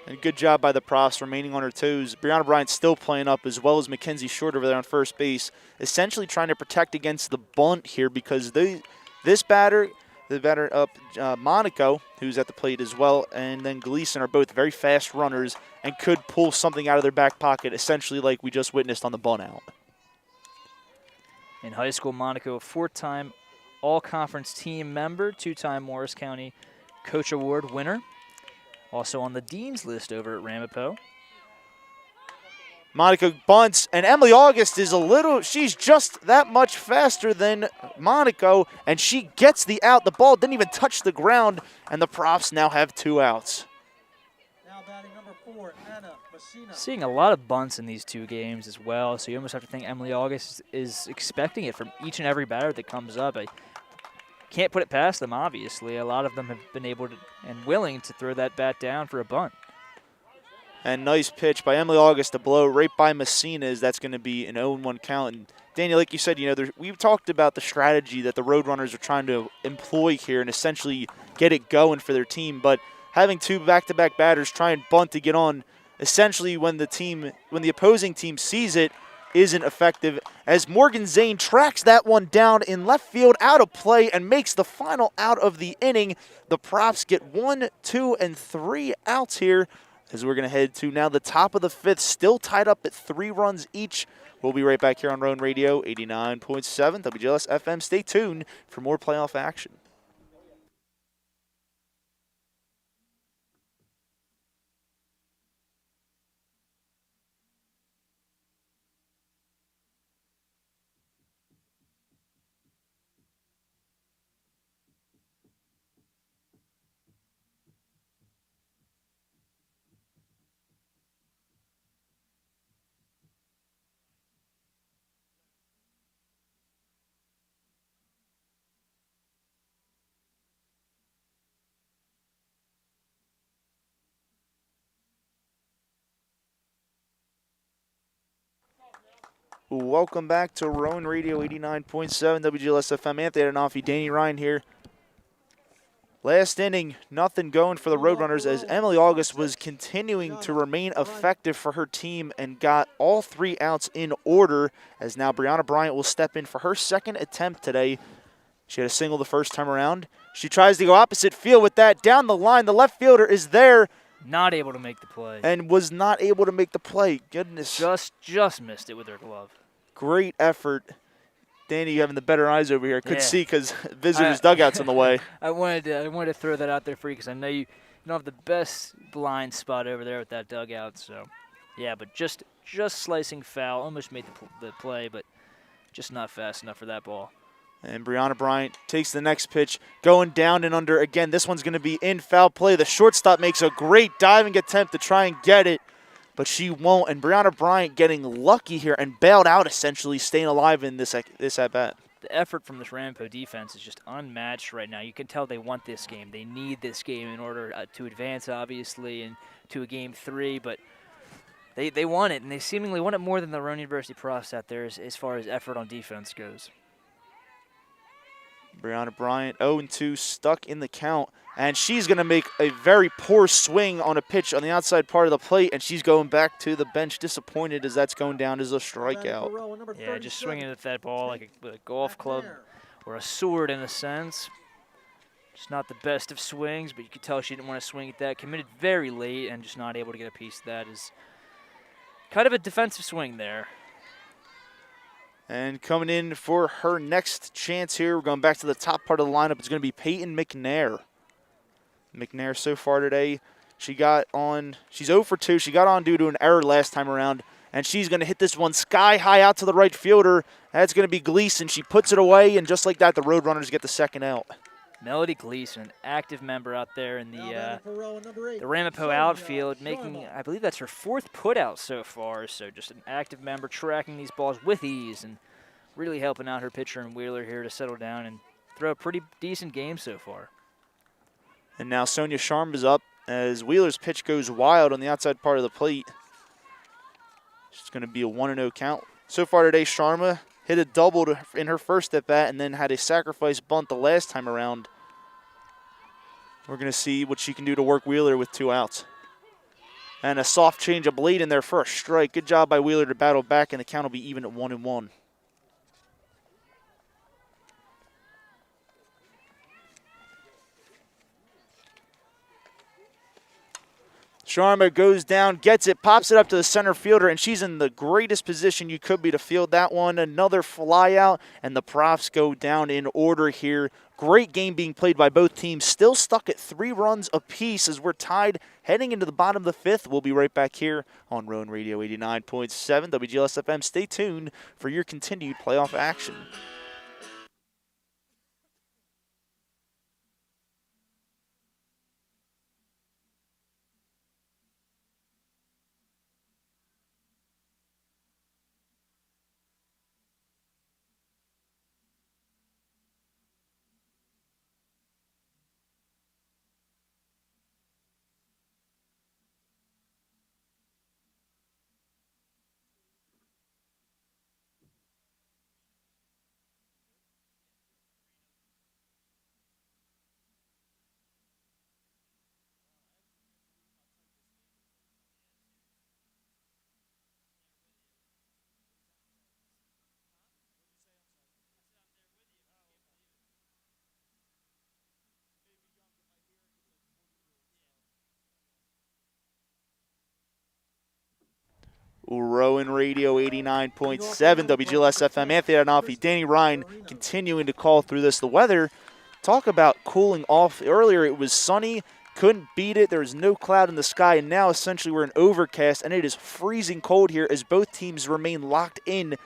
And good job by the Profs remaining on her toes. Brianna Bryant still playing up, as well as Mackenzie Short over there on first base, essentially trying to protect against the bunt here because this batter, the batter up, Monaco, who's at the plate as well, and then Gleeson are both very fast runners and could pull something out of their back pocket, essentially like we just witnessed on the bunt out. In high school, Monaco, a 4-time all-conference team member, 2-time Morris County Coach Award winner. Also on the Dean's list over at Ramapo. Monaco bunts, and Emily August is she's just that much faster than Monaco, and she gets the out. The ball didn't even touch the ground, and the Profs now have 2 outs. Now batting number 4, Anna Messina. Seeing a lot of bunts in these 2 games as well, so you almost have to think Emily August is expecting it from each and every batter that comes up. I can't put it past them, obviously. A lot of them have been able to and willing to throw that bat down for a bunt. And nice pitch by Emily August to blow right by Messina's. That's going to be an 0-1 count. And Daniel, like you said, we've talked about the strategy that the Roadrunners are trying to employ here and essentially get it going for their team. But having 2 back-to-back batters try and bunt to get on, essentially when the opposing team sees it, isn't effective as Morgan Zane tracks that one down in left field out of play and makes the final out of the inning. The Profs get 1, 2, and 3 outs here as we're going to head to now the top of the 5th, still tied up at 3 runs each. We'll be right back here on Rowan Radio 89.7 WGLS FM. Stay tuned for more playoff action. Welcome back to Rowan Radio 89.7 WGLS FM. Anthony Adenofi, Danny Ryan here. Last inning, nothing going for the Roadrunners as Emily August was continuing to remain effective for her team and got all 3 outs in order as now Brianna Bryant will step in for her 2nd attempt today. She had a single the first time around. She tries to go opposite field with that down the line. The left fielder is there. Not able to make the play. And was not able to make the play. Goodness. Just missed it with her glove. Great effort. Danny, you having the better eyes over here. Could Yeah. see because visitors' dugout's in the way. I wanted to throw that out there for you because I know you don't have the best blind spot over there with that dugout. So, yeah, but just slicing foul. Almost made the play, but just not fast enough for that ball. And Brianna Bryant takes the next pitch, going down and under. Again, this one's going to be in foul play. The shortstop makes a great diving attempt to try and get it, but she won't. And Brianna Bryant getting lucky here and bailed out, essentially staying alive in this at-bat. The effort from this Ramapo defense is just unmatched right now. You can tell they want this game. They need this game in order to advance, obviously, and to a Game 3, but they want it, and they seemingly want it more than the Rowan University Profs out there as far as effort on defense goes. Brianna Bryant, 0-2, stuck in the count. And she's going to make a very poor swing on a pitch on the outside part of the plate, and she's going back to the bench disappointed as that's going down as a strikeout. Yeah, just swinging at that ball like a golf club or a sword in a sense. Just not the best of swings, but you could tell she didn't want to swing at that. Committed very late and just not able to get a piece of that. Is kind of a defensive swing there. And coming in for her next chance here, we're going back to the top part of the lineup. It's going to be Peyton McNair. McNair so far today. She's 0 for 2. She got on due to an error last time around, and she's going to hit this one sky high out to the right fielder. That's going to be Gleeson. She puts it away, and just like that, the Roadrunners get the second out. Melody Gleeson, an active member out there in the Ramapo outfield, making, I believe that's her 4th putout so far. So just an active member tracking these balls with ease and really helping out her pitcher and Wheeler here to settle down and throw a pretty decent game so far. And now Sonia Sharma is up as Wheeler's pitch goes wild on the outside part of the plate. It's going to be a 1-0 count. So far today, Sharma hit a double in her first at-bat and then had a sacrifice bunt the last time around. We're going to see what she can do to work Wheeler with 2 outs. And a soft change-up late in there for a strike. Good job by Wheeler to battle back, and the count will be even at 1-1. Sharma goes down, gets it, pops it up to the center fielder, and she's in the greatest position you could be to field that one. Another fly out, and the Profs go down in order here. Great game being played by both teams. Still stuck at 3 runs apiece as we're tied heading into the bottom of the 5th. We'll be right back here on Rowan Radio 89.7 WGLS-FM. Stay tuned for your continued playoff action. Rowan Radio 89.7 WGLS-FM. Anthony Adolfi, Danny Ryan continuing to call through this. The weather, talk about cooling off. Earlier it was sunny, couldn't beat it. There was no cloud in the sky, and now essentially we're in overcast, and it is freezing cold here as both teams remain locked in.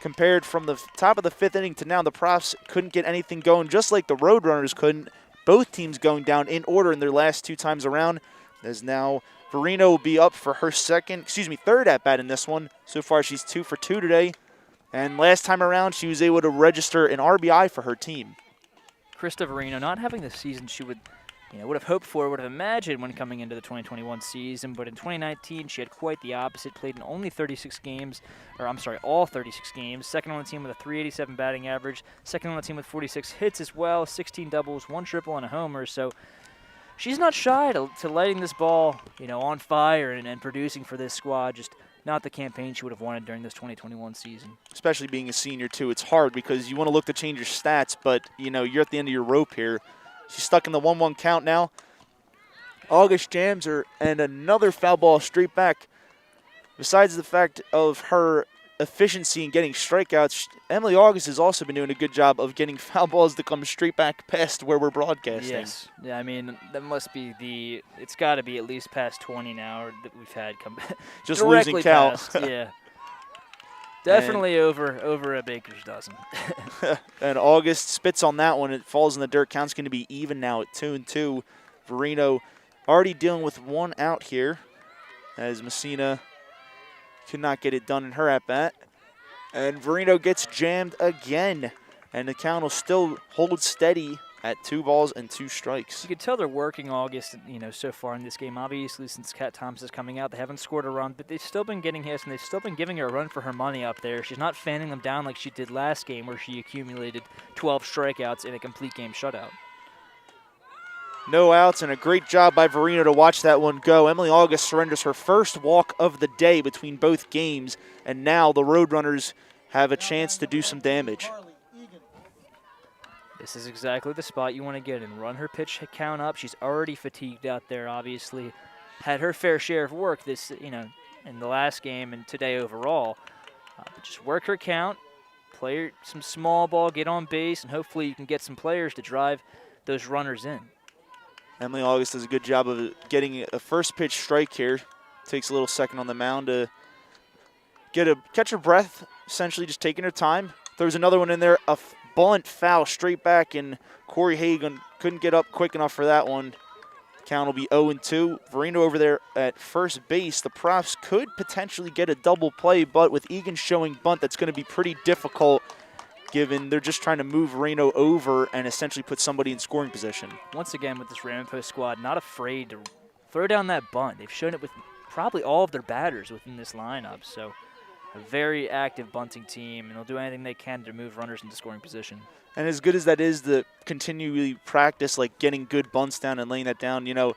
Compared from the top of the 5th inning to now, the Profs couldn't get anything going, just like the Roadrunners couldn't. Both teams going down in order in their last 2 times around, as now Verino will be up for her 3rd at-bat in this one. So far, she's 2 for 2 today. And last time around, she was able to register an RBI for her team. Krista Verino not having the season she would have hoped for, would have imagined when coming into the 2021 season. But in 2019, she had quite the opposite. Played in only 36 games, all 36 games. Second on the team with a .387 batting average. Second on the team with 46 hits as well, 16 doubles, 1 triple, and a homer. So she's not shy to lighting this ball, on fire and producing for this squad. Just not the campaign she would have wanted during this 2021 season. Especially being a senior, too. It's hard because you want to look to change your stats, but, you're at the end of your rope here. She's stuck in the 1-1 count now. August jams her, and another foul ball straight back. Besides the fact of her efficiency in getting strikeouts, Emily August has also been doing a good job of getting foul balls to come straight back past where we're broadcasting. Yes. Yeah, I mean, that must be it's got to be at least past 20 now that we've had come back. Just losing count. Past, yeah. Definitely over a baker's dozen. And August spits on that one. It falls in the dirt. Count's going to be even now at 2-2. Verino already dealing with 1 out here as Messina could not get it done in her at-bat. And Verino gets jammed again. And the count will still hold steady at 2 balls and 2 strikes. You could tell they're working August, so far in this game. Obviously, since Kat Thomas is coming out, they haven't scored a run, but they've still been getting hits, and they've still been giving her a run for her money up there. She's not fanning them down like she did last game, where she accumulated 12 strikeouts in a complete game shutout. No outs, and a great job by Verino to watch that one go. Emily August surrenders her first walk of the day between both games, and now the Roadrunners have a chance to do some damage. This is exactly the spot you want to get in. Run her pitch count up. She's already fatigued out there, obviously. Had her fair share of work this, in the last game and today overall. But just work her count, play some small ball, get on base, and hopefully you can get some players to drive those runners in. Emily August does a good job of getting a first pitch strike here. Takes a little second on the mound to catch her breath, essentially just taking her time. Throws another one in there, a bunt foul straight back, and Cory Hague couldn't get up quick enough for that one. Count will be 0-2. Verino over there at first base. The Profs could potentially get a double play, but with Eagan showing bunt, that's going to be pretty difficult given they're just trying to move Verino over and essentially put somebody in scoring position. Once again with this Ramapo squad, not afraid to throw down that bunt. They've shown it with probably all of their batters within this lineup. So a very active bunting team, and they'll do anything they can to move runners into scoring position. And as good as that is to continually practice, like getting good bunts down and laying that down, you know,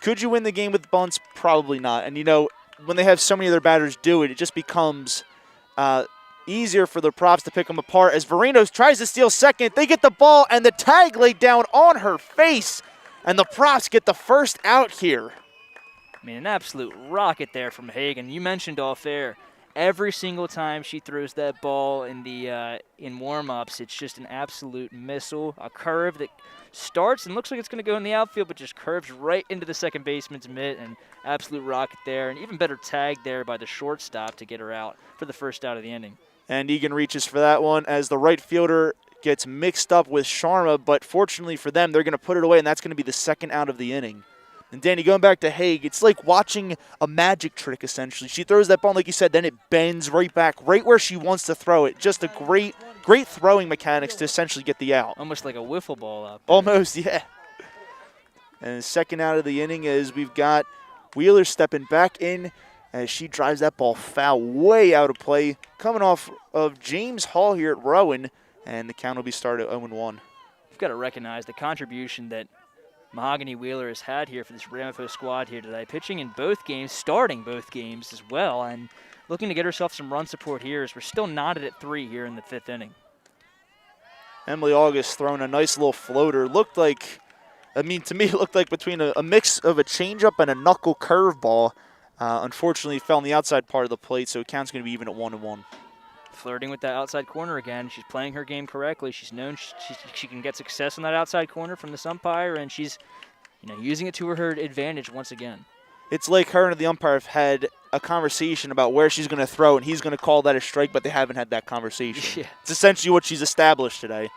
could you win the game with bunts? Probably not. And, you know, when they have so many of their batters do it, it just becomes easier for the Profs to pick them apart. As Verino tries to steal second, they get the ball and the tag laid down on her face, and the Profs get the first out here. I mean, an absolute rocket there from Hagen. You mentioned off air, every single time she throws that ball in the in warm-ups, it's just an absolute missile, a curve that starts and looks like it's going to go in the outfield, but just curves right into the second baseman's mitt, and absolute rocket there. And even better tag there by the shortstop to get her out for the first out of the inning. And Eagan reaches for that one as the right fielder gets mixed up with Sharma, but fortunately for them, they're going to put it away, and that's going to be the second out of the inning. And Danny, going back to Hague, it's like watching a magic trick, essentially. She throws that ball, like you said, then it bends right back, right where she wants to throw it. Just a great throwing mechanics to essentially get the out. Almost like a wiffle ball out there. Almost, yeah. And the second out of the inning is we've got Wheeler stepping back in as she drives that ball foul way out of play. Coming off of James Hall here at Rowan, and the count will be started 0-1. We've got to recognize the contribution that Mahogany Wheeler has had here for this Ramapo squad here today, pitching in both games, starting both games as well, and looking to get herself some run support here as we're still knotted at 3 here in the 5th inning. Emily August throwing a nice little floater. Looked like, I mean, to me, it looked like between a mix of a changeup and a knuckle curveball. Unfortunately, it fell on the outside part of the plate, so it count's going to be even at 1-1. Flirting with that outside corner again. She's playing her game correctly. She's known she can get success on that outside corner from this umpire, and she's using it to her advantage once again. It's like her and the umpire have had a conversation about where she's going to throw, and he's going to call that a strike, but they haven't had that conversation. Yeah. It's essentially what she's established today.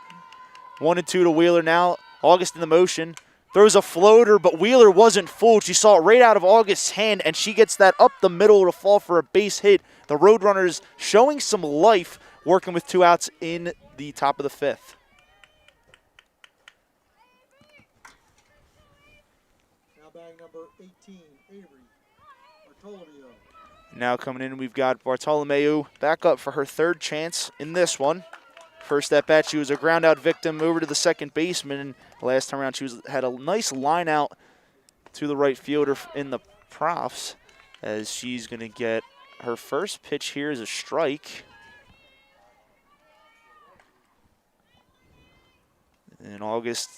1-2 to Wheeler now. August in the motion. Throws a floater, but Wheeler wasn't fooled. She saw it right out of August's hand, and she gets that up the middle to fall for a base hit. The Roadrunners showing some life, working with 2 outs in the top of the 5th. Now batting number 18, Avery Bartolomeo. Now coming in, we've got Bartolomeo back up for her 3rd chance in this one. First at bat, she was a ground out victim over to the second baseman, and last time around she had a nice line out to the right fielder in the Profs, as she's going to get her first pitch here is a strike. And August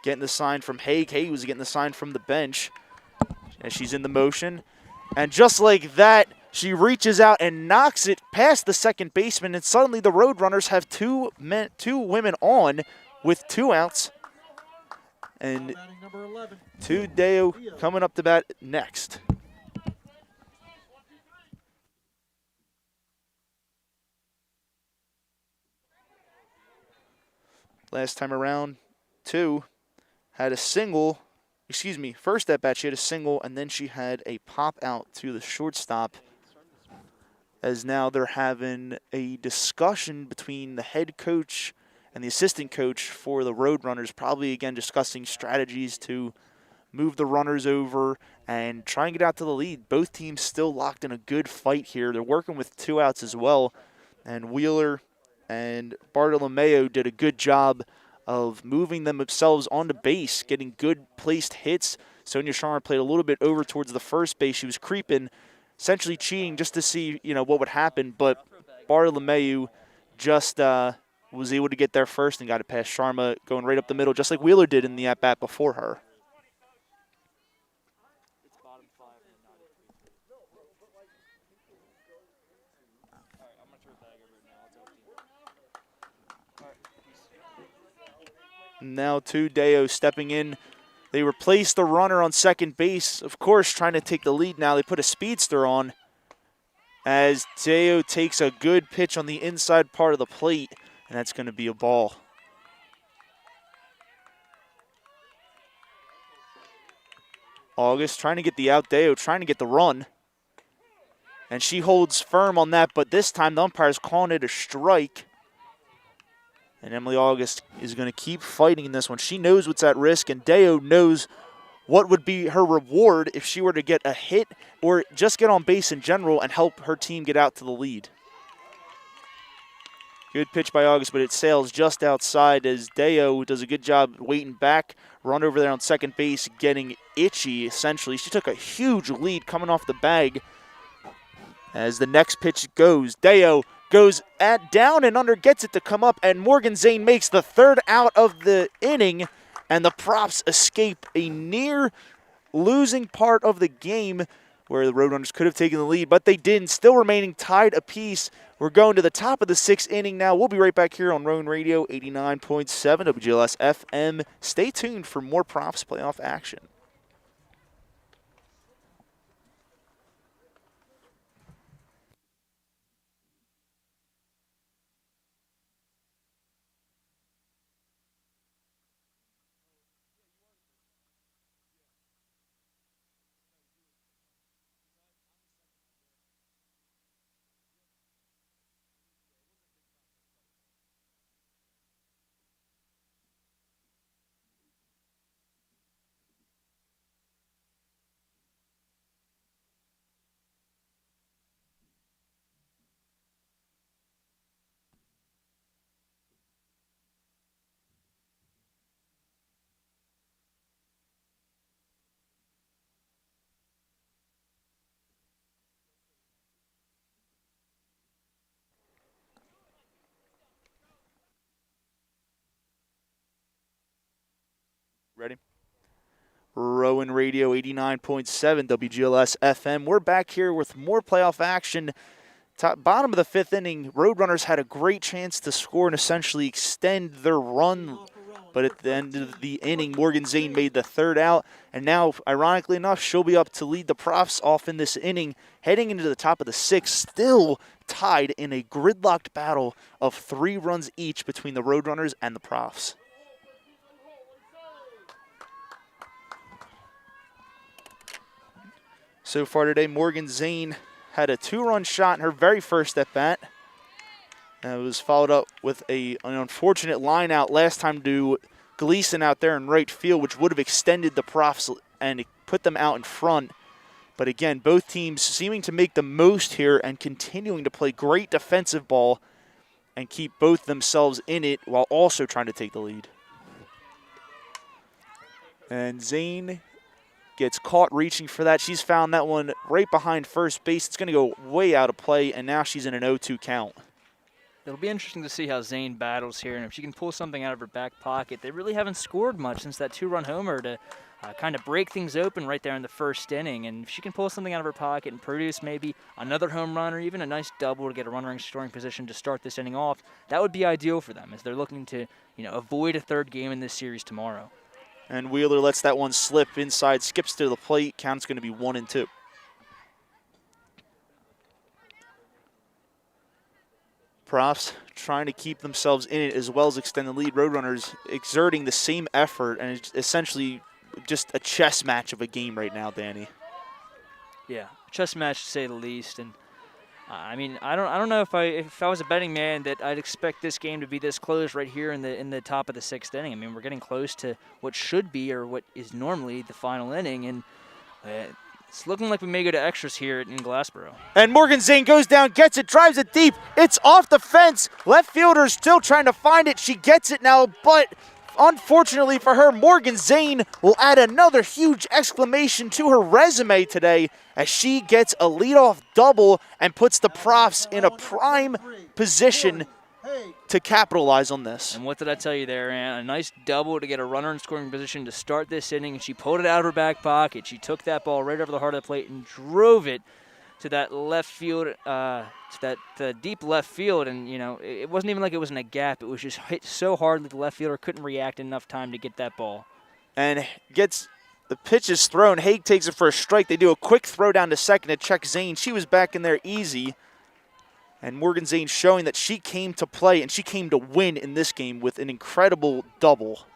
getting the sign from Hague. Hague was getting the sign from the bench as she's in the motion. And just like that, she reaches out and knocks it past the second baseman, and suddenly the Roadrunners have two women on with 2 outs. And Deo coming up to bat next. Last time around, 2 had a single. First at bat she had a single, and then she had a pop out to the shortstop. As now they're having a discussion between the head coach and the assistant coach for the Roadrunners, probably again discussing strategies to move the runners over and try and get out to the lead. Both teams still locked in a good fight here. They're working with 2 outs as well, and Wheeler and Bartolomeo did a good job of moving themselves onto base, getting good placed hits. Sonia Sharma played a little bit over towards the first base. She was creeping, essentially cheating just to see, what would happen. But Bartolomeo just was able to get there first and got it past Sharma, going right up the middle, just like Wheeler did in the at-bat before her. Now Deo stepping in They replaced the runner on second base, of course, trying to take the lead now. They put a speedster on as Deo takes a good pitch on the inside part of the plate, and that's going to be a ball. August trying to get the out, Deo trying to get the run. And she holds firm on that, but this time the umpire's calling it a strike. And Emily August is going to keep fighting in this one. She knows what's at risk, and Deo knows what would be her reward if she were to get a hit or just get on base in general and help her team get out to the lead. Good pitch by August, but it sails just outside as Deo does a good job waiting back. Run over there on second base, getting itchy, essentially. She took a huge lead coming off the bag. As the next pitch goes, Deo goes down and under, gets it to come up, and Morgan Zane makes the third out of the inning, and the Profs escape a near losing part of the game where the Roadrunners could have taken the lead, but they didn't, still remaining tied apiece. We're going to the top of the sixth inning now. We'll be right back here on Rowan Radio 89.7 WGLS FM. Stay tuned for more Profs playoff action. Ready? Rowan Radio 89.7 WGLS FM. We're back here with more playoff action. Bottom of the fifth inning, Roadrunners had a great chance to score and essentially extend their run. But at the end of the inning, Morgan Zane made the third out. And now, ironically enough, she'll be up to lead the Profs off in this inning, heading into the top of the sixth, still tied in a gridlocked battle of 3 runs each between the Roadrunners and the Profs. So far today, Morgan Zane had a 2-run shot in her very first at-bat. It was followed up with an unfortunate line out last time to Gleeson out there in right field, which would have extended the Profs and put them out in front. But again, both teams seeming to make the most here and continuing to play great defensive ball and keep both themselves in it while also trying to take the lead. And Zane gets caught reaching for that. She's found that one right behind first base. It's going to go way out of play, and now she's in an 0-2 count. It'll be interesting to see how Zane battles here, and if she can pull something out of her back pocket. They really haven't scored much since that 2-run homer to kind of break things open right there in the first inning. And if she can pull something out of her pocket and produce maybe another home run or even a nice double to get a runner in scoring position to start this inning off, that would be ideal for them as they're looking to, avoid a third game in this series tomorrow. And Wheeler lets that one slip inside, skips to the plate. Count's going to be 1-2. Profs trying to keep themselves in it as well as extend the lead. Roadrunners exerting the same effort, and it's essentially just a chess match of a game right now, Danny. Yeah, chess match to say the least. And I don't know if I was a betting man that I'd expect this game to be this close right here in the top of the sixth inning. I mean, we're getting close to what should be or what is normally the final inning, and it's looking like we may go to extras here in Glassboro. And Morgan Zane goes down, gets it, drives it deep. It's off the fence. Left fielder still trying to find it. She gets it now, but unfortunately for her, Morgan Zane will add another huge exclamation to her resume today as she gets a leadoff double and puts the Profs in a prime position to capitalize on this. And what did I tell you there, Ann? A nice double to get a runner in scoring position to start this inning, and she pulled it out of her back pocket. She took that ball right over the heart of the plate and drove it to that left field, to that deep left field, and it wasn't even like it was in a gap. It was just hit so hard that the left fielder couldn't react in enough time to get that ball. and gets the pitches thrown. Hague takes it for a strike. They do a quick throw down to second to check Zane. She was back in there easy. And Morgan Zane showing that she came to play and she came to win in this game with an incredible double.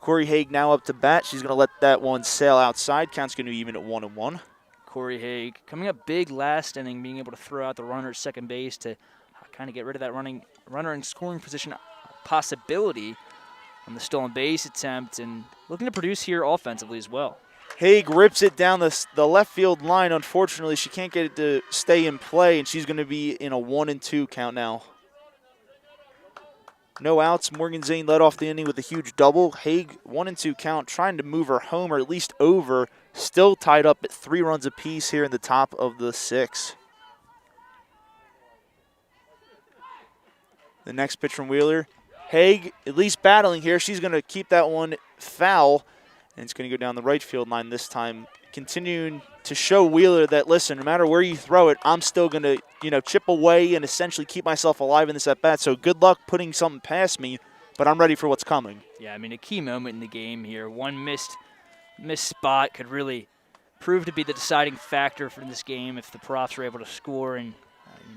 Cory Hague now up to bat. She's going to let that one sail outside. Count's going to be even at 1-1. Cory Hague coming up big last inning, being able to throw out the runner at second base to kind of get rid of that runner in scoring position possibility on the stolen base attempt, and looking to produce here offensively as well. Hague rips it down the left field line. Unfortunately, she can't get it to stay in play, and she's going to be in a 1-2 count now. No outs. Morgan Zane led off the inning with a huge double. Hague 1-2 count, trying to move her home or at least over. Still tied up at 3 runs apiece here in the top of the 6th. The next pitch from Wheeler. Hague at least battling here. She's going to keep that one foul. And it's going to go down the right field line this time, continuing to show Wheeler that, listen, no matter where you throw it, I'm still going to, chip away and essentially keep myself alive in this at-bat. So good luck putting something past me, but I'm ready for what's coming. Yeah, I mean, a key moment in the game here. One missed spot could really prove to be the deciding factor for this game if the Profs are able to score and,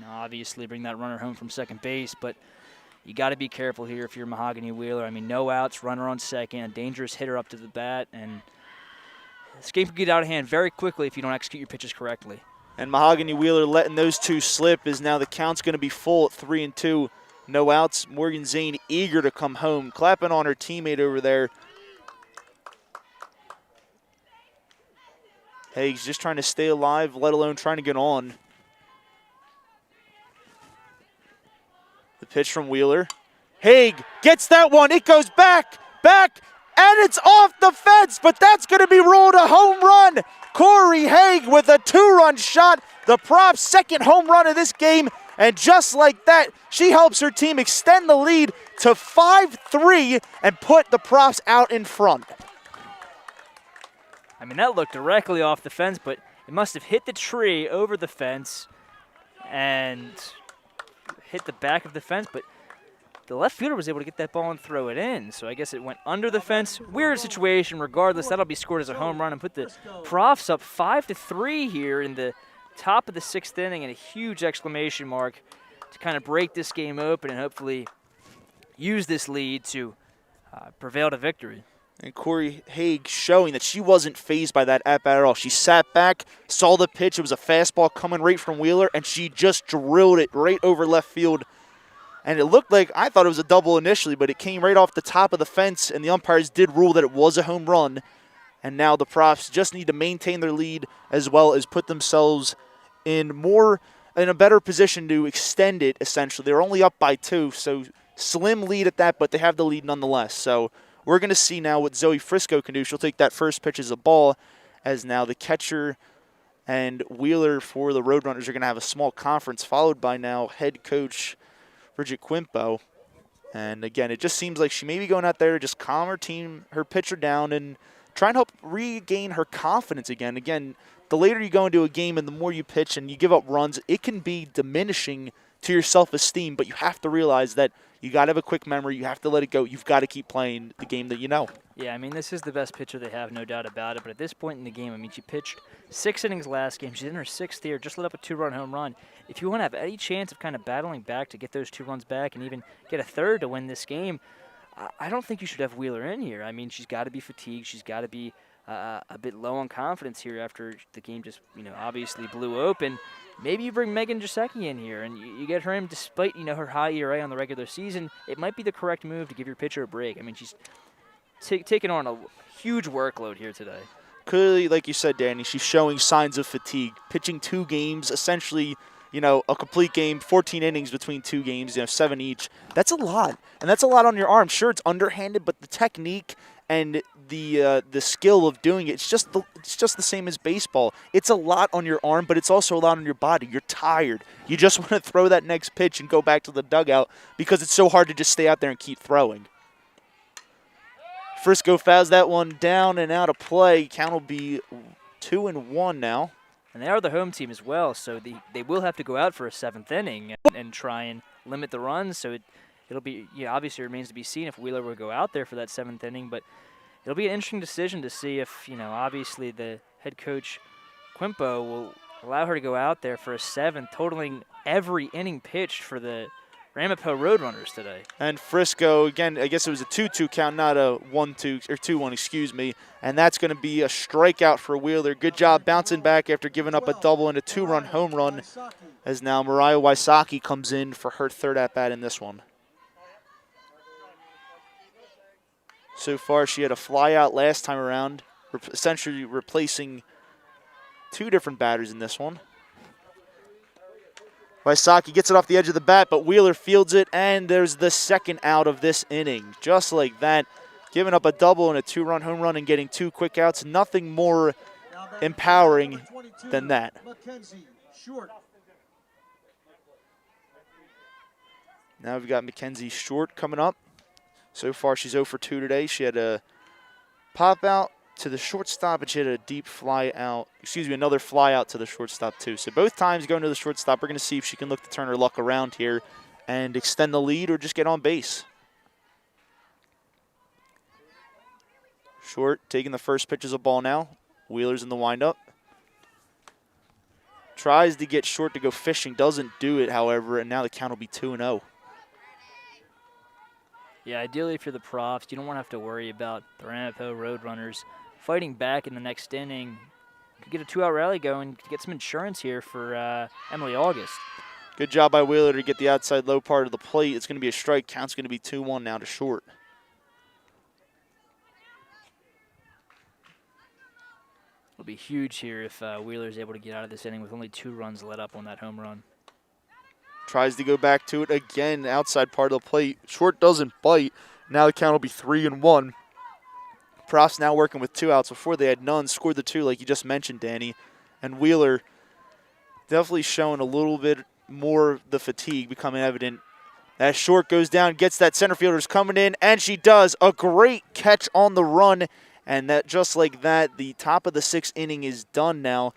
obviously bring that runner home from second base. But you got to be careful here if you're Mahogany Wheeler. I mean, no outs, runner on second, a dangerous hitter up to the bat, and this game can get out of hand very quickly if you don't execute your pitches correctly. And Mahogany Wheeler letting those two slip is now the count's going to be full at 3-2. No outs. Morgan Zane eager to come home, clapping on her teammate over there. Hague's just trying to stay alive, let alone trying to get on. The pitch from Wheeler. Hague gets that one. It goes back, and it's off the fence, but that's going to be ruled a home run. Cory Hague with a 2-run shot, the Profs' second home run of this game, and just like that, she helps her team extend the lead to 5-3 and put the Profs out in front. I mean, that looked directly off the fence, but it must have hit the tree over the fence and hit the back of the fence, but the left fielder was able to get that ball and throw it in, so I guess it went under the fence. Weird situation. Regardless, that'll be scored as a home run and put the Profs up 5-3 here in the top of the 6th inning, and a huge exclamation mark to kind of break this game open and hopefully use this lead to prevail to victory. And Cory Hague showing that she wasn't fazed by that at-bat at all. She sat back, saw the pitch. It was a fastball coming right from Wheeler, and she just drilled it right over left field. And it looked like, I thought it was a double initially, but it came right off the top of the fence, and the umpires did rule that it was a home run. And now the Profs just need to maintain their lead as well as put themselves in a better position to extend it, essentially. They're only up by 2, so slim lead at that, but they have the lead nonetheless. So we're going to see now what Zoe Frisco can do. She'll take that first pitch as a ball, as now the catcher and Wheeler for the Roadrunners are going to have a small conference, followed by now head coach Bridget Quimpo. And again, it just seems like she may be going out there to just calm her team, her pitcher down, and try and help regain her confidence again. Again, the later you go into a game and the more you pitch and you give up runs, it can be diminishing to your self-esteem, but you have to realize that you got to have a quick memory. You have to let it go. You've got to keep playing the game that you know. Yeah, I mean, this is the best pitcher they have, no doubt about it. But at this point in the game, I mean, she pitched 6 innings last game. She's in her 6th here, just let up a 2-run home run. If you want to have any chance of kind of battling back to get those 2 runs back and even get a third to win this game, I don't think you should have Wheeler in here. I mean, she's got to be fatigued. She's got to be a bit low on confidence here after the game just, obviously blew open. Maybe you bring Megan Jasecki in here and you get her in despite, her high ERA on the regular season. It might be the correct move to give your pitcher a break. I mean, she's taking on a huge workload here today. Clearly, like you said, Danny, she's showing signs of fatigue. Pitching 2 games, essentially, a complete game, 14 innings between 2 games, 7 each. That's a lot. And that's a lot on your arm. Sure, it's underhanded, but the technique and the skill of doing it, it's just the same as baseball. It's a lot on your arm, but it's also a lot on your body. You're tired. You just want to throw that next pitch and go back to the dugout because it's so hard to just stay out there and keep throwing. Frisco fouls that one down and out of play. Count will be 2-1 now. And they are the home team as well, so they will have to go out for a 7th inning and try and limit the runs. So it'll be, obviously it remains to be seen if Wheeler will go out there for that 7th inning, but it'll be an interesting decision to see if, obviously the head coach, Quimpo, will allow her to go out there for a 7th, totaling every inning pitched for the Ramapo Roadrunners today. And Frisco, again, I guess it was a 2-2 count, not a 1-2, or 2-1, excuse me. And that's going to be a strikeout for Wheeler. Good job bouncing back after giving up a double and a 2-run home run, as now Mariah Wysocki comes in for her 3rd at-bat in this one. So far, she had a fly out last time around, essentially replacing 2 different batters in this one. Wysocki gets it off the edge of the bat, but Wheeler fields it, and there's the 2nd out of this inning. Just like that, giving up a double and a 2-run home run and getting 2 quick outs. Nothing more empowering than that. Now we've got Mackenzie Short coming up. So far, she's 0 for 2 today. She had a pop out to the shortstop, and she had a deep fly out, another fly out to the shortstop too. So both times going to the shortstop, we're going to see if she can look to turn her luck around here and extend the lead or just get on base. Short taking the first pitch as a ball now. Wheeler's in the windup. Tries to get Short to go fishing, doesn't do it, however, and now the count will be 2-0. Yeah, ideally for the Profs, you don't want to have to worry about the Ramapo Roadrunners fighting back in the next inning. Could get a 2-out rally going, get some insurance here for Emily August. Good job by Wheeler to get the outside low part of the plate. It's going to be a strike. Count's going to be 2-1 now to Short. It'll be huge here if Wheeler's able to get out of this inning with only 2 runs let up on that home run. Tries to go back to it again, outside part of the plate. Short doesn't bite. Now the count will be 3-1. Profs now working with 2 outs. Before they had none, scored the 2 like you just mentioned, Danny. And Wheeler definitely showing a little bit more of the fatigue becoming evident. As Short goes down, gets that center fielder's coming in, and she does. A great catch on the run. And that just like that, the top of the 6th inning is done now.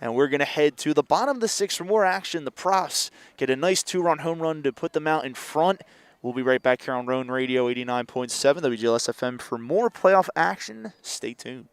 And we're going to head to the bottom of the 6th for more action. The Profs get a nice 2-run home run to put them out in front. We'll be right back here on Rowan Radio 89.7 WGLS FM for more playoff action. Stay tuned.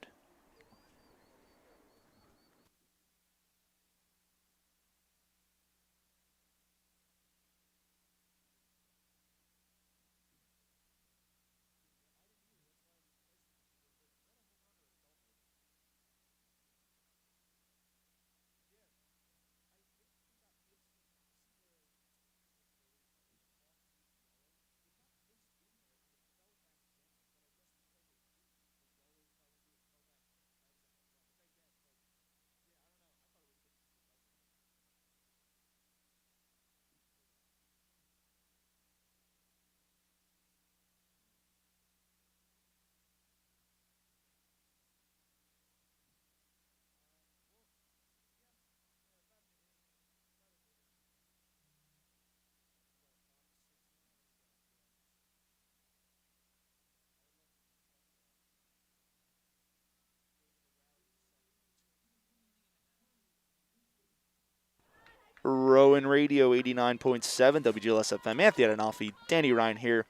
Rowan Radio 89.7 WGLS FM. Anthony Adonalfi, Danny Ryan here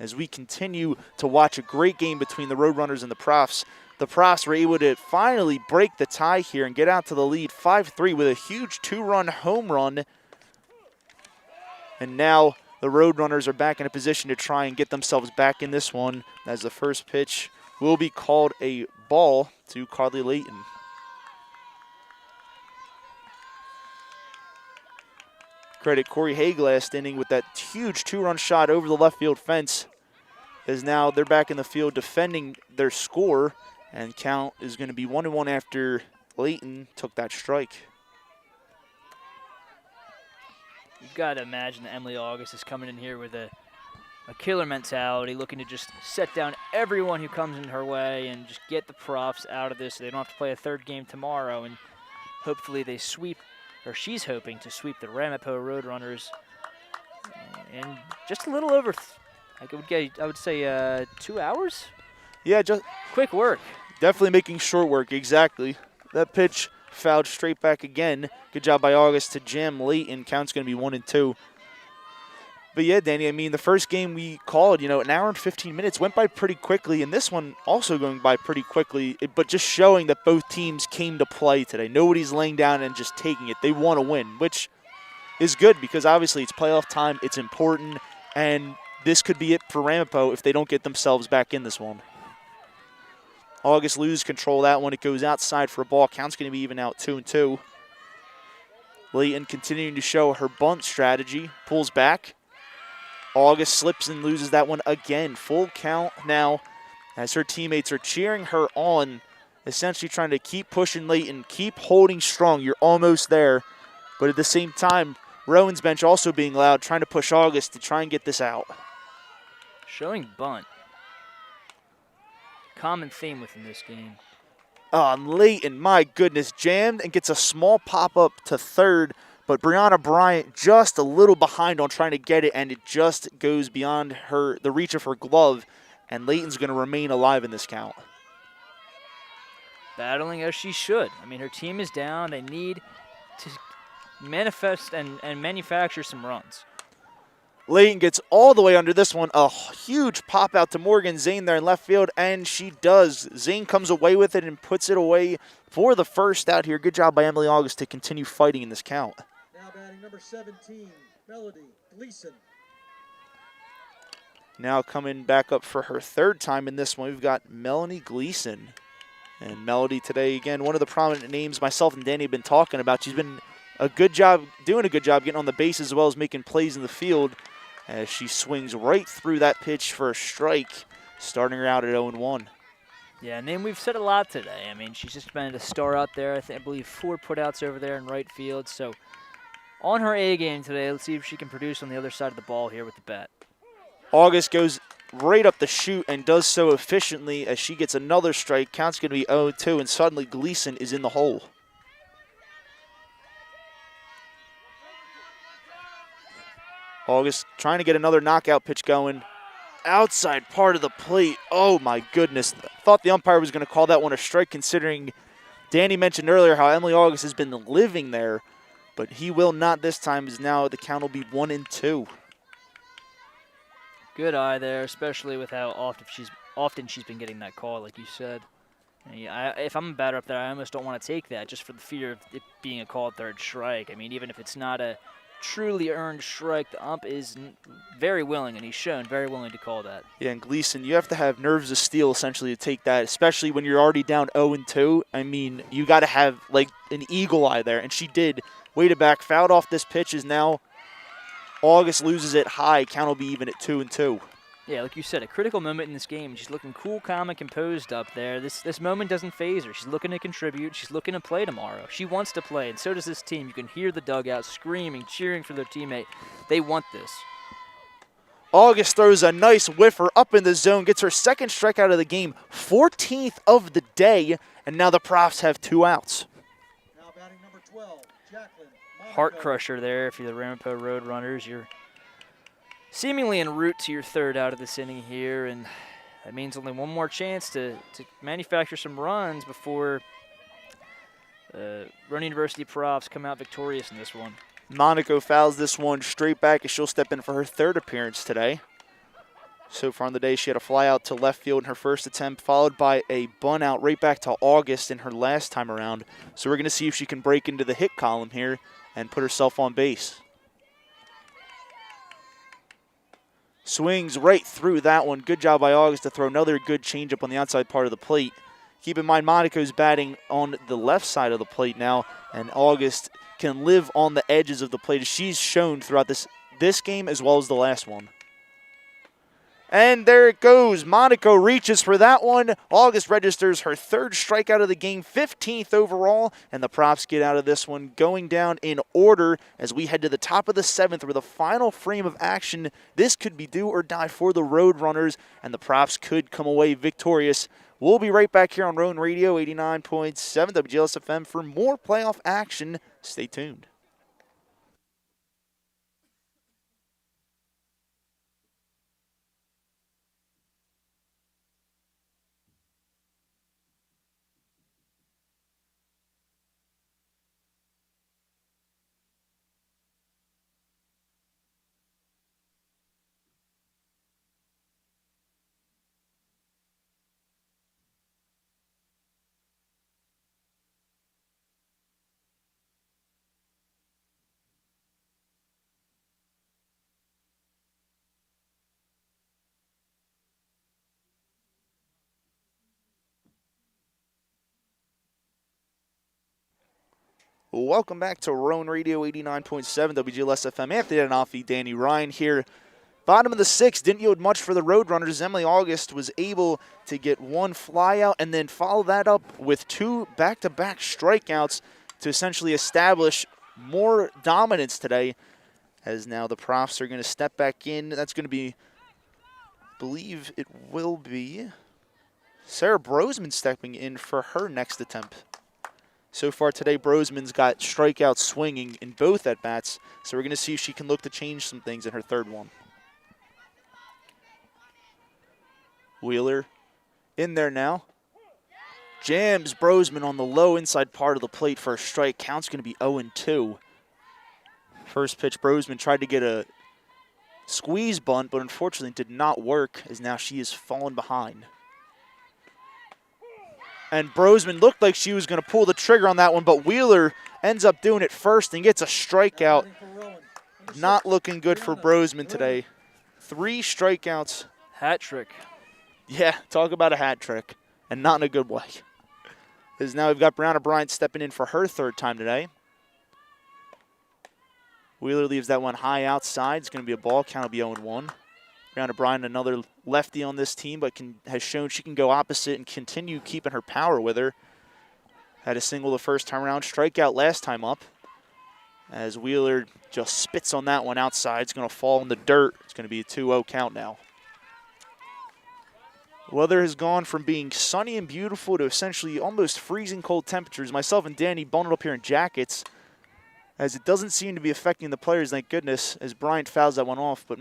as we continue to watch a great game between the Roadrunners and the Profs. The Profs were able to finally break the tie here and get out to the lead 5-3 with a huge 2-run home run. And now the Roadrunners are back in a position to try and get themselves back in this one, as the first pitch will be called a ball to Carly Layton. Credit Cory Hague last inning with that huge 2-run shot over the left field fence, as now they're back in the field defending their score, and count is going to be 1-1 after Layton took that strike. You've got to imagine that Emily August is coming in here with a killer mentality, looking to just set down everyone who comes in her way and just get the Profs out of this so they don't have to play a 3rd game tomorrow, and hopefully they sweep, or she's hoping to sweep the Ramapo Roadrunners in just a little over, I would say 2 hours? Yeah, just quick work. Definitely making short work, exactly. That pitch fouled straight back again. Good job by August to jam Layton. Count's going to be 1-2. But yeah, Danny, I mean, the first game we called, an hour and 15 minutes went by pretty quickly, and this one also going by pretty quickly, but just showing that both teams came to play today. Nobody's laying down and just taking it. They want to win, which is good because obviously it's playoff time, it's important, and this could be it for Ramapo if they don't get themselves back in this one. August loses control of that one. It goes outside for a ball. Count's going to be even out 2-2. Layton continuing to show her bunt strategy. Pulls back. August slips and loses that one again. Full count now as her teammates are cheering her on, essentially trying to keep pushing Layton, keep holding strong. You're almost there. But at the same time, Rowan's bench also being loud, trying to push August to try and get this out. Showing bunt. Common theme within this game. Layton, my goodness, jammed and gets a small pop-up to third, but Brianna Bryant just a little behind on trying to get it, and it just goes beyond the reach of her glove, and Layton's going to remain alive in this count. Battling as she should. I mean, her team is down. They need to manifest and manufacture some runs. Layton gets all the way under this one. A huge pop out to Morgan Zane there in left field, and she does. Zane comes away with it and puts it away for the first out here. Good job by Emily August to continue fighting in this count. Now batting number 17, Melody Gleeson. Now coming back up for her third time in this one, we've got Melanie Gleeson. And Melody today, again, one of the prominent names myself and Danny have been talking about. She's been doing a good job getting on the base as well as making plays in the field as she swings right through that pitch for a strike, starting her out at 0-1. Yeah, name we've said a lot today. I mean, she's just been a star out there. I believe 4 putouts over there in right field. So on her A game today, let's see if she can produce on the other side of the ball here with the bat. August goes right up the chute and does so efficiently as she gets another strike. Count's going to be 0-2, and suddenly Gleeson is in the hole. August trying to get another knockout pitch going. Outside part of the plate. Oh, my goodness. Thought the umpire was going to call that one a strike, considering Danny mentioned earlier how Emily August has been living there, but he will not this time, as now the count will be 1-2. Good eye there, especially with how often she's been getting that call, like you said. If I'm a batter up there, I almost don't want to take that just for the fear of it being a called third strike. I mean, even if it's not a truly earned strike, the ump is very willing, and he's shown very willing to call that. Yeah, and Gleeson, you have to have nerves of steel essentially to take that, especially when you're already down 0-2. I mean, you got to have like an eagle eye there, and she did. Waited back, fouled off this pitch, is now August loses it high. Count will be even at 2-2. Yeah, like you said, a critical moment in this game. She's looking cool, calm, and composed up there. This moment doesn't faze her. She's looking to contribute. She's looking to play tomorrow. She wants to play, and so does this team. You can hear the dugout screaming, cheering for their teammate. They want this. August throws a nice whiffer up in the zone, gets her second strikeout of the game, 14th of the day, and now the Profs have 2 outs. Now batting number 12, Jacqueline. Heart crusher there if you're the Ramapo Roadrunners. You're seemingly en route to your third out of this inning here, and that means only one more chance to manufacture some runs before Rowan University Profs come out victorious in this one. Monaco fouls this one straight back as she'll step in for her third appearance today. So far in the day, she had a fly out to left field in her first attempt, followed by a bunt out right back to August in her last time around. So we're going to see if she can break into the hit column here and put herself on base. Swings right through that one. Good job by August to throw another good changeup on the outside part of the plate. Keep in mind, Monaco's batting on the left side of the plate now, and August can live on the edges of the plate as she's shown throughout this game as well as the last one. And there it goes. Monaco reaches for that one. August registers her third strikeout of the game, 15th overall, and the Profs get out of this one going down in order as we head to the top of the 7th where the final frame of action. This could be do or die for the Roadrunners, and the Profs could come away victorious. We'll be right back here on Rowan Radio 89.7 WGLS FM for more playoff action. Stay tuned. Welcome back to Rowan Radio 89.7 WGLS FM. Anthony Adenofi, Danny Ryan here. Bottom of the sixth, didn't yield much for the Roadrunners. Emily August was able to get one flyout and then follow that up with two back-to-back strikeouts to essentially establish more dominance today, as now the Profs are going to step back in. That's going to be, I believe it will be Sarah Brosman stepping in for her next attempt. So far today, Brosman's got strikeouts swinging in both at-bats, so we're going to see if she can look to change some things in her third one. Wheeler in there now. Jams Brosman on the low inside part of the plate for a strike. Count's going to be 0-2. First pitch, Brosman tried to get a squeeze bunt, but unfortunately did not work, as now she is fallen behind. And Brosman looked like she was going to pull the trigger on that one, but Wheeler ends up doing it first and gets a strikeout. Not looking good for Brosman today. 3 strikeouts. Hat trick. Yeah, talk about a hat trick, and not in a good way. Because now we've got Brianna Bryant stepping in for her third time today. Wheeler leaves that one high outside. It's going to be a ball. Count will be 0-1. Brianna Bryant, another lefty on this team, but has shown she can go opposite and continue keeping her power with her. Had a single the first time around, strikeout last time up. As Wheeler just spits on that one outside. It's going to fall in the dirt. It's going to be a 2-0 count now. Weather has gone from being sunny and beautiful to essentially almost freezing cold temperatures. Myself and Danny bundled up here in jackets, as it doesn't seem to be affecting the players, thank goodness, as Bryant fouls that one off. But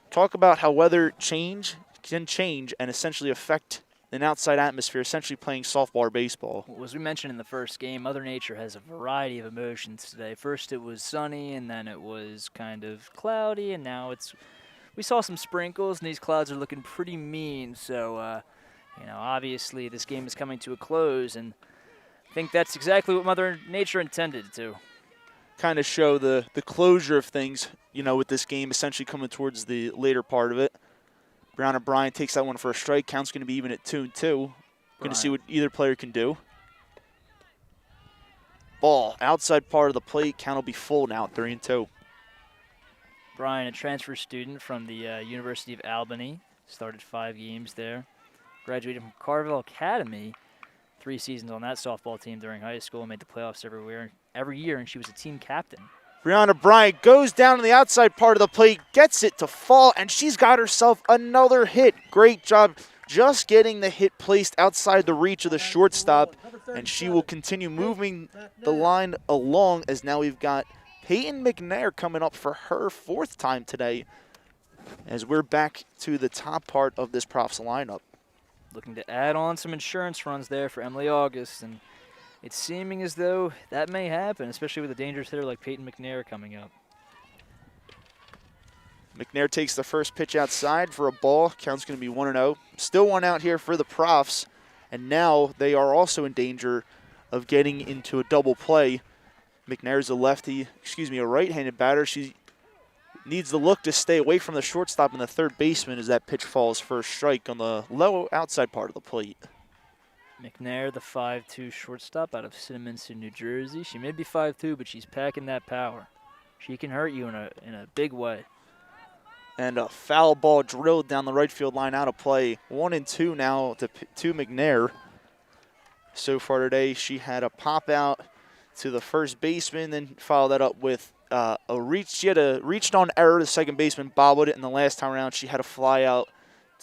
talk about how weather can change and essentially affect an outside atmosphere, essentially playing softball or baseball. Well, as we mentioned in the first game, Mother Nature has a variety of emotions today. First it was sunny, and then it was kind of cloudy, and now we saw some sprinkles, and these clouds are looking pretty mean. So, obviously this game is coming to a close, and I think that's exactly what Mother Nature intended to. Kind of show the closure of things, with this game essentially coming towards the later part of it. Brianna Bryant takes that one for a strike. Count's going to be even at 2-2. Going to see what either player can do. Ball, outside part of the plate. Count will be full now at 3-2. Bryant, a transfer student from the University of Albany, started 5 games there. Graduated from Carville Academy, 3 seasons on that softball team during high school, made the playoffs every year, and she was a team captain. Brianna Bryant goes down to the outside part of the plate, gets it to fall, and she's got herself another hit. Great job just getting the hit placed outside the reach of the shortstop, and she will continue moving the line along, as now we've got Peyton McNair coming up for her 4th time today, as we're back to the top part of this Profs lineup. Looking to add on some insurance runs there for Emily August, and it's seeming as though that may happen, especially with a dangerous hitter like Peyton McNair coming up. McNair takes the first pitch outside for a ball. Count's going to be 1-0. Still one out here for the Profs, and now they are also in danger of getting into a double play. McNair's a right-handed batter. She needs the look to stay away from the shortstop and the third baseman as that pitch falls for a strike on the low outside part of the plate. McNair, the 5'2" shortstop out of Cinnaminster, New Jersey. She may be 5'2", but she's packing that power. She can hurt you in a big way. And a foul ball drilled down the right field line, out of play. 1-2 now to McNair. So far today, she had a pop out to the first baseman, then followed that up with a reach. She had a reached on error. The second baseman bobbled it, and the last time around, she had a fly out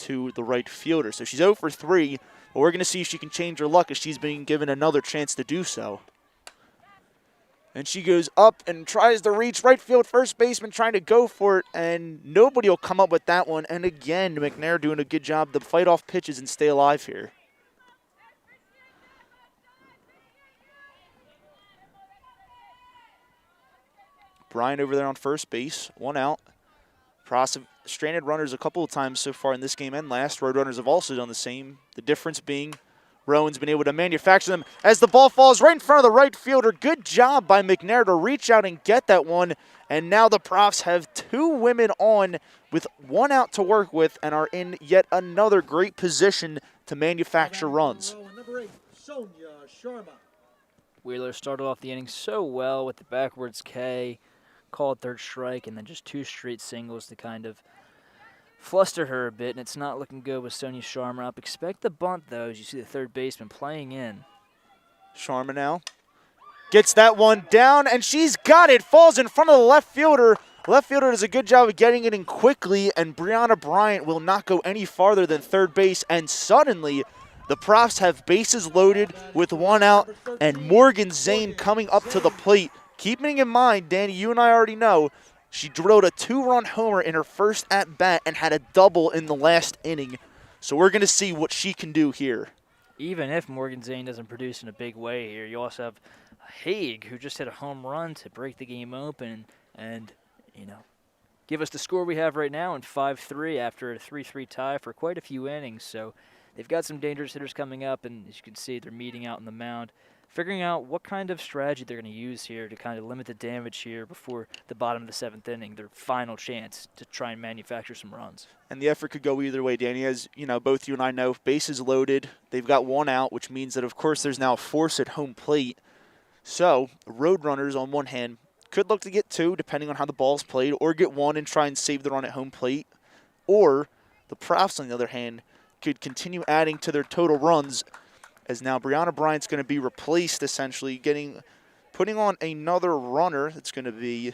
to the right fielder. So she's 0 for 3. But we're going to see if she can change her luck, as she's being given another chance to do so. And she goes up and tries to reach right field, first baseman trying to go for it, and nobody will come up with that one. And again, McNair doing a good job to fight off pitches and stay alive here. Bryant over there on first base, 1 out. Profs have stranded runners a couple of times so far in this game and last. Roadrunners have also done the same. The difference being Rowan's been able to manufacture them as the ball falls right in front of the right fielder. Good job by McNair to reach out and get that one. And now the Profs have 2 women on with 1 out to work with and are in yet another great position to manufacture runs. Number 8, Sonia Sharma. Wheeler started off the inning so well with the backwards K, called third strike, and then just 2 straight singles to kind of fluster her a bit, and it's not looking good with Sonia Sharma up. Expect the bunt, though, as you see the third baseman playing in. Sharma now gets that one down, and she's got it. Falls in front of the left fielder. Left fielder does a good job of getting it in quickly, and Brianna Bryant will not go any farther than third base, and suddenly the Profs have bases loaded with 1 out, and Morgan Zane coming up to the plate. Keeping in mind, Danny, you and I already know, she drilled a 2-run homer in her first at-bat and had a double in the last inning. So we're going to see what she can do here. Even if Morgan Zane doesn't produce in a big way here, you also have Hague, who just hit a home run to break the game open and, give us the score we have right now in 5-3 after a 3-3 tie for quite a few innings. So they've got some dangerous hitters coming up, and as you can see, they're meeting out on the mound, figuring out what kind of strategy they're going to use here to kind of limit the damage here before the bottom of the 7th inning, their final chance to try and manufacture some runs. And the effort could go either way, Danny. As both you and I know, bases loaded. They've got 1 out, which means that, of course, there's now a force at home plate. So Roadrunners, on one hand, could look to get 2, depending on how the ball's played, or get 1 and try and save the run at home plate. Or the Profs, on the other hand, could continue adding to their total runs, as now Brianna Bryant's going to be replaced, essentially, putting on another runner. That's going to be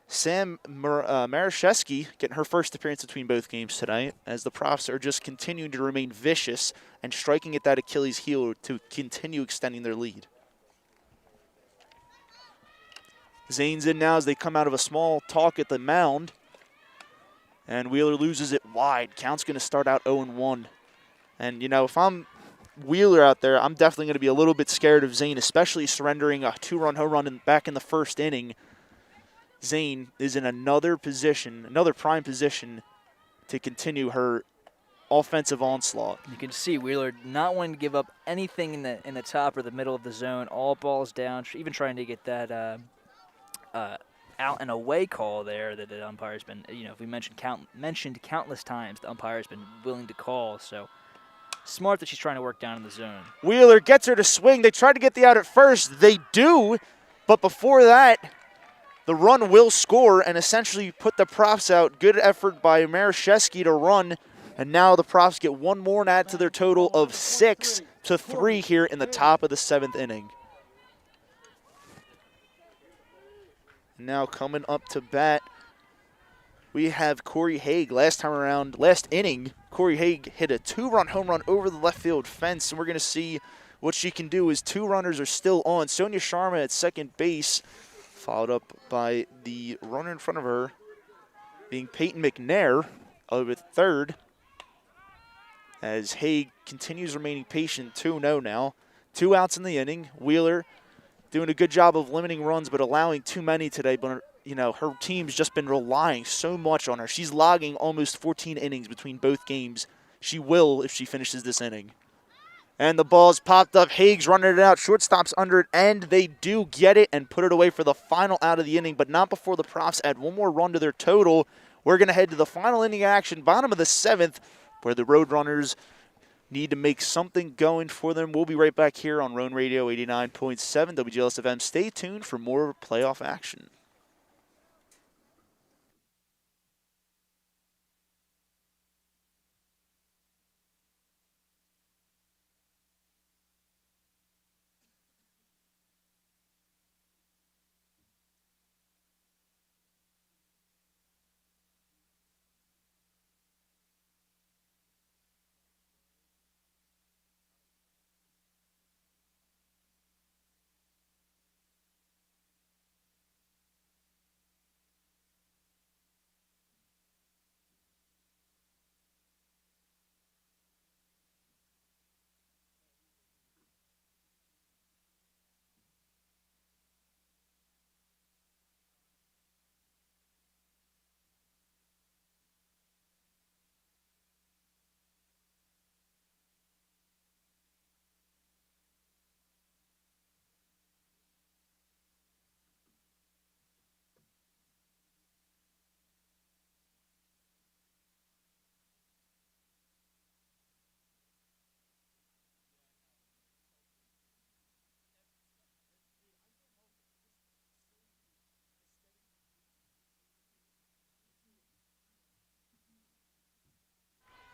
Sam Marashevsky, getting her first appearance between both games tonight, as the Profs are just continuing to remain vicious and striking at that Achilles heel to continue extending their lead. Zane's in now as they come out of a small talk at the mound. And Wheeler loses it wide. Count's going to start out 0-1. And, if I'm Wheeler out there, I'm definitely going to be a little bit scared of Zane, especially surrendering a 2-run home run back in the first inning. Zane is in another prime position to continue her offensive onslaught. You can see Wheeler not wanting to give up anything in the top or the middle of the zone. All balls down, even trying to get that out and away call there that the umpire's been, we mentioned countless times, the umpire's been willing to call. So smart that she's trying to work down in the zone. Wheeler gets her to swing. They tried to get the out at first. They do, but before that, the run will score and essentially put the Profs out. Good effort by Marashevsky to run, and now the Profs get 1 more and add to their total of 6-3 here in the top of the 7th inning. Now coming up to bat, we have Cory Hague. Last inning, Cory Hague hit a 2-run home run over the left field fence, and we're going to see what she can do as 2 runners are still on. Sonia Sharma at second base, followed up by the runner in front of her being Peyton McNair over third, as Hague continues remaining patient. 2-0 now. 2 outs in the inning. Wheeler doing a good job of limiting runs, but allowing too many today. But, her team's just been relying so much on her. She's logging almost 14 innings between both games. She will if she finishes this inning. And the ball's popped up. Hague's running it out. Shortstop's under it, and they do get it and put it away for the final out of the inning, but not before the Profs add 1 more run to their total. We're going to head to the final inning action, bottom of the 7th, where the Roadrunners need to make something going for them. We'll be right back here on Rowan Radio 89.7 WGLS FM. Stay tuned for more playoff action.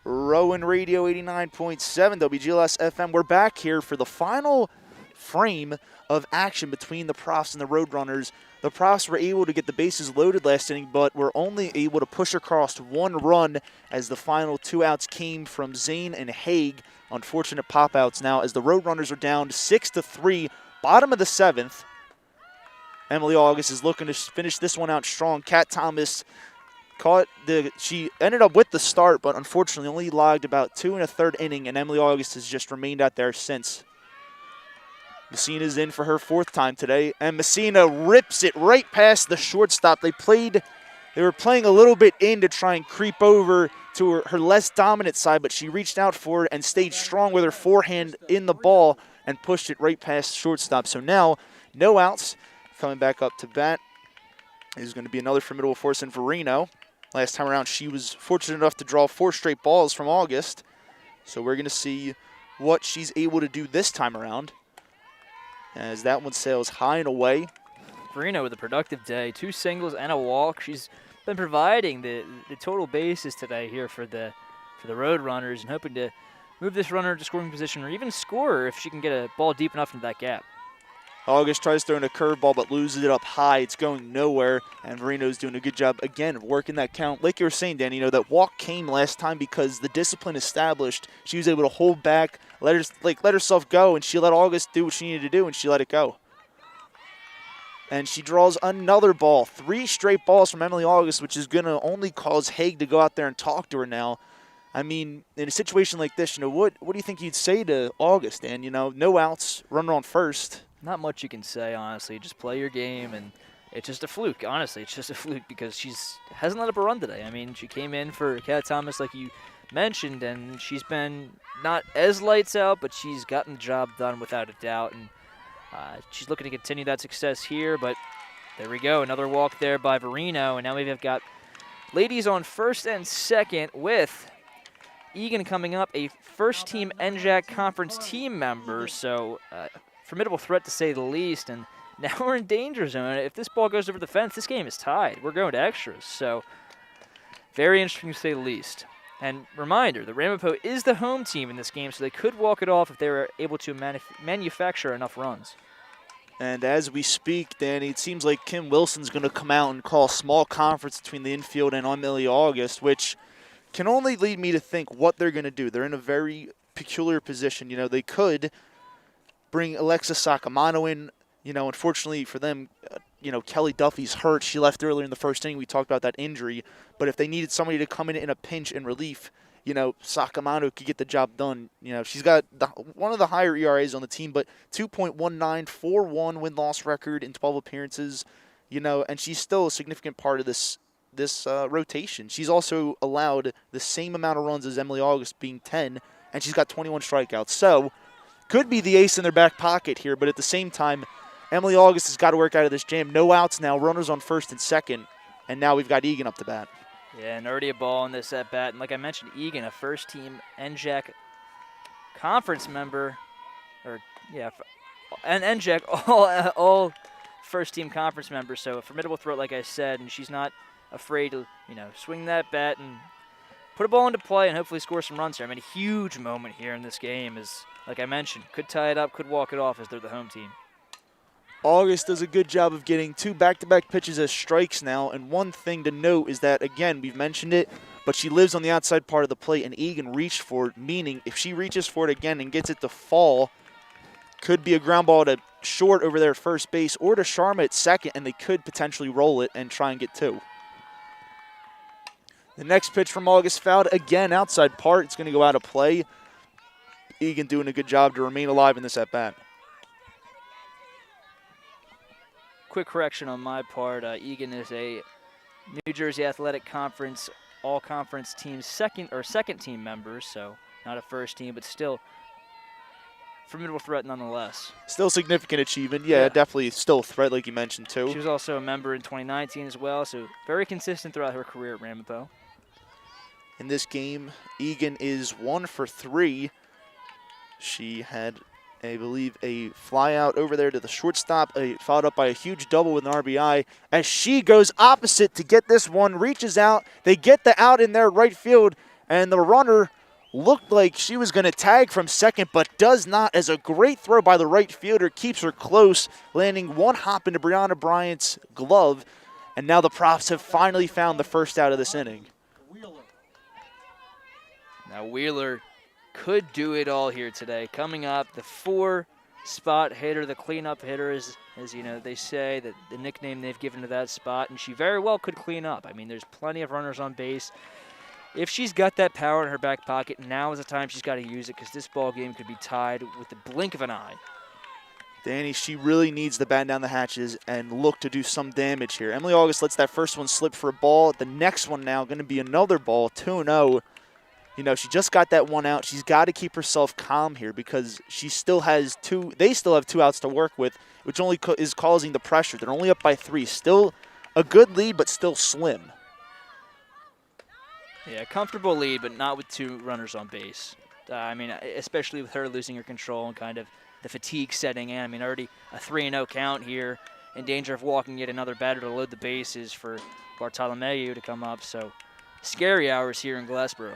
Rowan Radio 89.7 WGLS FM. We're back here for the final frame of action between the Profs and the Roadrunners. The Profs were able to get the bases loaded last inning, but were only able to push across one run as the final 2 outs came from Zane and Hague. Unfortunate pop-outs now as the Roadrunners are down 6-3, bottom of the 7th. Emily August is looking to finish this one out strong. Kat Thomas she ended up with the start, but unfortunately only logged about 2 1/3 inning, and Emily August has just remained out there since. Messina's in for her 4th time today, and Messina rips it right past the shortstop. They were playing a little bit in to try and creep over to her less dominant side, but she reached out for it and stayed strong with her forehand in the ball and pushed it right past shortstop. So now, no outs. Coming back up to bat is going to be another formidable force in Verino. Last time around, she was fortunate enough to draw 4 straight balls from August. So we're going to see what she's able to do this time around, as that one sails high and away. Verino with a productive day, 2 singles and a walk. She's been providing the total bases today here for the Roadrunners, and hoping to move this runner to scoring position or even score if she can get a ball deep enough into that gap. August tries throwing a curveball but loses it up high. It's going nowhere, and Verino's doing a good job, again, of working that count. Like you were saying, Danny, that walk came last time because the discipline established. She was able to hold back, let herself go, and she let August do what she needed to do, and she let it go. And she draws another ball. 3 straight balls from Emily August, which is going to only cause Hague to go out there and talk to her now. I mean, in a situation like this, what do you think you'd say to August, Dan? No outs, runner on first. Not much you can say, honestly. Just play your game, and it's just a fluke. Honestly, it's just a fluke because hasn't let up a run today. I mean, she came in for Kat Thomas, like you mentioned, and she's been not as lights out, but she's gotten the job done without a doubt, and she's looking to continue that success here. But there we go, another walk there by Verino, and now we've got ladies on first and second with Eagan coming up, a first-team NJAC conference team member, so formidable threat to say the least, and now we're in danger zone. If this ball goes over the fence, this game is tied. We're going to extras, so very interesting to say the least. And reminder, the Ramapo is the home team in this game, so they could walk it off if they were able to manufacture enough runs. And as we speak, Danny, it seems like Kim Wilson's going to come out and call a small conference between the infield and Emily August, which can only lead me to think what they're going to do. They're in a very peculiar position. They could bring Alexis Sacamano in. Unfortunately for them, Kelly Duffy's hurt. She left earlier in the first inning. We talked about that injury. But if they needed somebody to come in a pinch and relief, Sacamano could get the job done. She's got one of the higher ERAs on the team, but 2.19, 4-1 win-loss record in 12 appearances, and she's still a significant part of this rotation. She's also allowed the same amount of runs as Emily August, being 10, and she's got 21 strikeouts. So could be the ace in their back pocket here, but at the same time, Emily August has got to work out of this jam. No outs now, runners on first and second, and now we've got Eagan up to bat. Yeah, and already a ball in this at bat, and like I mentioned, Eagan, a first-team NJAC conference member, and NJAC, all first-team conference members, so a formidable threat, like I said, and she's not afraid to, swing that bat and put a ball into play and hopefully score some runs here. I mean, a huge moment here in this game is, like I mentioned, could tie it up, could walk it off as they're the home team. August does a good job of getting 2 back-to-back pitches as strikes now, and one thing to note is that, again, we've mentioned it, but she lives on the outside part of the plate, and Eagan reached for it, meaning if she reaches for it again and gets it to fall, could be a ground ball to short over there at first base or to Sharma at second, and they could potentially roll it and try and get 2. The next pitch from August fouled again outside part. It's going to go out of play. Eagan doing a good job to remain alive in this at-bat. Quick correction on my part. Eagan is a New Jersey Athletic Conference all-conference team second team member, so not a first team, but still formidable threat nonetheless. Still significant achievement. Yeah, definitely still a threat like you mentioned too. She was also a member in 2019 as well, so very consistent throughout her career at Ramapo. In this game, Eagan is 1 for 3. She had, I believe, a fly out over there to the shortstop, followed up by a huge double with an RBI. As she goes opposite to get this one, reaches out. They get the out in their right field, and the runner looked like she was going to tag from second, but does not, as a great throw by the right fielder keeps her close, landing one hop into Brianna Bryant's glove, and now the Profs have finally found the first out of this inning. Now Wheeler could do it all here today. Coming up, the 4-spot hitter, the cleanup hitter, as you know, they say, that the nickname they've given to that spot, and she very well could clean up. I mean, there's plenty of runners on base. If she's got that power in her back pocket, now is the time she's got to use it, because this ball game could be tied with the blink of an eye. Danny, she really needs to batten down the hatches and look to do some damage here. Emily August lets that first one slip for a ball. The next one now going to be another ball, 2-0. You know, she just got that one out. She's got to keep herself calm here because she still has they still have 2 outs to work with, which only is causing the pressure. They're only up by 3. Still a good lead, but still slim. Yeah, comfortable lead, but not with 2 runners on base. I mean, especially with her losing her control and kind of the fatigue setting in. I mean, already a 3-0 count here, in danger of walking yet another batter to load the bases for Bartolomeu to come up. So, scary hours here in Glassboro.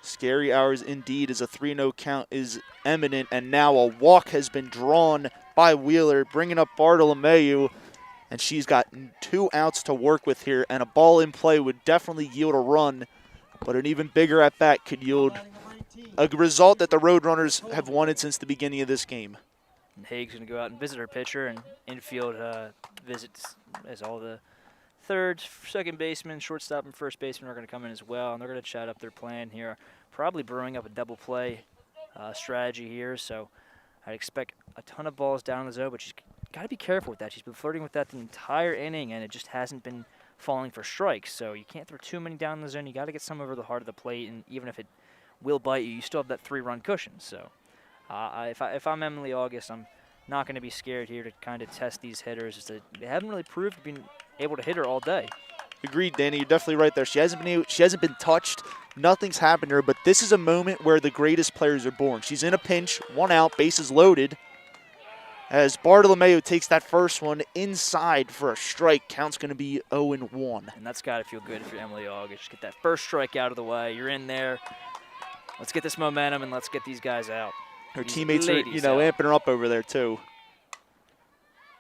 Scary hours indeed, as a 3-0 count is imminent, and now a walk has been drawn by Wheeler, bringing up Bartolomeu, and she's got 2 outs to work with here, and a ball in play would definitely yield a run, but an even bigger at-bat could yield a result that the Roadrunners have wanted since the beginning of this game. And Hague's going to go out and visit her pitcher, and infield visits as all the third, second baseman, shortstop, and first baseman are going to come in as well, and they're going to chat up their plan here. Probably brewing up a double play strategy here, so I'd expect a ton of balls down the zone, but she's got to be careful with that. She's been flirting with that the entire inning, and it just hasn't been falling for strikes, so you can't throw too many down the zone. You got to get some over the heart of the plate, and even if it will bite you, you still have that 3-run cushion. So if I'm Emily August, I'm not going to be scared here to kind of test these hitters. They haven't really proved to be able to hit her all day. Agreed, Danny. You're definitely right there. She hasn't been touched. Nothing's happened to her, but this is a moment where the greatest players are born. She's in a pinch, 1 out, bases loaded, as Bartolomeu takes that first one inside for a strike. Count's going to be 0-1. And that's got to feel good if you're Emily August. Just get that first strike out of the way. You're in there. Let's get this momentum and let's get these guys out. Her teammates are, amping her up over there, too.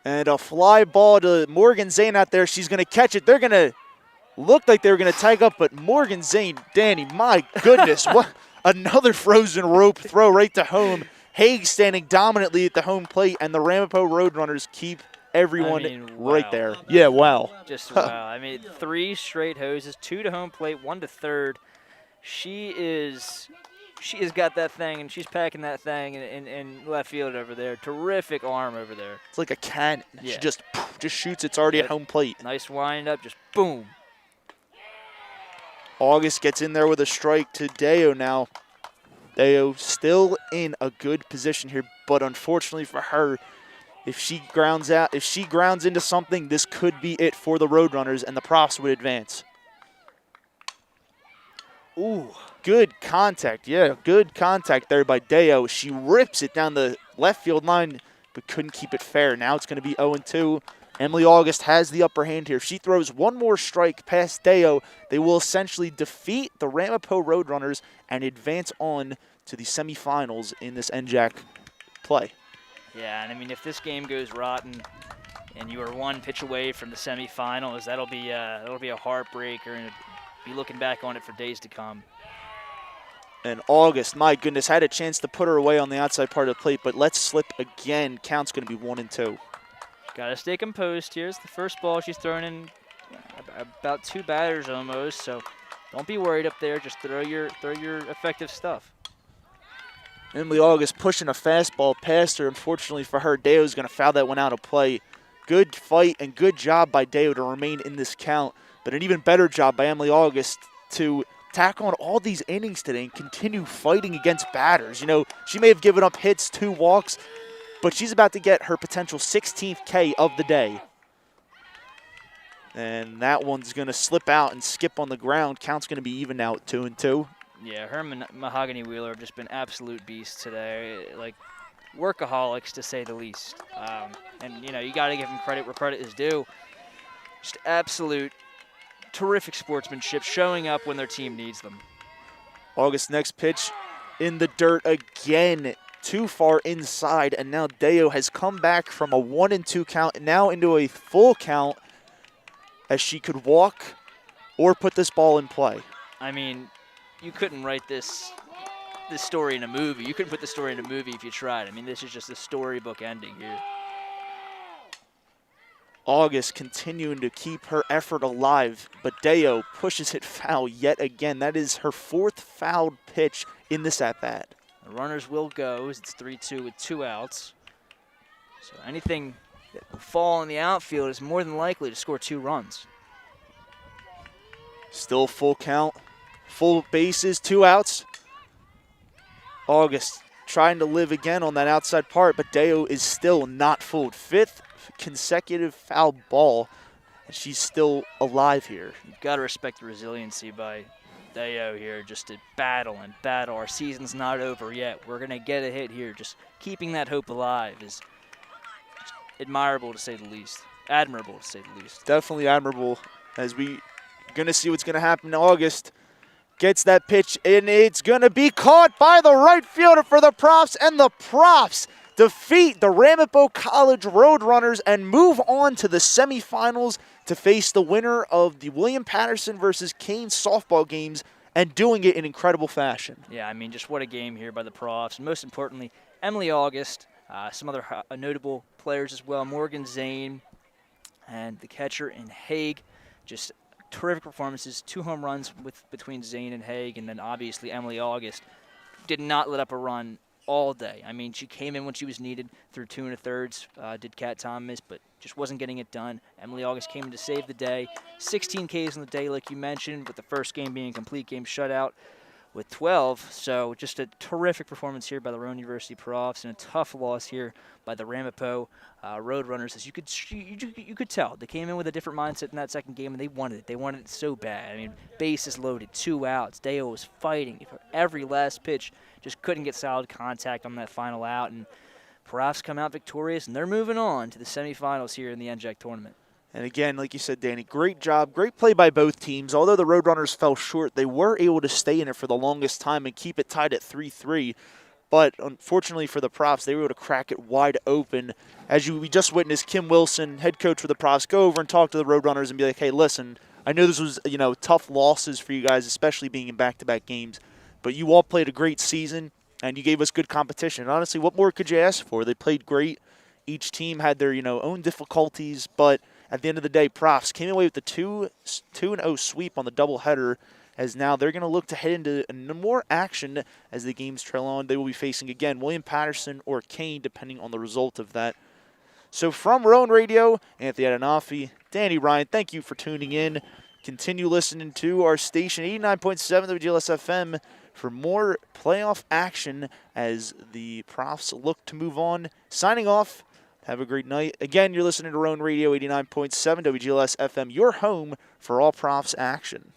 And a fly ball to Morgan Zane out there. She's going to catch it. They're going to look like they were going to tag up, but Morgan Zane, Danny, my goodness, what another frozen rope throw right to home. Hague standing dominantly at the home plate, and the Ramapo Roadrunners keep everyone right there. Yeah, wow. Just wow. I mean, 3 straight hoses, 2 to home plate, 1 to third. She has got that thing, and she's packing that thing in left field over there. Terrific arm over there. It's like a cannon. Yeah. She just shoots. It's already at home plate. Nice wind up, just boom. August gets in there with a strike to Deo now. Deo still in a good position here, but unfortunately for her, if she grounds into something, this could be it for the Roadrunners, and the Profs would advance. Ooh, good contact. Yeah, good contact there by Deo. She rips it down the left field line, but couldn't keep it fair. Now it's going to be 0-2. Emily August has the upper hand here. If she throws one more strike past Deo, they will essentially defeat the Ramapo Roadrunners and advance on to the semifinals in this NJAC play. Yeah, and I mean, if this game goes rotten and you are 1 pitch away from the semifinals, that'll be a heartbreaker, and be looking back on it for days to come. And August, my goodness, had a chance to put her away on the outside part of the plate, but let's slip again. Count's going to be 1-2. Got to stay composed. Here's the first ball she's thrown in about 2 batters almost, so don't be worried up there. Just throw your effective stuff. Emily August pushing a fastball past her. Unfortunately for her, Deo's going to foul that one out of play. Good fight and good job by Deo to remain in this count, but an even better job by Emily August to tack on all these innings today and continue fighting against batters. You know, she may have given up hits, 2 walks, but she's about to get her potential 16th K of the day. And that one's going to slip out and skip on the ground. Count's going to be even now at 2-2. Yeah, her and Mahogany Wheeler have just been absolute beasts today. Like, workaholics, to say the least. And, you got to give them credit where credit is due. Just absolute terrific sportsmanship, showing up when their team needs them. August next pitch in the dirt again, too far inside, and now Deo has come back from a 1-2 count now into a full count as she could walk or put this ball in play. I mean, you couldn't write this story in a movie. You couldn't put the story in a movie if you tried. I mean, this is just a storybook ending here. August continuing to keep her effort alive, but Deo pushes it foul yet again. That is her 4th fouled pitch in this at-bat. The runners will go. It's 3-2 with 2 outs. So anything that will fall in the outfield is more than likely to score 2 runs. Still full count, full bases, 2 outs. August trying to live again on that outside part, but Deo is still not fooled. 5th consecutive foul ball, and she's still alive here. You've got to respect the resiliency by Deo here, just to battle and battle. Our season's not over yet. We're going to get a hit here. Just keeping that hope alive is admirable to say the least. Admirable to say the least. Definitely admirable, as we going to see what's going to happen in August. Gets that pitch, and it's going to be caught by the right fielder for the Profs, and the Profs defeat the Ramapo College Roadrunners and move on to the semifinals to face the winner of the William Patterson versus Kane softball games, and doing it in incredible fashion. Yeah, I mean, just what a game here by the Profs. And most importantly, Emily August, some other notable players as well, Morgan Zane, and the catcher in Hague. Just terrific performances, 2 home runs between Zane and Hague, and then obviously Emily August did not let up a run all day. I mean, she came in when she was needed through 2 1/3, did Kat Thomas, but just wasn't getting it done. Emily August came in to save the day. 16 Ks on the day, like you mentioned, with the first game being a complete game shutout with 12. So just a terrific performance here by the Rowan University Profs, and a tough loss here by the Ramapo Roadrunners. As you could tell, they came in with a different mindset in that second game, and they wanted it. They wanted it so bad. I mean, bases loaded, 2 outs. Deo was fighting for every last pitch. Just couldn't get solid contact on that final out, and Profs come out victorious, and they're moving on to the semifinals here in the NJAC tournament. And again, like you said, Danny, great job, great play by both teams. Although the Roadrunners fell short, they were able to stay in it for the longest time and keep it tied at 3-3. But unfortunately for the Profs, they were able to crack it wide open. As we just witnessed, Kim Wilson, head coach for the Profs, go over and talk to the Roadrunners and be like, hey, listen, I know this was, tough losses for you guys, especially being in back-to-back games, but you all played a great season, and you gave us good competition. And honestly, what more could you ask for? They played great. Each team had their, own difficulties, but at the end of the day, Profs came away with the 2-0 sweep on the doubleheader, as now they're going to look to head into more action as the games trail on. They will be facing, again, William Patterson or Kane, depending on the result of that. So from Rowan Radio, Anthony Adenofi, Danny Ryan, thank you for tuning in. Continue listening to our station, 89.7 WGLS FM, for more playoff action as the Profs look to move on. Signing off. Have a great night. Again, you're listening to Rowan Radio 89.7 WGLS FM, your home for all Profs action.